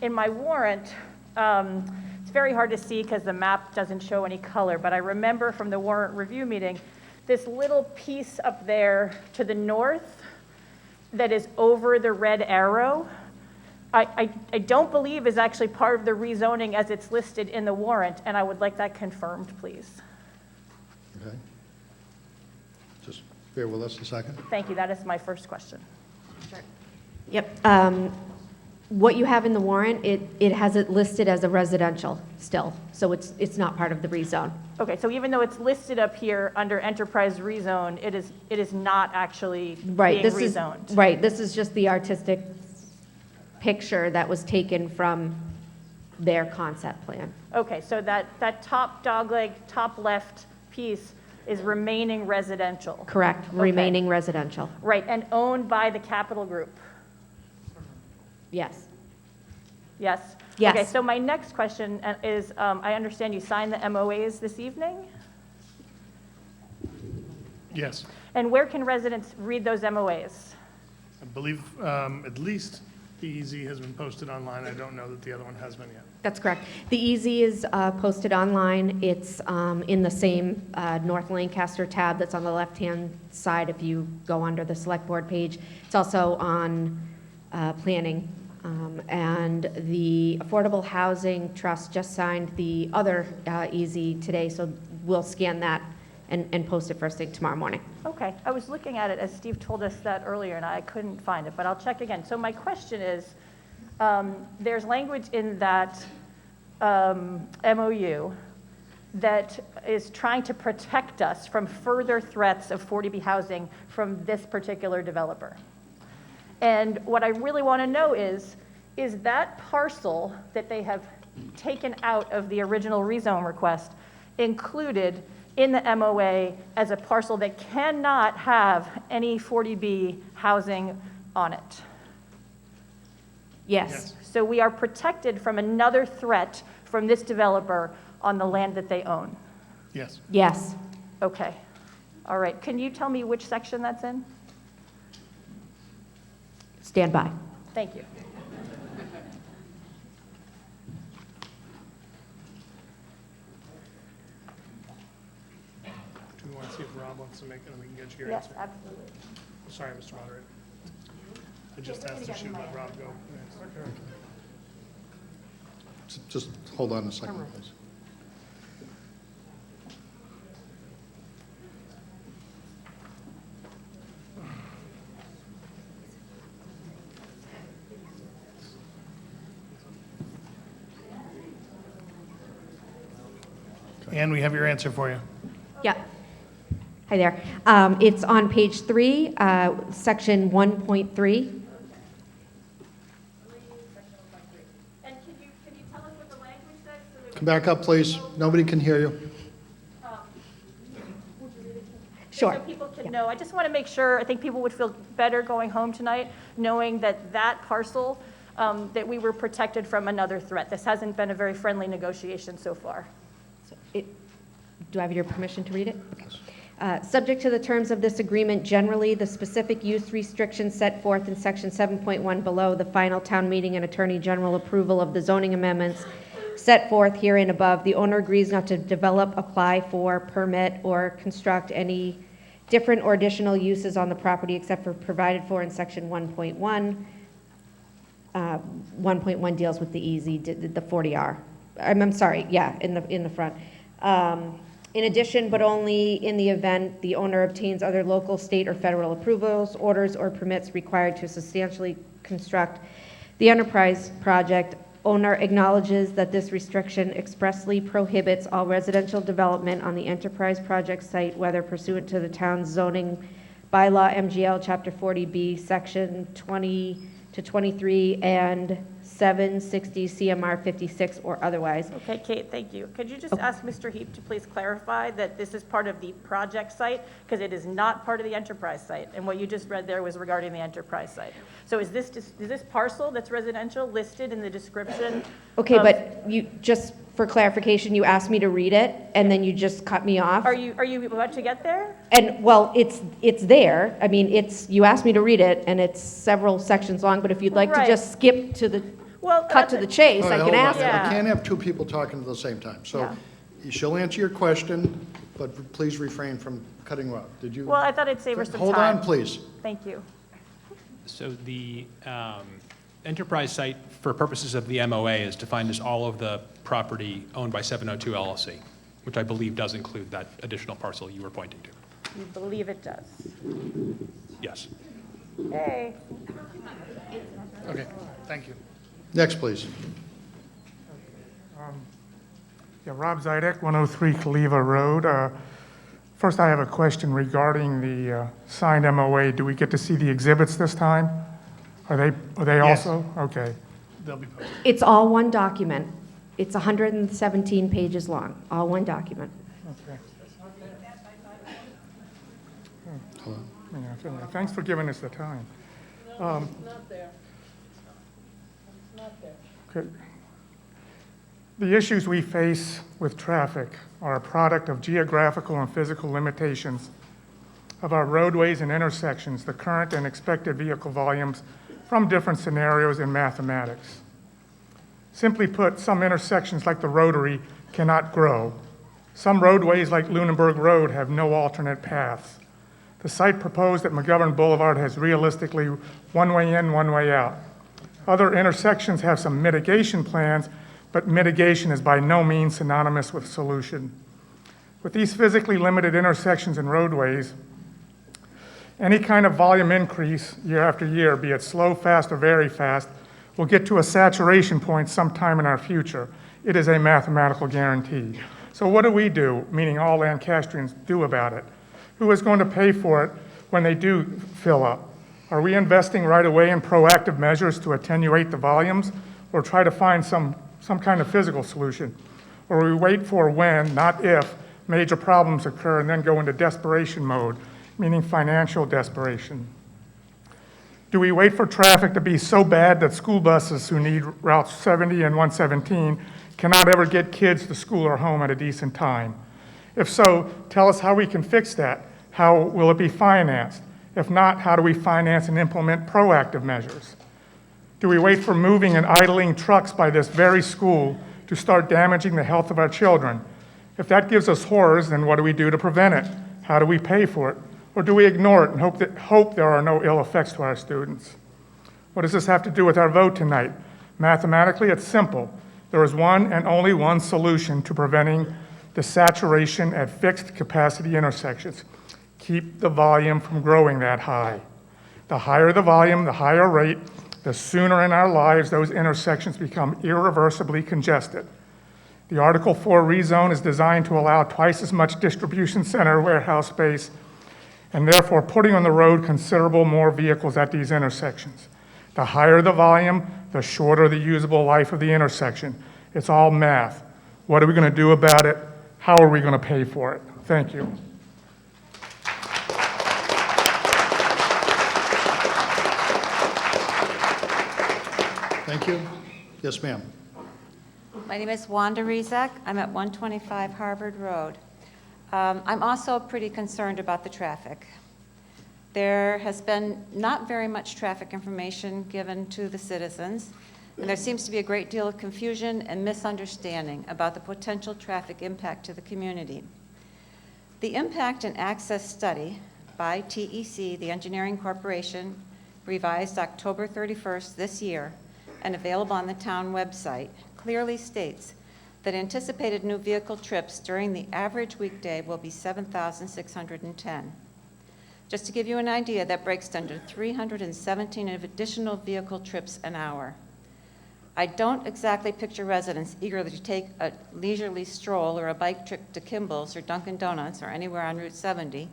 In my warrant, it's very hard to see because the map doesn't show any color, but I remember from the warrant review meeting, this little piece up there to the north that is over the red arrow, I don't believe is actually part of the rezoning as it's listed in the warrant, and I would like that confirmed, please. Okay. Just bear with us a second. Thank you, that is my first question. Yep. What you have in the warrant, it has it listed as a residential still, so it's not part of the rezone. Okay, so even though it's listed up here under enterprise rezone, it is not actually Right, being this rezoned. is, right, this is just the artistic picture that was taken from their concept plan. Okay, so that top dogleg, top left piece is remaining residential. Correct, Okay. remaining residential. Right, and owned by the Capital Group. Yes. Yes? Yes. Okay, so my next question is, I understand you signed the MOAs this evening? Yes. And where can residents read those MOAs? I believe at least the EZ has been posted online. I don't know that the other one has been yet. That's correct. The EZ is posted online. It's in the same North Lancaster tab that's on the left-hand side if you go under the Select Board page. It's also on planning. And the Affordable Housing Trust just signed the other EZ today, so we'll scan that and post it first thing tomorrow morning. Okay, I was looking at it as Steve told us that earlier and I couldn't find it, but I'll check again. So my question is, there's language in that MOU that is trying to protect us from further threats of 40B housing from this particular developer. And what I really want to know is that parcel that they have taken out of the original rezone request included in the MOA as a parcel that cannot have any 40B housing on it? Yes. So we are protected from another threat from this developer on the land that they own? Yes. Yes. Okay. All right. Can you tell me which section that's in? Stand by. Thank you. Do we want to see if Rob wants to make it and we can get you your Yes, answer? absolutely. Sorry, Mr. Moderator. I just asked if she would let Rob go. Just hold on a second, please. And we have your answer for you. Yeah. Hi there. It's on page 3, section 1.3. Come back up, please. Nobody can hear you. Sure. So people can know, I just want to make sure, I think people would feel better going home tonight, knowing that that parcel, that we were protected from another threat. This hasn't been a very friendly negotiation so far. Do I have your permission to read it? Okay. Subject to the terms of this agreement, generally, the specific use restrictions set forth in section 7.1 below, the final town meeting and attorney general approval of the zoning amendments set forth herein above, the owner agrees not to develop, apply for, permit, or construct any different or additional uses on the property except for provided for in section 1.1. 1.1 deals with the easy, the 40R. I'm sorry, yeah, in the front. In addition, but only in the event the owner obtains other local, state, or federal approvals, orders, or permits required to substantially construct the enterprise project, owner acknowledges that this restriction expressly prohibits all residential development on the enterprise project site, whether pursuant to the town's zoning bylaw, MGL, Chapter 40B, Section 20 to 23, and 760 CMR 56 or otherwise. Okay, Kate, thank you. Could you just ask Mr. Heap to please clarify that this is part of the project site, because it is not part of the enterprise site, and what you just read there was regarding the enterprise site. So is this parcel that's residential listed in the description? Okay, but you, just for clarification, you asked me to read it, and then you just cut me off. Are you about to get there? And, well, it's there. I mean, you asked me to read it, and it's several sections long, but if you'd like to Right. just skip to the, cut to the chase, All right, I hold can on. ask. We can't have two people talking at the same time. So she'll answer your question, but please refrain from cutting her off. Did you? Well, I thought I'd save her some Hold time. on, please. Thank you. So the enterprise site, for purposes of the MOA, is defined as all of the property owned by 702 LLC, which I believe does include that additional parcel you were pointing to. You believe it does? Yes. Hey. Okay, thank you. Next, please. Yeah, Rob Zidek, 103 Kaliva Road. First, I have a question regarding the signed MOA. Do we get to see the exhibits this time? Are they Yes. also? Okay. They'll be posted. It's all one document. It's 117 pages long, all one document. Okay. Yeah, thanks for giving us the time. It's not there. It's not there. Okay. The issues we face with traffic are a product of geographical and physical limitations of our roadways and intersections, the current and expected vehicle volumes from different scenarios in mathematics. Simply put, some intersections like the Rotary cannot grow. Some roadways like Lunenburg Road have no alternate paths. The site proposed at McGovern Boulevard has realistically one way in, one way out. Other intersections have some mitigation plans, but mitigation is by no means synonymous with solution. With these physically limited intersections and roadways, any kind of volume increase year after year, be it slow, fast, or very fast, will get to a saturation point sometime in our future. It is a mathematical guarantee. So what do we do, meaning all Lancastrians, do about it? Who is going to pay for it when they do fill up? Are we investing right away in proactive measures to attenuate the volumes, or try to find some kind of physical solution? Or we wait for when, not if, major problems occur and then go into desperation mode, meaning financial desperation? Do we wait for traffic to be so bad that school buses who need Route 70 and 117 cannot ever get kids to school or home at a decent time? If so, tell us how we can fix that. How will it be financed? If not, how do we finance and implement proactive measures? Do we wait for moving and idling trucks by this very school to start damaging the health of our children? If that gives us horrors, then what do we do to prevent it? How do we pay for it? Or do we ignore it and hope there are no ill effects to our students? What does this have to do with our vote tonight? Mathematically, it's simple. There is one and only one solution to preventing the saturation at fixed capacity intersections. Keep the volume from growing that high. The higher the volume, the higher rate, the sooner in our lives those intersections become irreversibly congested. The Article 4 rezone is designed to allow twice as much distribution center warehouse space, and therefore putting on the road considerable more vehicles at these intersections. The higher the volume, the shorter the usable life of the intersection. It's all math. What are we going to do about it? How are we going to pay for it? Thank you. Thank you. Yes, ma'am. My name is Wanda Rezek. I'm at 125 Harvard Road. I'm also pretty concerned about the traffic. There has been not very much traffic information given to the citizens, and there seems to be a great deal of confusion and misunderstanding about the potential traffic impact to the community. The Impact and Access Study by TEC, the Engineering Corporation, revised October 31st this year and available on the town website, clearly states that anticipated new vehicle trips during the average weekday will be 7,610. Just to give you an idea, that breaks down to 317 of additional vehicle trips an hour. I don't exactly picture residents eagerly to take a leisurely stroll or a bike trip to Kimball's or Dunkin' Donuts or anywhere on Route 70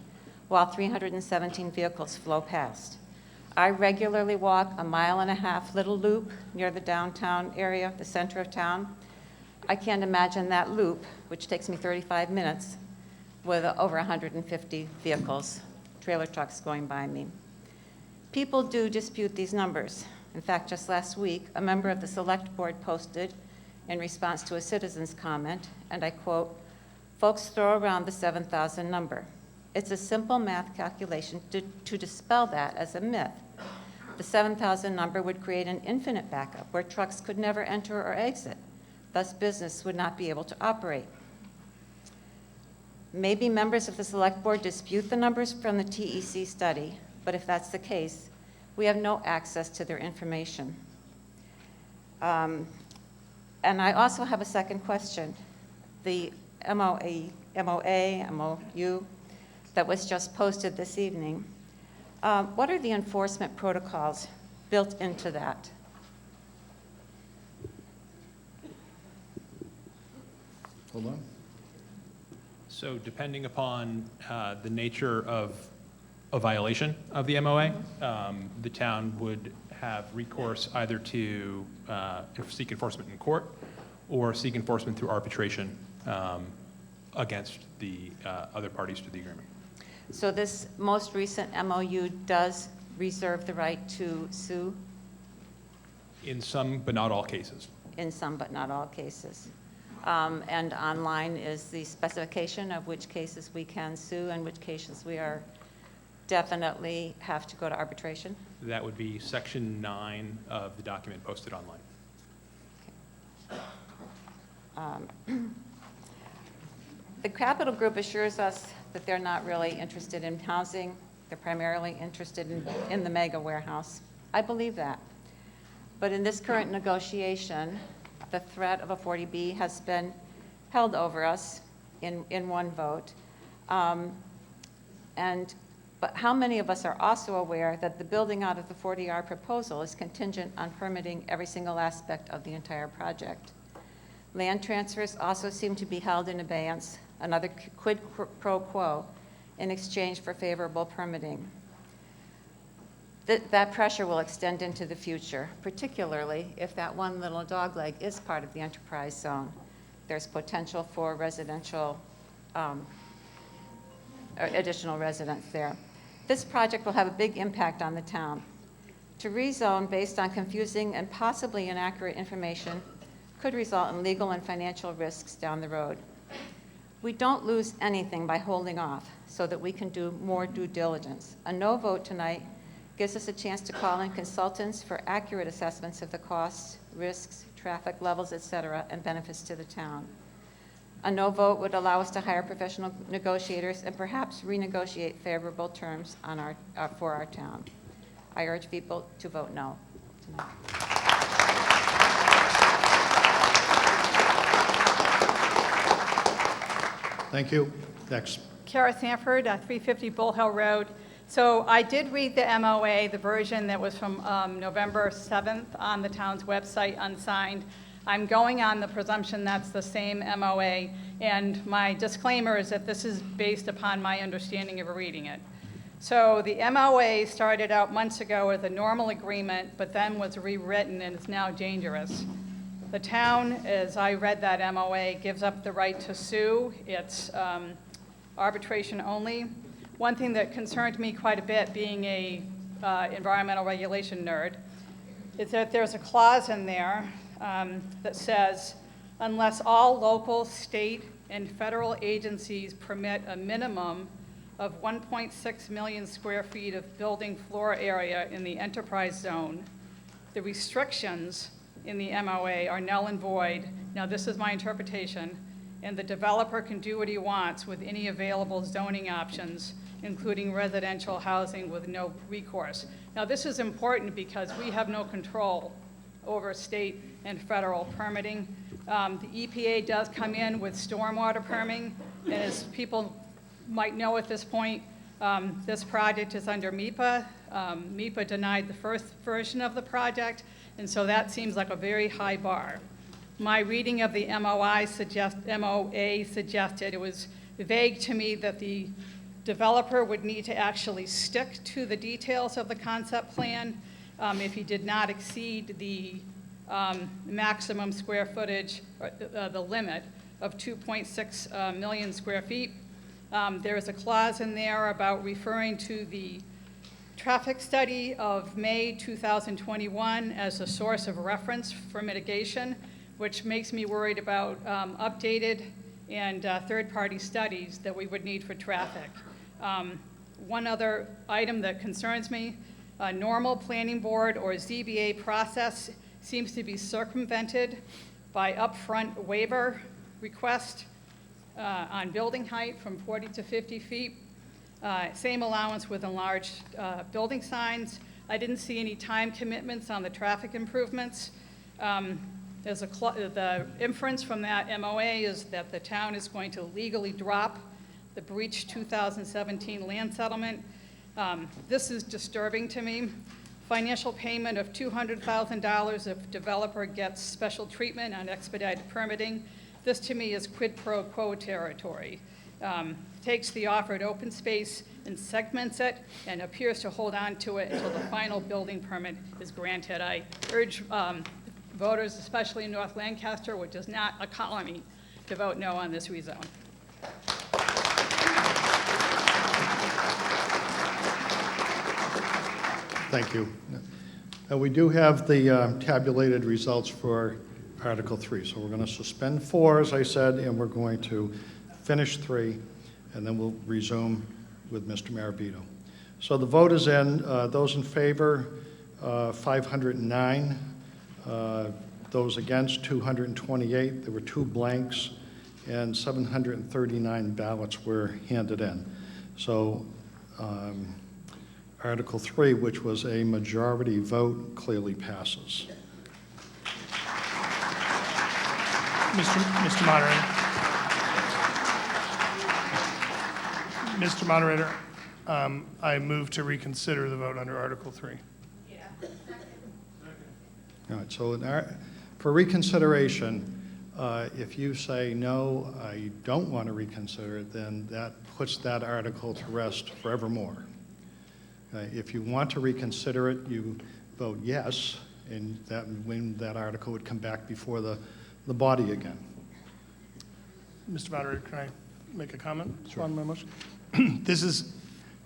while 317 vehicles flow past. I regularly walk a 1.5 mile little loop near the downtown area, the center of town. I can't imagine that loop, which takes me 35 minutes, with over 150 vehicles, trailer trucks going by me. People do dispute these numbers. In fact, just last week, a member of the Select Board posted in response to a citizen's comment, and I quote, "Folks throw around the 7,000 number. It's a simple math calculation to dispel that as a myth. The 7,000 number would create an infinite backup where trucks could never enter or exit. Thus, business would not be able to operate." Maybe members of the Select Board dispute the numbers from the TEC study, but if that's the case, we have no access to their information. And I also have a second question. The MOU that was just posted this evening, what are the enforcement protocols built into that? Hold on. So depending upon the nature of a violation of the MOA, the town would have recourse either to seek enforcement in court or seek enforcement through arbitration against the other parties to the agreement. So this most recent MOU does reserve the right to sue? In some, but not all cases. In some, but not all cases. And online is the specification of which cases we can sue and which cases we are definitely have to go to arbitration? That would be section 9 of the document posted online. The Capital Group assures us that they're not really interested in housing. They're primarily interested in the mega warehouse. I believe that. But in this current negotiation, the threat of a 40B has been held over us in one vote. But how many of us are also aware that the building out of the 40R proposal is contingent on permitting every single aspect of the entire project? Land transfers also seem to be held in abeyance, another quid pro quo, in exchange for favorable permitting. That pressure will extend into the future, particularly if that one little dogleg is part of the enterprise zone. There's potential for residential, additional residents there. This project will have a big impact on the town. To rezone based on confusing and possibly inaccurate information could result in legal and financial risks down the road. We don't lose anything by holding off so that we can do more due diligence. A no vote tonight gives us a chance to call in consultants for accurate assessments of the costs, risks, traffic levels, et cetera, and benefits to the town. A no vote would allow us to hire professional negotiators and perhaps renegotiate favorable terms on for our town. I urge people to vote no tonight. Thank you. Next. Kara Sanford, 350 Bull Hill Road. So I did read the MOA, the version that was from November 7th on the town's website, unsigned. I'm going on the presumption that's the same MOA, and my disclaimer is that this is based upon my understanding of reading it. So the MOA started out months ago as a normal agreement, but then was rewritten and is now dangerous. The town, as I read that MOA, gives up the right to sue. It's arbitration only. One thing that concerned me quite a bit, being a environmental regulation nerd, is that there's a clause in there that says, unless all local, state, and federal agencies permit a minimum of 1.6 million square feet of building floor area in the enterprise zone, the restrictions in the MOA are null and void. Now, this is my interpretation, and the developer can do what he wants with any available zoning options, including residential housing with no recourse. Now, this is important because we have no control over state and federal permitting. The EPA does come in with stormwater permitting, and as people might know at this point, this project is under MIPA. MIPA denied the first version of the project, and so that seems like a very high bar. My reading of the MOA suggested it was vague to me that the developer would need to actually stick to the details of the concept plan if he did not exceed the maximum square footage, or the limit of 2.6 million square feet. There is a clause in there about referring to the traffic study of May 2021 as a source of reference for mitigation, which makes me worried about updated and third-party studies that we would need for traffic. One other item that concerns me, a normal planning board or ZBA process seems to be circumvented by upfront waiver request on building height from 40 to 50 feet. Same allowance with enlarged building signs. I didn't see any time commitments on the traffic improvements. The inference from that MOA is that the town is going to legally drop the breached 2017 land settlement. This is disturbing to me. Financial payment of $200,000 if developer gets special treatment on expedited permitting. This to me is quid pro quo territory. Takes the offered open space and segments it and appears to hold on to it until the final building permit is granted. I urge voters, especially in North Lancaster, which is not a colony, to vote no on this rezone. Thank you. We do have the tabulated results for Article 3. So we're going to suspend 4, as I said, and we're going to finish 3, and then we'll resume with Mr. Marabito. So the vote is in. Those in favor, 509. Those against, 228. There were 2 blanks, and 739 ballots were handed in. So Article 3, which was a majority vote, clearly passes. Mr. Moderator. Mr. Moderator, I move to reconsider the vote under Article 3. All right, so for reconsideration, if you say, no, I don't want to reconsider it, then that puts that article to rest forevermore. If you want to reconsider it, you vote yes, and that when that article would come back before the body again. Mr. Moderator, can I make a comment on my motion? This is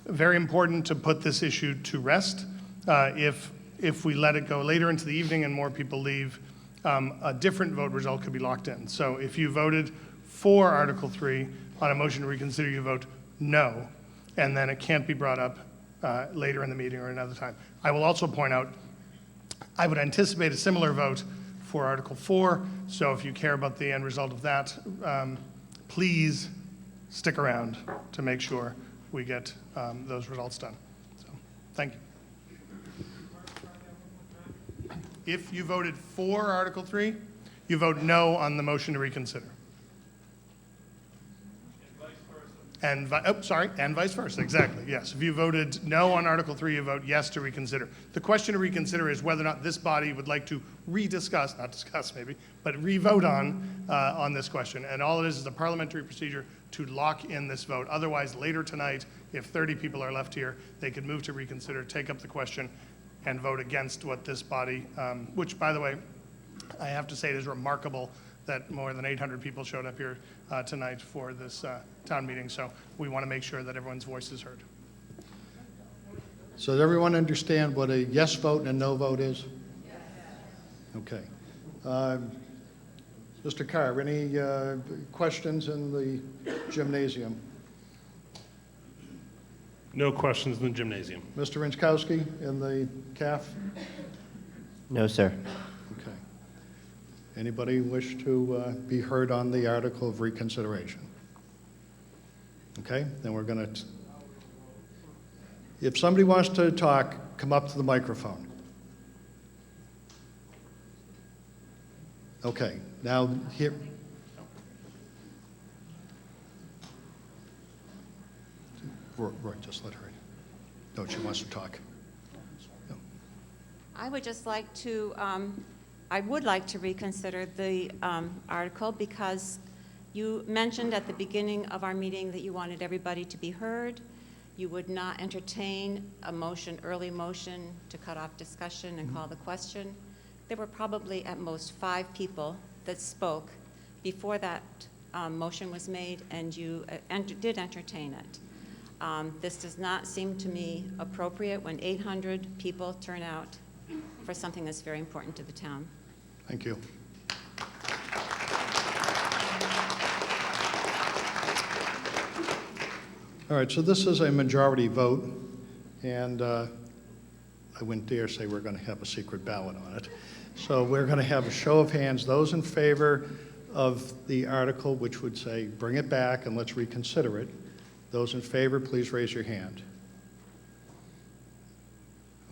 very important to put this issue to rest. If we let it go later into the evening and more people leave, a different vote result could be locked in. So if you voted for Article 3 on a motion to reconsider, you vote no, and then it can't be brought up later in the meeting or another time. I will also point out, I would anticipate a similar vote for Article 4, so if you care about the end result of that, please stick around to make sure we get those results done. So, thank you. If you voted for Article 3, you vote no on the motion to reconsider. And vice versa, exactly, yes. If you voted no on Article 3, you vote yes to reconsider. The question to reconsider is whether or not this body would like to rediscuss, not discuss maybe, but re-vote on this question. And all it is a parliamentary procedure to lock in this vote. Otherwise, later tonight, if 30 people are left here, they could move to reconsider, take up the question, and vote against what this body, which, by the way, I have to say it is remarkable that more than 800 people showed up here tonight for this town meeting, so we want to make sure that everyone's voice is heard. So does everyone understand what a yes vote and a no vote is? Yes. Okay. Mr. Carr, any questions in the gymnasium? No questions in the gymnasium. Mr. Inchkowski in the CAF? No, sir. Okay. Anybody wish to be heard on the article of reconsideration? Okay, then we're going to, if somebody wants to talk, come up to the microphone. Okay, now here. Roy, just let her in. No, she wants to talk. No. I would just like to, I would like to reconsider the article because you mentioned at the beginning of our meeting that you wanted everybody to be heard. You would not entertain a motion, early motion, to cut off discussion and call the question. There were probably at most 5 people that spoke before that motion was made, and you did entertain it. This does not seem to me appropriate when 800 people turn out for something that's very important to the town. Thank you. All right, so this is a majority vote, and I wouldn't dare say we're going to have a secret ballot on it. So we're going to have a show of hands. Those in favor of the article, which would say bring it back and let's reconsider it. Those in favor, please raise your hand.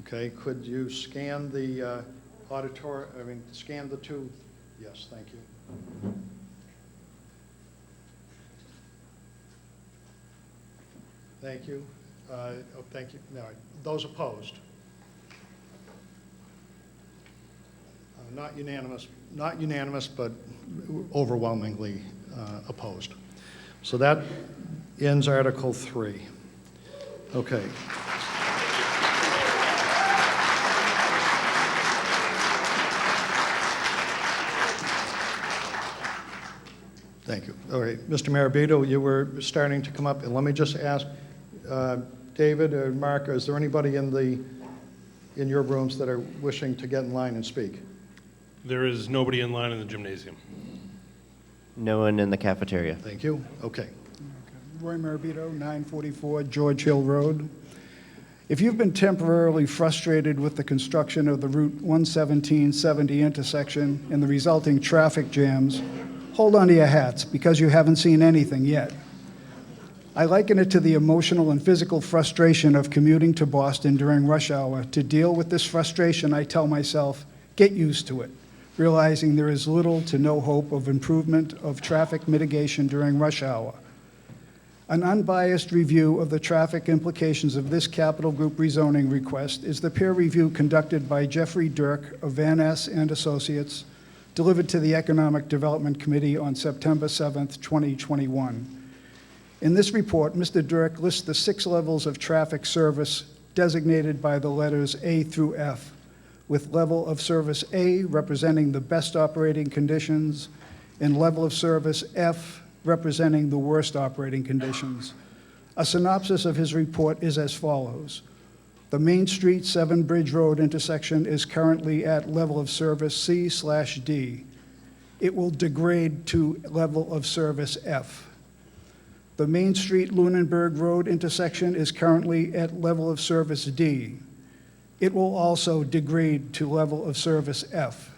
Okay, could you scan the scan the 2? Yes, thank you. Thank you. Thank you. No, those opposed? Not unanimous, but overwhelmingly opposed. So that ends Article 3. Okay. Thank you. All right, Mr. Marabito, you were starting to come up, and let me just ask, David or Mark, is there anybody in your rooms that are wishing to get in line and speak? There is nobody in line in the gymnasium. No one in the cafeteria. Thank you. Okay. Roy Marabito, 944 George Hill Road. If you've been temporarily frustrated with the construction of the Route 11770 intersection and the resulting traffic jams, hold on to your hats because you haven't seen anything yet. I liken it to the emotional and physical frustration of commuting to Boston during rush hour. To deal with this frustration, I tell myself, get used to it, realizing there is little to no hope of improvement of traffic mitigation during rush hour. An unbiased review of the traffic implications of this Capital Group rezoning request is the peer review conducted by Jeffrey Dirk of Van Ness and Associates, delivered to the Economic Development Committee on September 7th, 2021. In this report, Mr. Dirk lists the 6 levels of traffic service designated by the letters A through F, with level of service A representing the best operating conditions and level of service F representing the worst operating conditions. A synopsis of his report is as follows. The Main Street 7 Bridge Road intersection is currently at level of service C/D. It will degrade to level of service F. The Main Street Lunenburg Road intersection is currently at level of service D. It will also degrade to level of service F.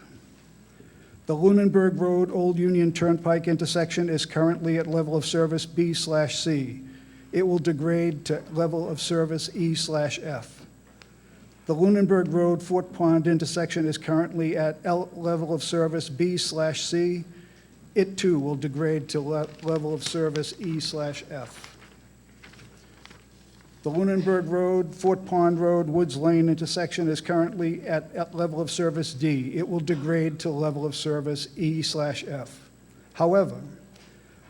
The Lunenburg Road Old Union Turnpike intersection is currently at level of service B/C. It will degrade to level of service E/F. The Lunenburg Road Fort Pond intersection is currently at level of service B/C. It too will degrade to level of service E/F. The Lunenburg Road, Fort Pond Road, Woods Lane intersection is currently at level of service D. It will degrade to level of service E/F. However,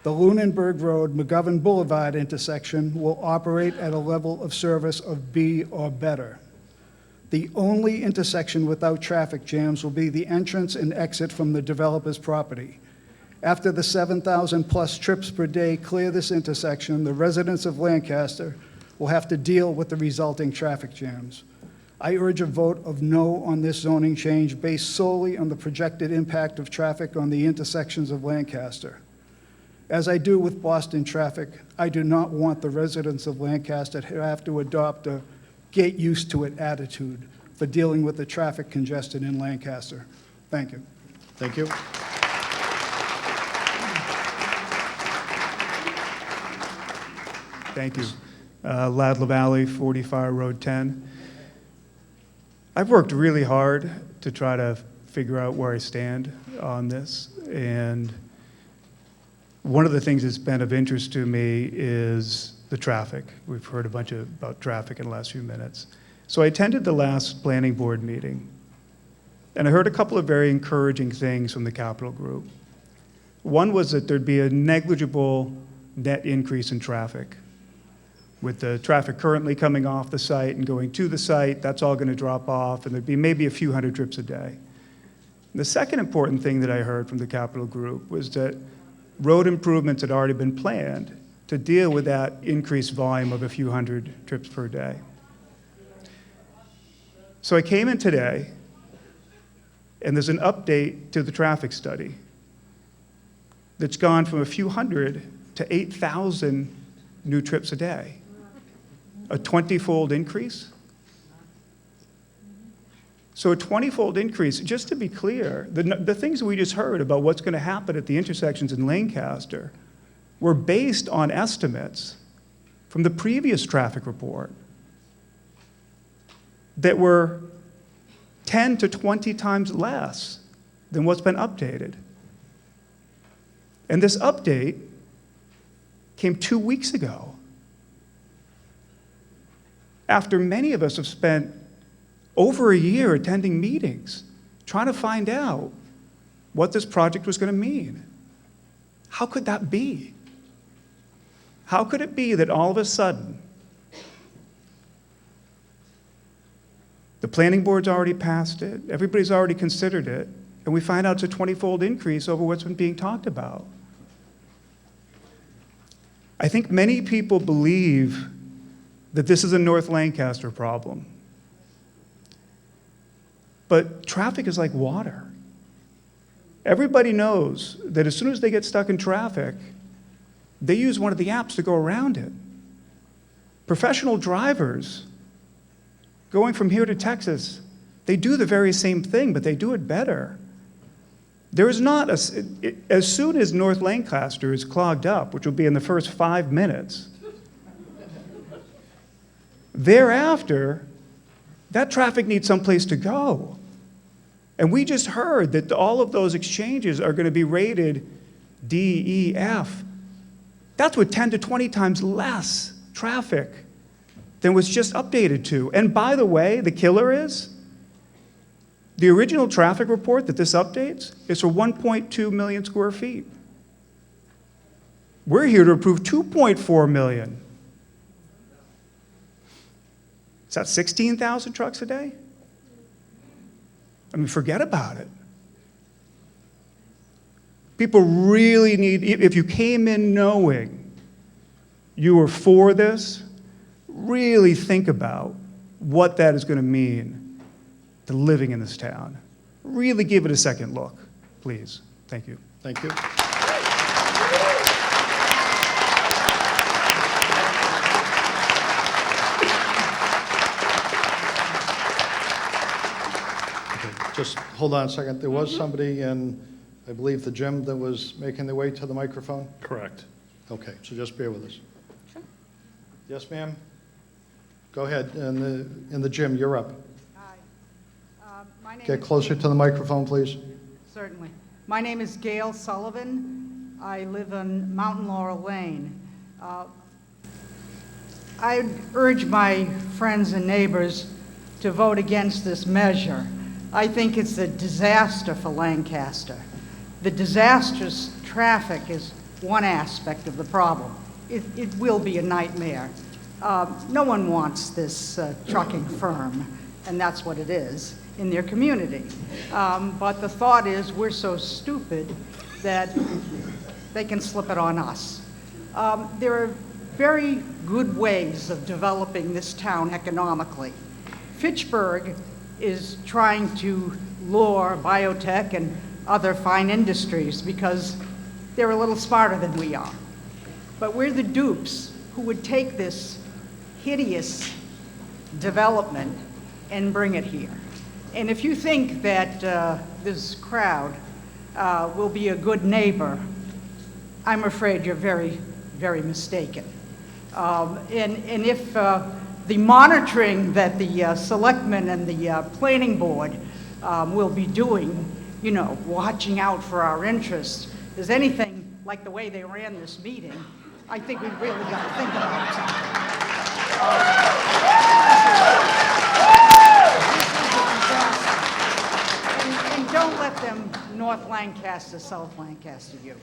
the Lunenburg Road, McGovern Boulevard intersection will operate at a level of service of B or better. The only intersection without traffic jams will be the entrance and exit from the developer's property. After the 7,000-plus trips per day clear this intersection, the residents of Lancaster will have to deal with the resulting traffic jams. I urge a vote of no on this zoning change based solely on the projected impact of traffic on the intersections of Lancaster. As I do with Boston traffic, I do not want the residents of Lancaster to have to adopt a get used to it attitude for dealing with the traffic congestion in Lancaster. Thank you. Thank you. Thank you. Lad LaValle, 40 Fire Road 10. I've worked really hard to try to figure out where I stand on this, and one of the things that's been of interest to me is the traffic. We've heard a bunch about traffic in the last few minutes. So I attended the last planning board meeting, and I heard a couple of very encouraging things from the Capital Group. One was that there'd be a negligible net increase in traffic. With the traffic currently coming off the site and going to the site, that's all going to drop off, and there'd be maybe a few hundred trips a day. The second important thing that I heard from the Capital Group was that road improvements had already been planned to deal with that increased volume of a few hundred trips per day. So I came in today, and there's an update to the traffic study that's gone from a few hundred to 8,000 new trips a day. A 20-fold increase? So a 20-fold increase, just to be clear, the things we just heard about what's going to happen at the intersections in Lancaster were based on estimates from the previous traffic report that were 10 to 20 times less than what's been updated. And this update came 2 weeks ago, after many of us have spent over a year attending meetings, trying to find out what this project was going to mean. How could that be? How could it be that all of a sudden, the planning board's already passed it, everybody's already considered it, and we find out it's a 20-fold increase over what's been being talked about? I think many people believe that this is a North Lancaster problem. But traffic is like water. Everybody knows that as soon as they get stuck in traffic, they use one of the apps to go around it. Professional drivers going from here to Texas, they do the very same thing, but they do it better. There is not as soon as North Lancaster is clogged up, which will be in the first 5 minutes, thereafter, that traffic needs someplace to go. And we just heard that all of those exchanges are going to be rated D, E, F. That's with 10 to 20 times less traffic than was just updated to. And by the way, the killer is, the original traffic report that this updates is for 1.2 million square feet. We're here to approve 2.4 million. Is that 16,000 trucks a day? I mean, forget about it. People really need, if you came in knowing you were for this, really think about what that is going to mean to living in this town. Really give it a second look, please. Thank you. Thank you. Just hold on a second. There was somebody in, I believe, the gym that was making their way to the microphone? Correct. Okay, so just bear with us. Sure. Yes, ma'am? Go ahead. In the gym, you're up. Hi. My name Get is closer to the microphone, please. Certainly. My name is Gail Sullivan. I live on Mountain Laurel Lane. I urge my friends and neighbors to vote against this measure. I think it's a disaster for Lancaster. The disastrous traffic is one aspect of the problem. It will be a nightmare. No one wants this trucking firm and that's what it is, in their community. But the thought is, we're so stupid that they can slip it on us. There are very good ways of developing this town economically. Fitchburg is trying to lure biotech and other fine industries because they're a little smarter than we are. But we're the dupes who would take this hideous development and bring it here. And if you think that this crowd will be a good neighbor, I'm afraid you're very, very mistaken. And if the monitoring that the selectmen and the planning board will be doing, you know, watching out for our interests, is anything like the way they ran this meeting, I think we've really got to think about it. And don't let them North Lancaster, South Lancaster you.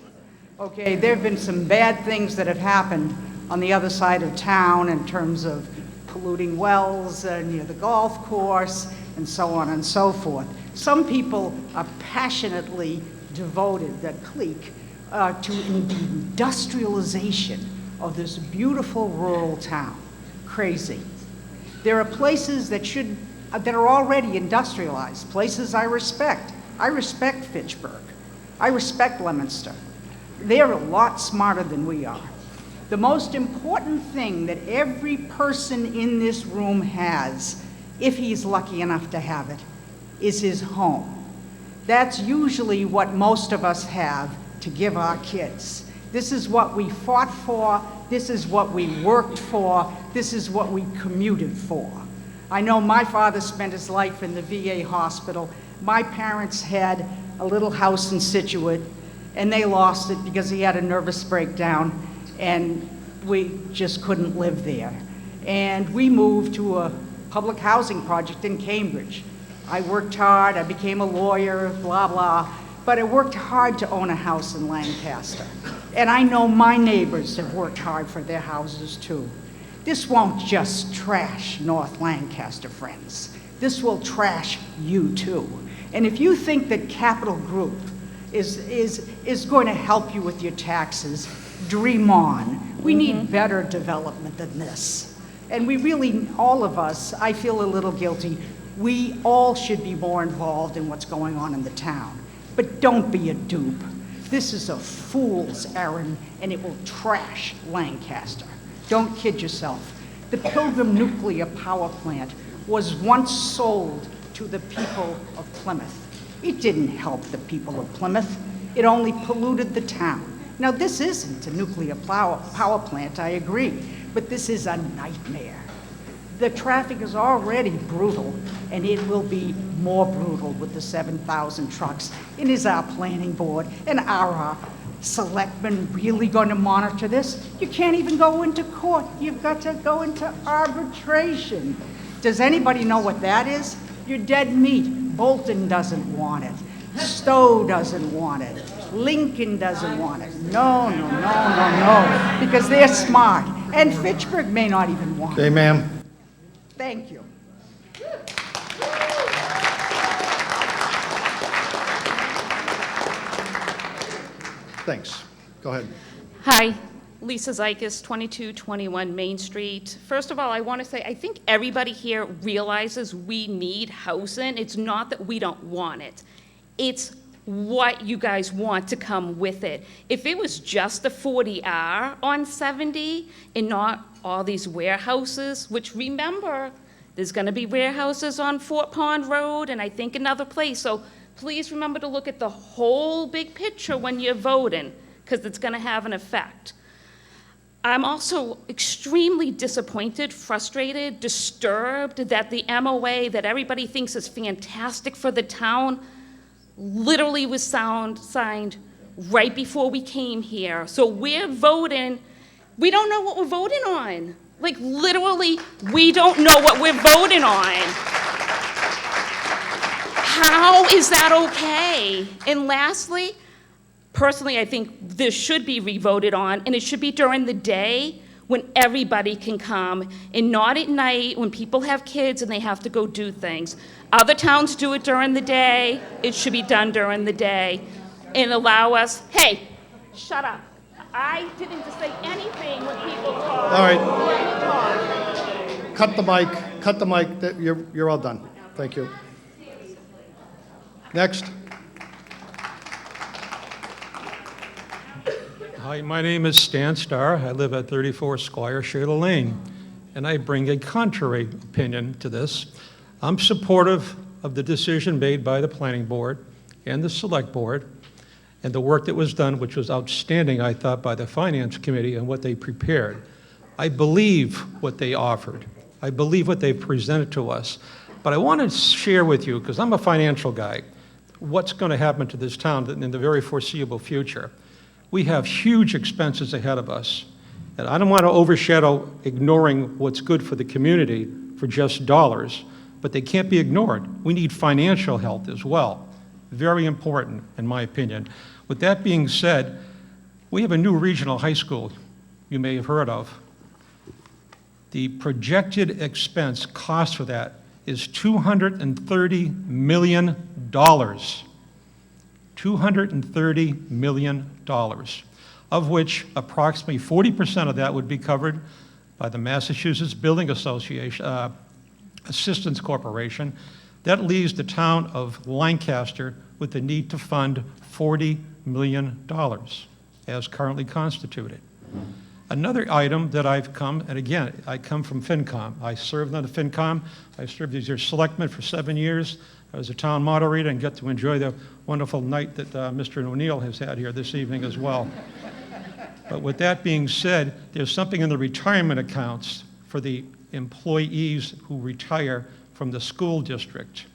Okay, there have been some bad things that have happened on the other side of town in terms of polluting wells near the golf course and so on and so forth. Some people are passionately devoted, that clique, to the industrialization of this beautiful rural town. Crazy. There are places that are already industrialized, places I respect. I respect Fitchburg. I respect Leominster. They're a lot smarter than we are. The most important thing that every person in this room has, if he's lucky enough to have it, is his home. That's usually what most of us have to give our kids. This is what we fought for, this is what we worked for, this is what we commuted for. I know my father spent his life in the VA hospital. My parents had a little house in Situate, and they lost it because he had a nervous breakdown, and we just couldn't live there. And we moved to a public housing project in Cambridge. I worked hard, I became a lawyer, blah, blah, but I worked hard to own a house in Lancaster. And I know my neighbors have worked hard for their houses too. This won't just trash North Lancaster, friends. This will trash you too. And if you think that Capital Group is going to help you with your taxes, dream on. We need better development than this. And we really, all of us, I feel a little guilty, we all should be more involved in what's going on in the town. But don't be a dupe. This is a fool's errand, and it will trash Lancaster. Don't kid yourself. The Pilgrim Nuclear Power Plant was once sold to the people of Plymouth. It didn't help the people of Plymouth. It only polluted the town. Now, this isn't a nuclear power plant, I agree, but this is a nightmare. The traffic is already brutal, and it will be more brutal with the 7,000 trucks. And is our planning board and our selectmen really going to monitor this? You can't even go into court. You've got to go into arbitration. Does anybody know what that is? You're dead meat. Bolton doesn't want it. Stowe doesn't want it. Lincoln doesn't want it. No, no, no, no, no, because they're smart. And Fitchburg may not even want it. Okay, ma'am. Thank you. Thanks. Go ahead. Hi, Lisa Zykis, 2221 Main Street. First of all, I want to say I think everybody here realizes we need housing. It's not that we don't want it. It's what you guys want to come with it. If it was just the 40R on 70 and not all these warehouses, which remember, there's going to be warehouses on Fort Pond Road and I think another place. So please remember to look at the whole big picture when you're voting, because it's going to have an effect. I'm also extremely disappointed, frustrated, disturbed that the MOA that everybody thinks is fantastic for the town literally was signed right before we came here. So we're voting, we don't know what we're voting on. Like literally, we don't know what we're voting on. How is that okay? And lastly, personally, I think this should be re-voted on, and it should be during the day when everybody can come, and not at night when people have kids and they have to go do things. Other towns do it during the day. It should be done during the day, and allow us, hey, shut up. I didn't say anything when people talk. All right. Let me talk. Cut the mic. You're all done. Thank you. Next. Hi, my name is Stan Starr. I live at 34 Squire Shadle Lane, and I bring a contrary opinion to this. I'm supportive of the decision made by the Planning Board and the Select Board and the work that was done, which was outstanding, I thought, by the Finance Committee and what they prepared. I believe what they offered. I believe what they presented to us. But I want to share with you, because I'm a financial guy, what's going to happen to this town in the very foreseeable future. We have huge expenses ahead of us, and I don't want to overshadow ignoring what's good for the community for just dollars, but they can't be ignored. We need financial health as well. Very important, in my opinion. With that being said, we have a new regional high school you may have heard of. The projected expense cost for that is $230 million. $230 million, of which approximately 40% of that would be covered by the Massachusetts Building Association, Assistance Corporation. That leaves the town of Lancaster with the need to fund $40 million as currently constituted. Another item that I've come, and again, I come from FinCom. I served on the FinCom. I served as your selectman for 7 years. I was a town moderator and get to enjoy the wonderful night that Mr. O'Neill has had here this evening as well. But with that being said, there's something in the retirement accounts for the employees who retire from the school district.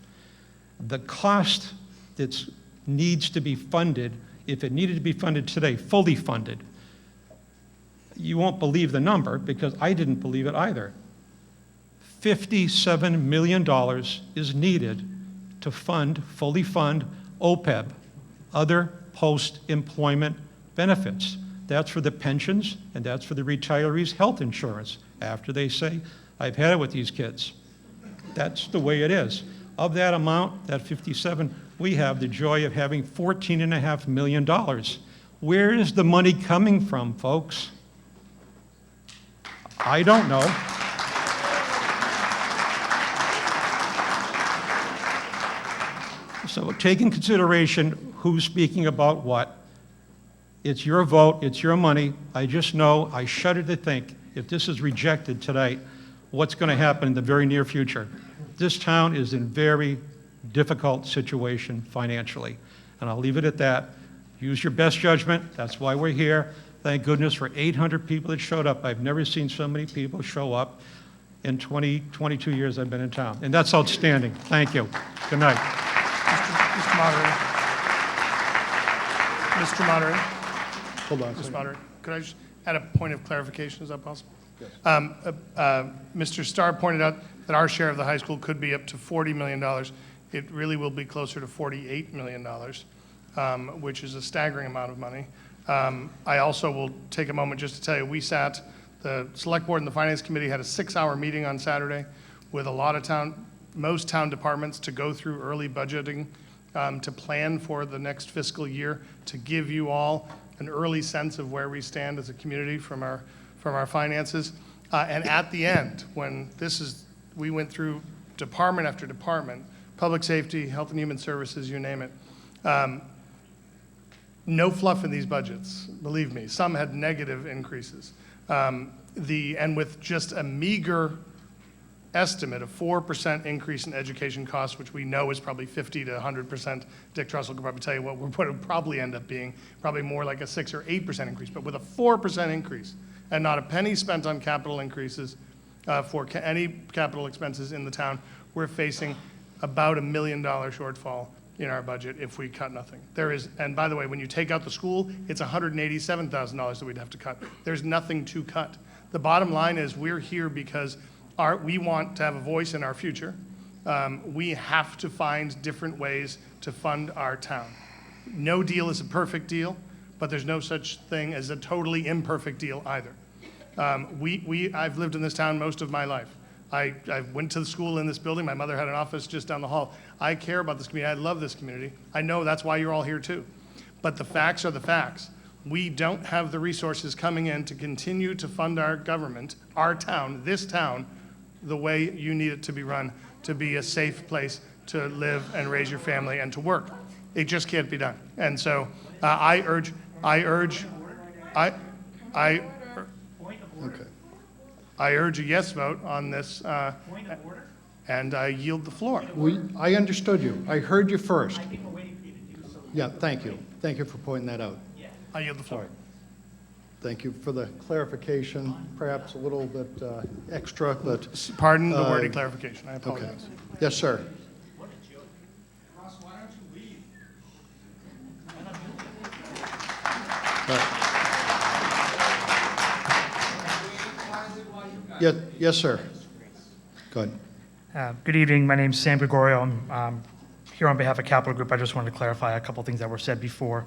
The cost that needs to be funded, if it needed to be funded today, fully funded, you won't believe the number because I didn't believe it either. $57 million is needed to fully fund OPEB, other post-employment benefits. That's for the pensions, and that's for the retirees' health insurance after they say, I've had it with these kids. That's the way it is. Of that amount, that 57, we have the joy of having $14.5 million. Where is the money coming from, folks? I don't know. So take in consideration who's speaking about what. It's your vote, it's your money. I just know, I shudder to think, if this is rejected tonight, what's going to happen in the very near future. This town is in very difficult situation financially, and I'll leave it at that. Use your best judgment. That's why we're here. Thank goodness for 800 people that showed up. I've never seen so many people show up in 22 years I've been in town, and that's outstanding. Thank you. Good night. Mr. Moderator. Mr. Moderator. Hold on. Mr. Moderator, could I just add a point of clarification? Is that possible? Yes. Mr. Starr pointed out that our share of the high school could be up to $40 million. It really will be closer to $48 million, which is a staggering amount of money. I also will take a moment just to tell you, the Select Board and the Finance Committee had a 6-hour meeting on Saturday with a lot of most town departments to go through early budgeting, to plan for the next fiscal year, to give you all an early sense of where we stand as a community from our finances. And at the end, when we went through department after department, public safety, health and human services, you name it. No fluff in these budgets, believe me. Some had negative increases. And with just a meager estimate of 4% increase in education costs, which we know is probably 50 to 100%. Dick Trussell could probably tell you what it would probably end up being, probably more like a 6 or 8% increase. But with a 4% increase and not a penny spent on capital increases for any capital expenses in the town, we're facing about $1 million shortfall in our budget if we cut nothing. And by the way, when you take out the school, it's $187,000 that we'd have to cut. There's nothing to cut. The bottom line is we're here because we want to have a voice in our future. We have to find different ways to fund our town. No deal is a perfect deal, but there's no such thing as a totally imperfect deal either. I've lived in this town most of my life. I went to the school in this building. My mother had an office just down the hall. I care about this community. I love this community. I know that's why you're all here too. But the facts are the facts. We don't have the resources coming in to continue to fund our government, our town, this town, the way you need it to be run, to be a safe place to live and raise your family and to work. It just can't be done. And so I urge a yes vote on this, and I yield the floor. I understood you. I heard you first. Yeah, thank you. Thank you for pointing that out. I yield the floor. Thank you for the clarification, perhaps a little bit extra, but... Pardon the wording clarification. I apologize. Okay. Yes, sir. Yes, sir. Go ahead. Good evening. My name is Sam Gregorio. I'm here on behalf of Capital Group. I just wanted to clarify a couple things that were said before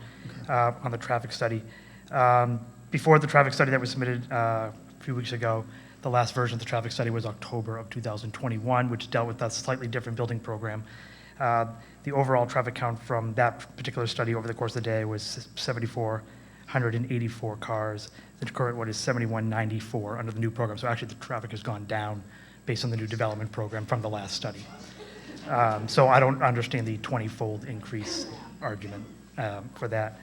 on the traffic study. Before the traffic study that was submitted a few weeks ago, the last version of the traffic study was October of 2021, which dealt with a slightly different building program. The overall traffic count from that particular study over the course of the day was 7,484 cars. The current one is 7,194 under the new program. So actually the traffic has gone down based on the new development program from the last study. So I don't understand the 20-fold increase argument for that.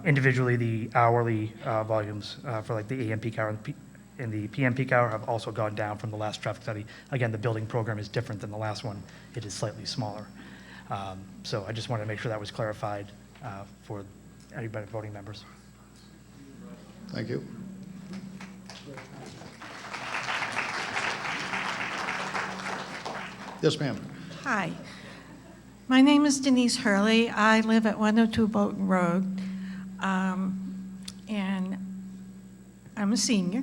Individually, the hourly volumes for like the AM peak hour and the PM peak hour have also gone down from the last traffic study. Again, the building program is different than the last one. It is slightly smaller. So I just wanted to make sure that was clarified for anybody voting members. Thank you. Yes, ma'am. Hi. My name is Denise Hurley. I live at 102 Bolton Road, and I'm a senior.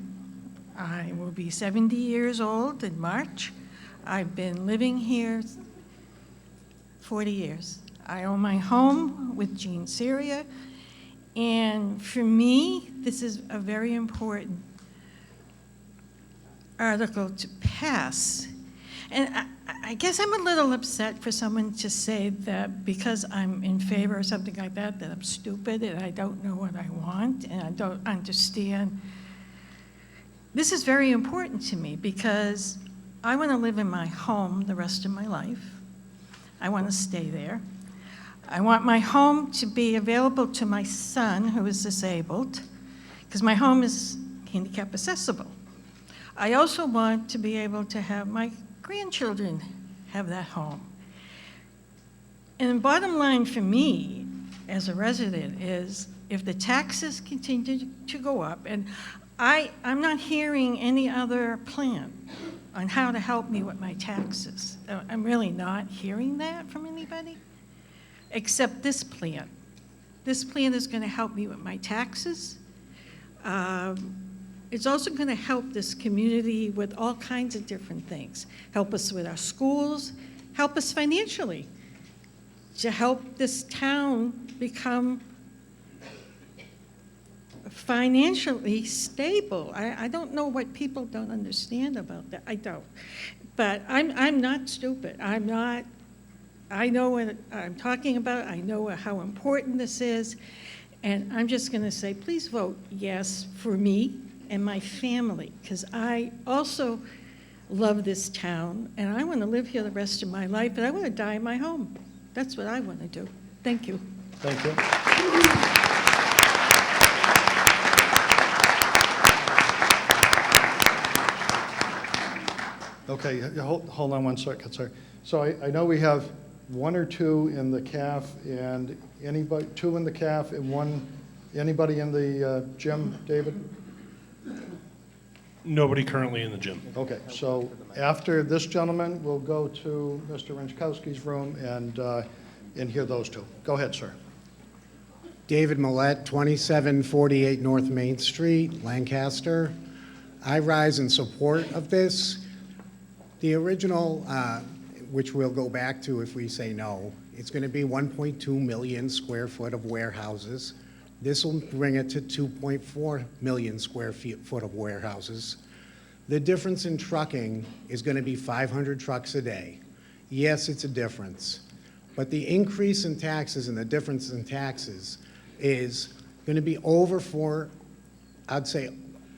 I will be 70 years old in March. I've been living here 40 years. I own my home with Jean Syria, and for me, this is a very important article to pass. And I guess I'm a little upset for someone to say that because I'm in favor or something like that, that I'm stupid and I don't know what I want and I don't understand. This is very important to me because I want to live in my home the rest of my life. I want to stay there. I want my home to be available to my son who is disabled because my home is handicap accessible. I also want to be able to have my grandchildren have that home. And the bottom line for me as a resident is if the taxes continue to go up, and I'm not hearing any other plan on how to help me with my taxes. I'm really not hearing that from anybody, except this plan. This plan is going to help me with my taxes. It's also going to help this community with all kinds of different things. Help us with our schools, help us financially, to help this town become financially stable. I don't know what people don't understand about that. I don't. But I'm not stupid. I know what I'm talking about. I know how important this is. And I'm just going to say, please vote yes for me and my family, because I also love this town, and I want to live here the rest of my life, and I want to die in my home. That's what I want to do. Thank you. Thank you. Okay, hold on one second, sir. So I know we have one or two in the CAF, and anybody, two in the CAF, and one, anybody in the gym, David? Nobody currently in the gym. Okay, so after this gentleman, we'll go to Mr. Renchkowski's room and hear those two. Go ahead, sir. David Millette, 2748 North Main Street, Lancaster. I rise in support of this. The original, which we'll go back to if we say no, it's going to be 1.2 million square foot of warehouses, This will bring it to 2.4 million square foot of warehouses. The difference in trucking is going to be 500 trucks a day. Yes, it's a difference. But the increase in taxes and the difference in taxes is going to be over I'd say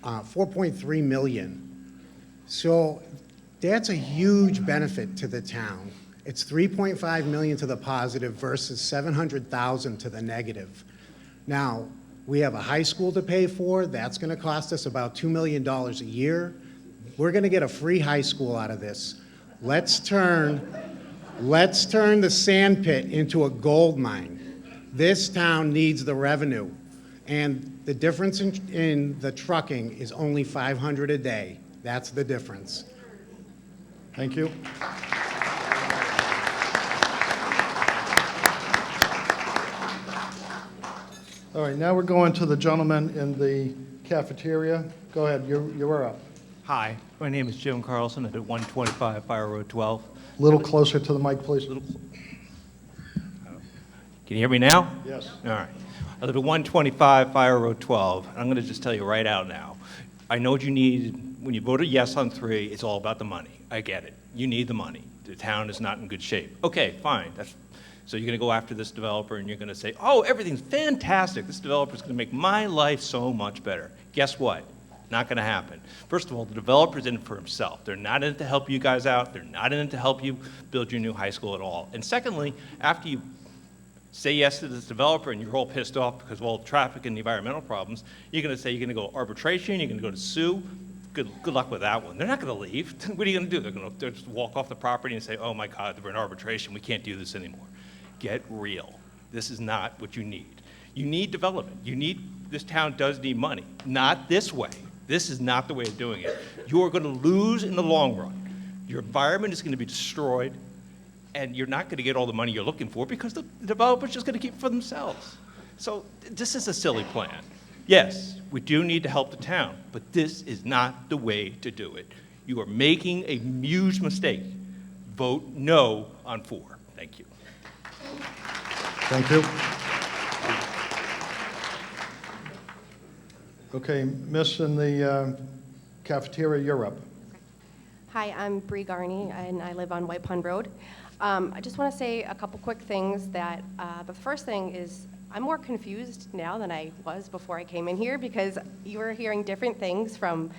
4.3 million. So that's a huge benefit to the town. It's 3.5 million to the positive versus 700,000 to the negative. Now, we have a high school to pay for. That's going to cost us about $2 million a year. We're going to get a free high school out of this. Let's turn the sand pit into a gold mine. This town needs the revenue. And the difference in the trucking is only 500 a day. That's the difference. Thank you. All right, now we're going to the gentleman in the cafeteria. Go ahead, you are up. Hi, my name is Jim Carlson. I live at 125 Fire Road 12. A little closer to the mic, please. Can you hear me now? Yes. All right. I live at 125 Fire Road 12. I'm going to just tell you right out now. I know what you need. When you voted yes on 3, it's all about the money. I get it. You need the money. The town is not in good shape. Okay, fine. So you're going to go after this developer and you're going to say, oh, everything's fantastic. This developer is going to make my life so much better. Guess what? Not going to happen. First of all, the developer's in it for himself. They're not in it to help you guys out. They're not in it to help you build your new high school at all. And secondly, after you say yes to this developer and you're all pissed off because of all the traffic and the environmental problems, you're going to say you're going to go arbitration, you're going to go to sue. Good luck with that one. They're not going to leave. What are you going to do? They're just walk off the property and say, oh my God, we're in arbitration. We can't do this anymore. Get real. This is not what you need. You need development. This town does need money. Not this way. This is not the way of doing it. You're going to lose in the long run. Your environment is going to be destroyed, and you're not going to get all the money you're looking for because the developer's just going to keep it for themselves. So this is a silly plan. Yes, we do need to help the town, but this is not the way to do it. You are making a huge mistake. Vote no on 4. Thank you. Thank you. Okay, Miss in the cafeteria, you're up. Hi, I'm Bree Garney, and I live on White Pond Road. I just want to say a couple quick things. The first thing is I'm more confused now than I was before I came in here because you were hearing different things from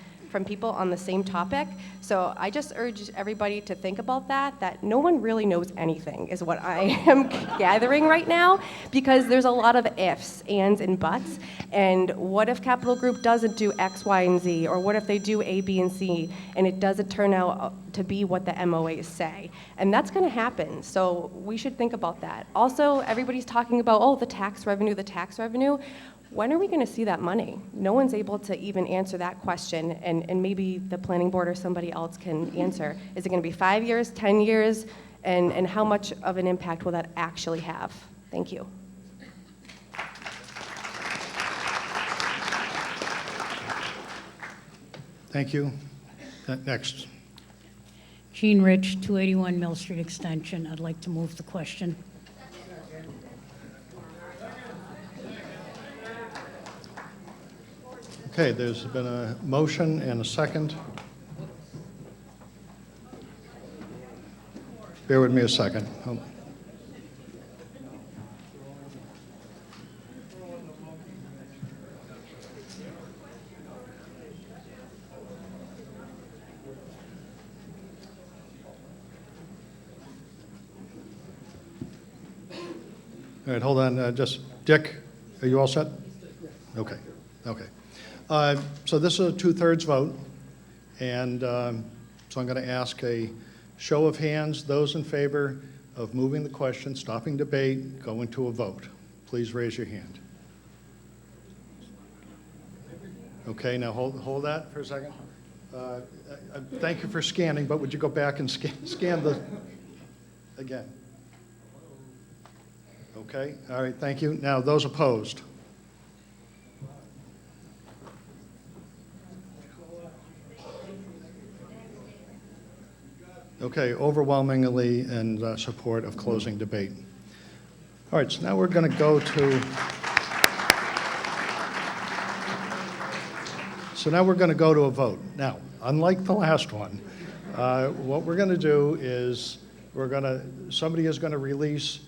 people on the same topic. So I just urge everybody to think about that no one really knows anything is what I am gathering right now, because there's a lot of ifs, ands, and buts. And what if Capital Group doesn't do X, Y, and Z? Or what if they do A, B, and C, and it doesn't turn out to be what the MOAs say? And that's going to happen. So we should think about that. Also, everybody's talking about, oh, the tax revenue, the tax revenue. When are we going to see that money? No one's able to even answer that question, and maybe the planning board or somebody else can answer. Is it going to be 5 years, 10 years, and how much of an impact will that actually have? Thank you. Thank you. Next. Jean Rich, 281 Mill Street Extension. I'd like to move the question. Okay, there's been a motion and a second. Bear with me a second. Oh. All right, hold on. Just Dick, are you all set? Okay. Okay. So this is a 2/3 vote, and so I'm going to ask a show of hands. Those in favor of moving the question, stopping debate, going to a vote. Please raise your hand. Okay, now hold that for a second. Thank you for scanning, but would you go back and scan the again? Okay, all right, thank you. Now those opposed. Okay, overwhelmingly in support of closing debate. All right, so now we're going to go to So now we're going to go to a vote. Now, unlike the last one, what we're going to do is somebody is going to release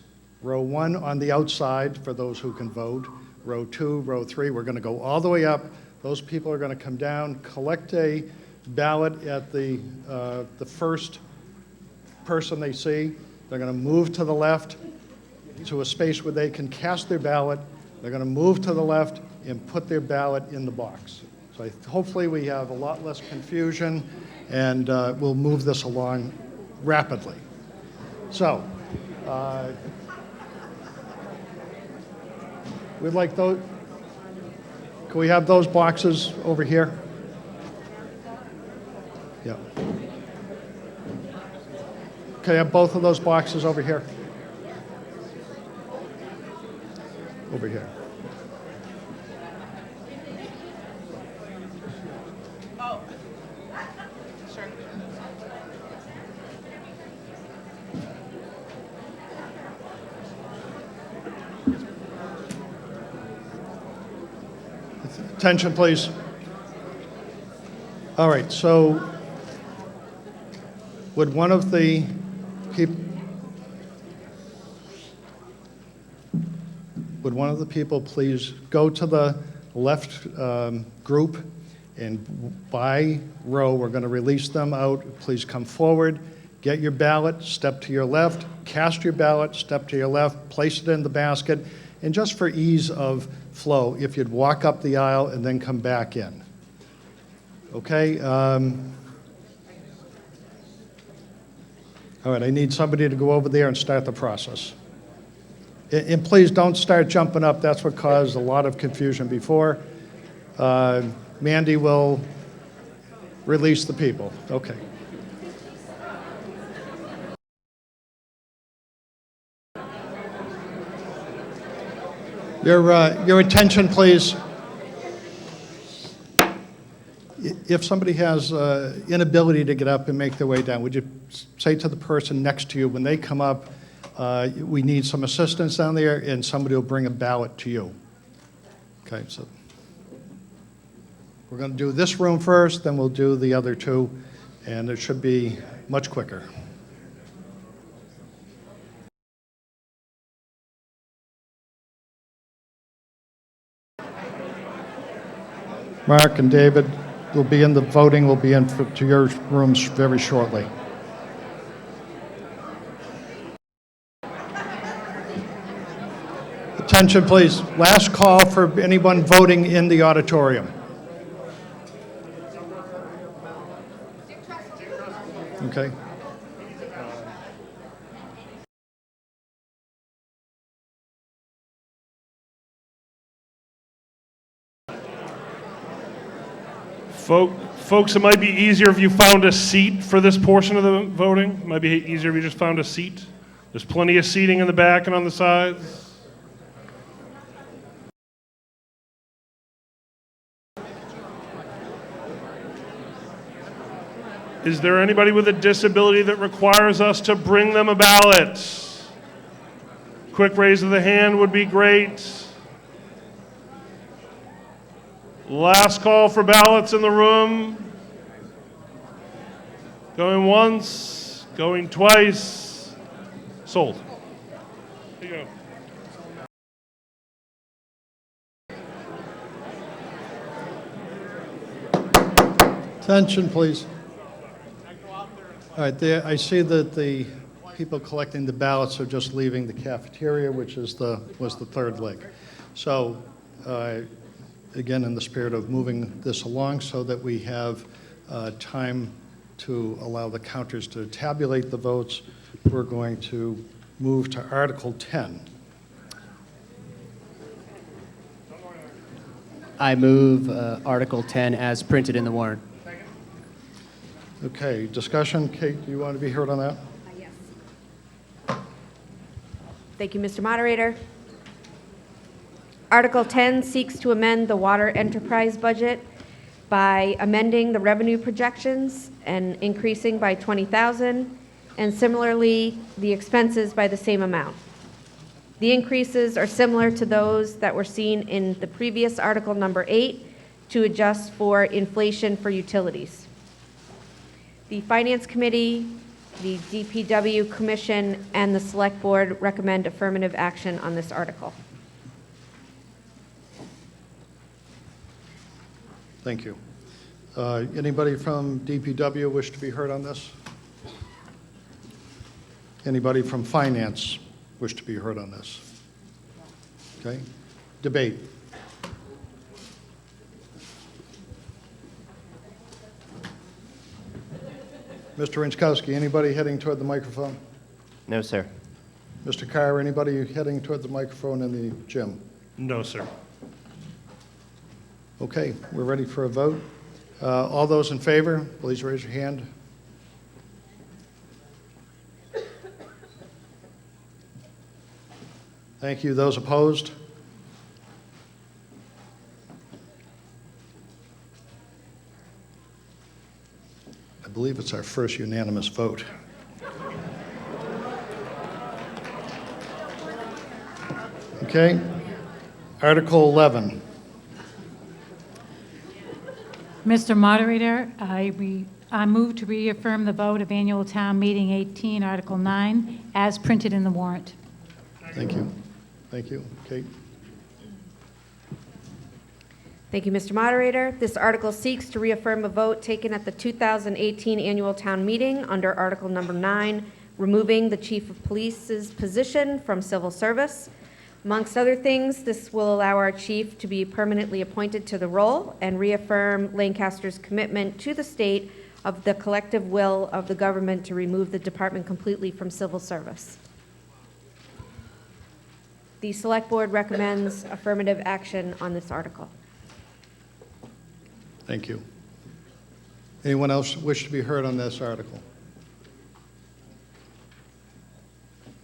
row 1 on the outside for those who can vote, row 2, row 3. We're going to go all the way up. Those people are going to come down, collect a ballot at the first person they see. They're going to move to the left to a space where they can cast their ballot. They're going to move to the left and put their ballot in the box. So hopefully we have a lot less confusion, and we'll move this along rapidly. So we'd like those. Can we have those boxes over here? Yeah. Can I have both of those boxes over here? Over here. Oh, sure. Attention, please. All right, so would one of the people please go to the left group, and by row, we're going to release them out. Please come forward, get your ballot, step to your left, cast your ballot, step to your left, place it in the basket, and just for ease of flow, if you'd walk up the aisle and then come back in. Okay? All right, I need somebody to go over there and start the process. And please don't start jumping up. That's what caused a lot of confusion before. Mandy will release the people. Okay. Your attention, please. If somebody has inability to get up and make their way down, would you say to the person next to you when they come up, we need some assistance down there, and somebody will bring a ballot to you. Okay, so we're going to do this room first, then we'll do the other two, and it should be much quicker. Mark and David will be in the voting, will be in to your rooms very shortly. Attention, please. Last call for anyone voting in the auditorium. Okay. Folks, it might be easier if you found a seat for this portion of the voting. It might be easier if you just found a seat. There's plenty of seating in the back and on the sides. Is there anybody with a disability that requires us to bring them a ballot? Quick raise of the hand would be great. Last call for ballots in the room. Going once, going twice. Sold. Here you go. Attention, please. All right, I see that the people collecting the ballots are just leaving the cafeteria, which was the third leg. So, again, in the spirit of moving this along so that we have time to allow the counters to tabulate the votes, we're going to move to Article 10. I move Article 10 as printed in the warrant. Okay, discussion. Kate, do you want to be heard on that? Yes. Thank you, Mr. Moderator. Article 10 seeks to amend the water enterprise budget by amending the revenue projections and increasing by $20,000, and similarly, the expenses by the same amount. The increases are similar to those that were seen in the previous Article number 8, to adjust for inflation for utilities. The Finance Committee, the DPW Commission, and the Select Board recommend affirmative action on this article. Thank you. Anybody from DPW wish to be heard on this? Anybody from Finance wish to be heard on this? Okay. Debate. Mr. Inchkowski, anybody heading toward the microphone? No, sir. Mr. Carr, anybody heading toward the microphone in the gym? No, sir. Okay, we're ready for a vote. All those in favor, please raise your hand. Thank you. Those opposed? I believe it's our first unanimous vote. Okay. Article 11. Mr. Moderator, I move to reaffirm the vote of Annual Town Meeting 18, Article 9, as printed in the warrant. Thank you. Thank you. Kate? Thank you, Mr. Moderator. This article seeks to reaffirm a vote taken at the 2018 Annual Town Meeting under Article Number 9, removing the Chief of Police's position from civil service. Amongst other things, this will allow our chief to be permanently appointed to the role and reaffirm Lancaster's commitment to the state of the collective will of the government to remove the department completely from civil service. The Select Board recommends affirmative action on this article. Thank you. Anyone else wish to be heard on this article?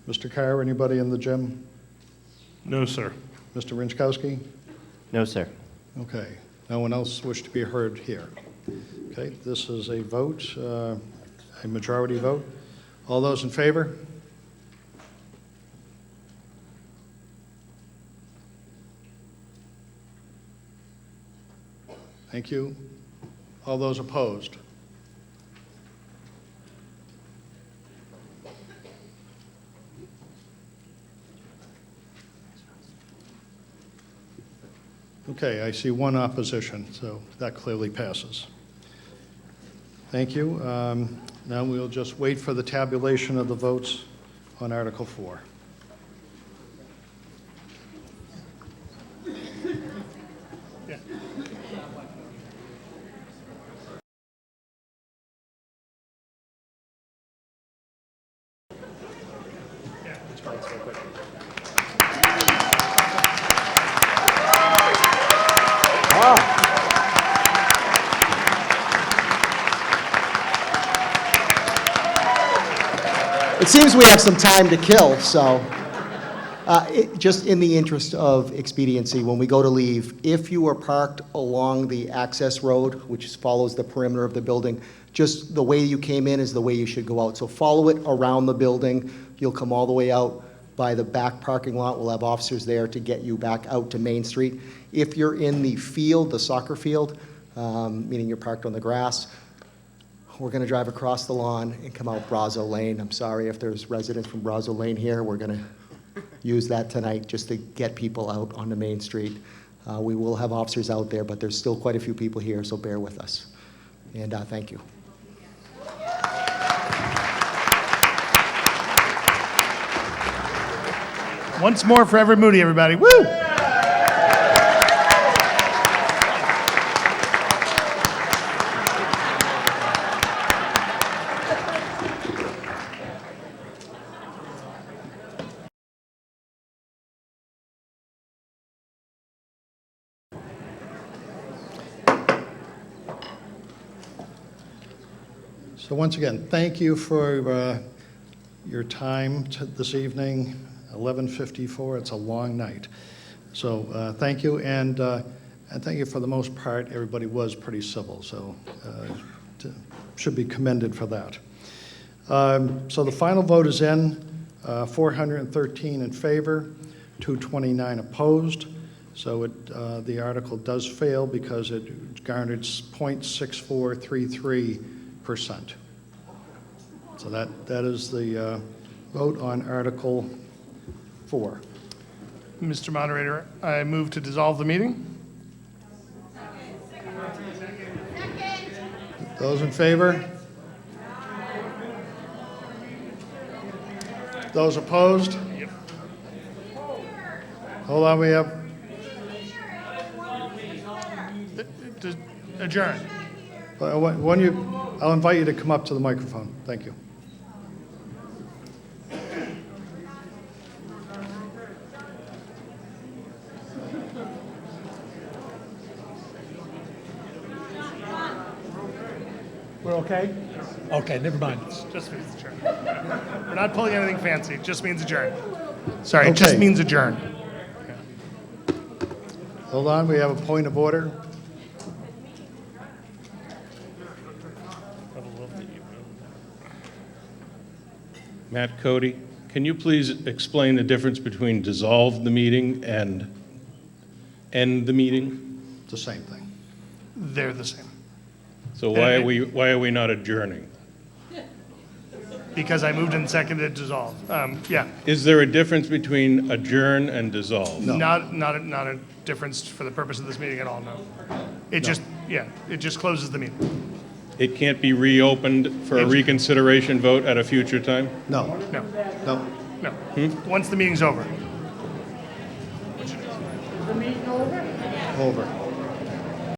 Mr. Carr, anybody in the gym? No, sir. Mr. Rinchkowski? No, sir. Okay. No one else wish to be heard here. Okay, this is a vote, a majority vote. All those in favor? Thank you. All those opposed? Okay, I see one opposition, so that clearly passes. Thank you. Now we'll just wait for the tabulation of the votes on Article 4. It seems we have some time to kill, so just in the interest of expediency, when we go to leave, if you are parked along the access road, which follows the perimeter of the building, just the way you came in is the way you should go out. So follow it around the building. You'll come all the way out by the back parking lot. We'll have officers there to get you back out to Main Street. If you're in the field, the soccer field, meaning you're parked on the grass, we're going to drive across the lawn and come out Brazo Lane. I'm sorry if there's residents from Brazo Lane here. We're going to use that tonight just to get people out onto Main Street. We will have officers out there, but there's still quite a few people here, so bear with us. And thank you. Once more for Everett Moody, everybody. Woo! So once again, thank you for your time this evening. 11:54, it's a long night. So thank you, and thank you for the most part. Everybody was pretty civil, so should be commended for that. So the final vote is in, 413 in favor, 229 opposed. So the article does fail because it garnered 0.6433%. So that is the vote on Article 4. Mr. Moderator, I move to dissolve the meeting. Those in favor? Those opposed? Hold on, we have, Adjourn. I'll invite you to come up to the microphone. Thank you. We're okay? Okay, never mind. Just means adjourn. We're not pulling anything fancy. It just means adjourn. Sorry, it just Okay. means adjourn. Hold on, we have a point of order. Matt Cody, can you please explain the difference between dissolve the meeting and end the meeting? It's the same thing. They're the same. So why are we not adjourning? Because I moved and seconded dissolve. Yeah. Is there a difference between adjourn and dissolve? Not a difference for the purpose of this meeting at all, no. It just closes the meeting. It can't be reopened for a reconsideration vote at a future time? No. No. No. No. Once the meeting's over. The meeting over? Over.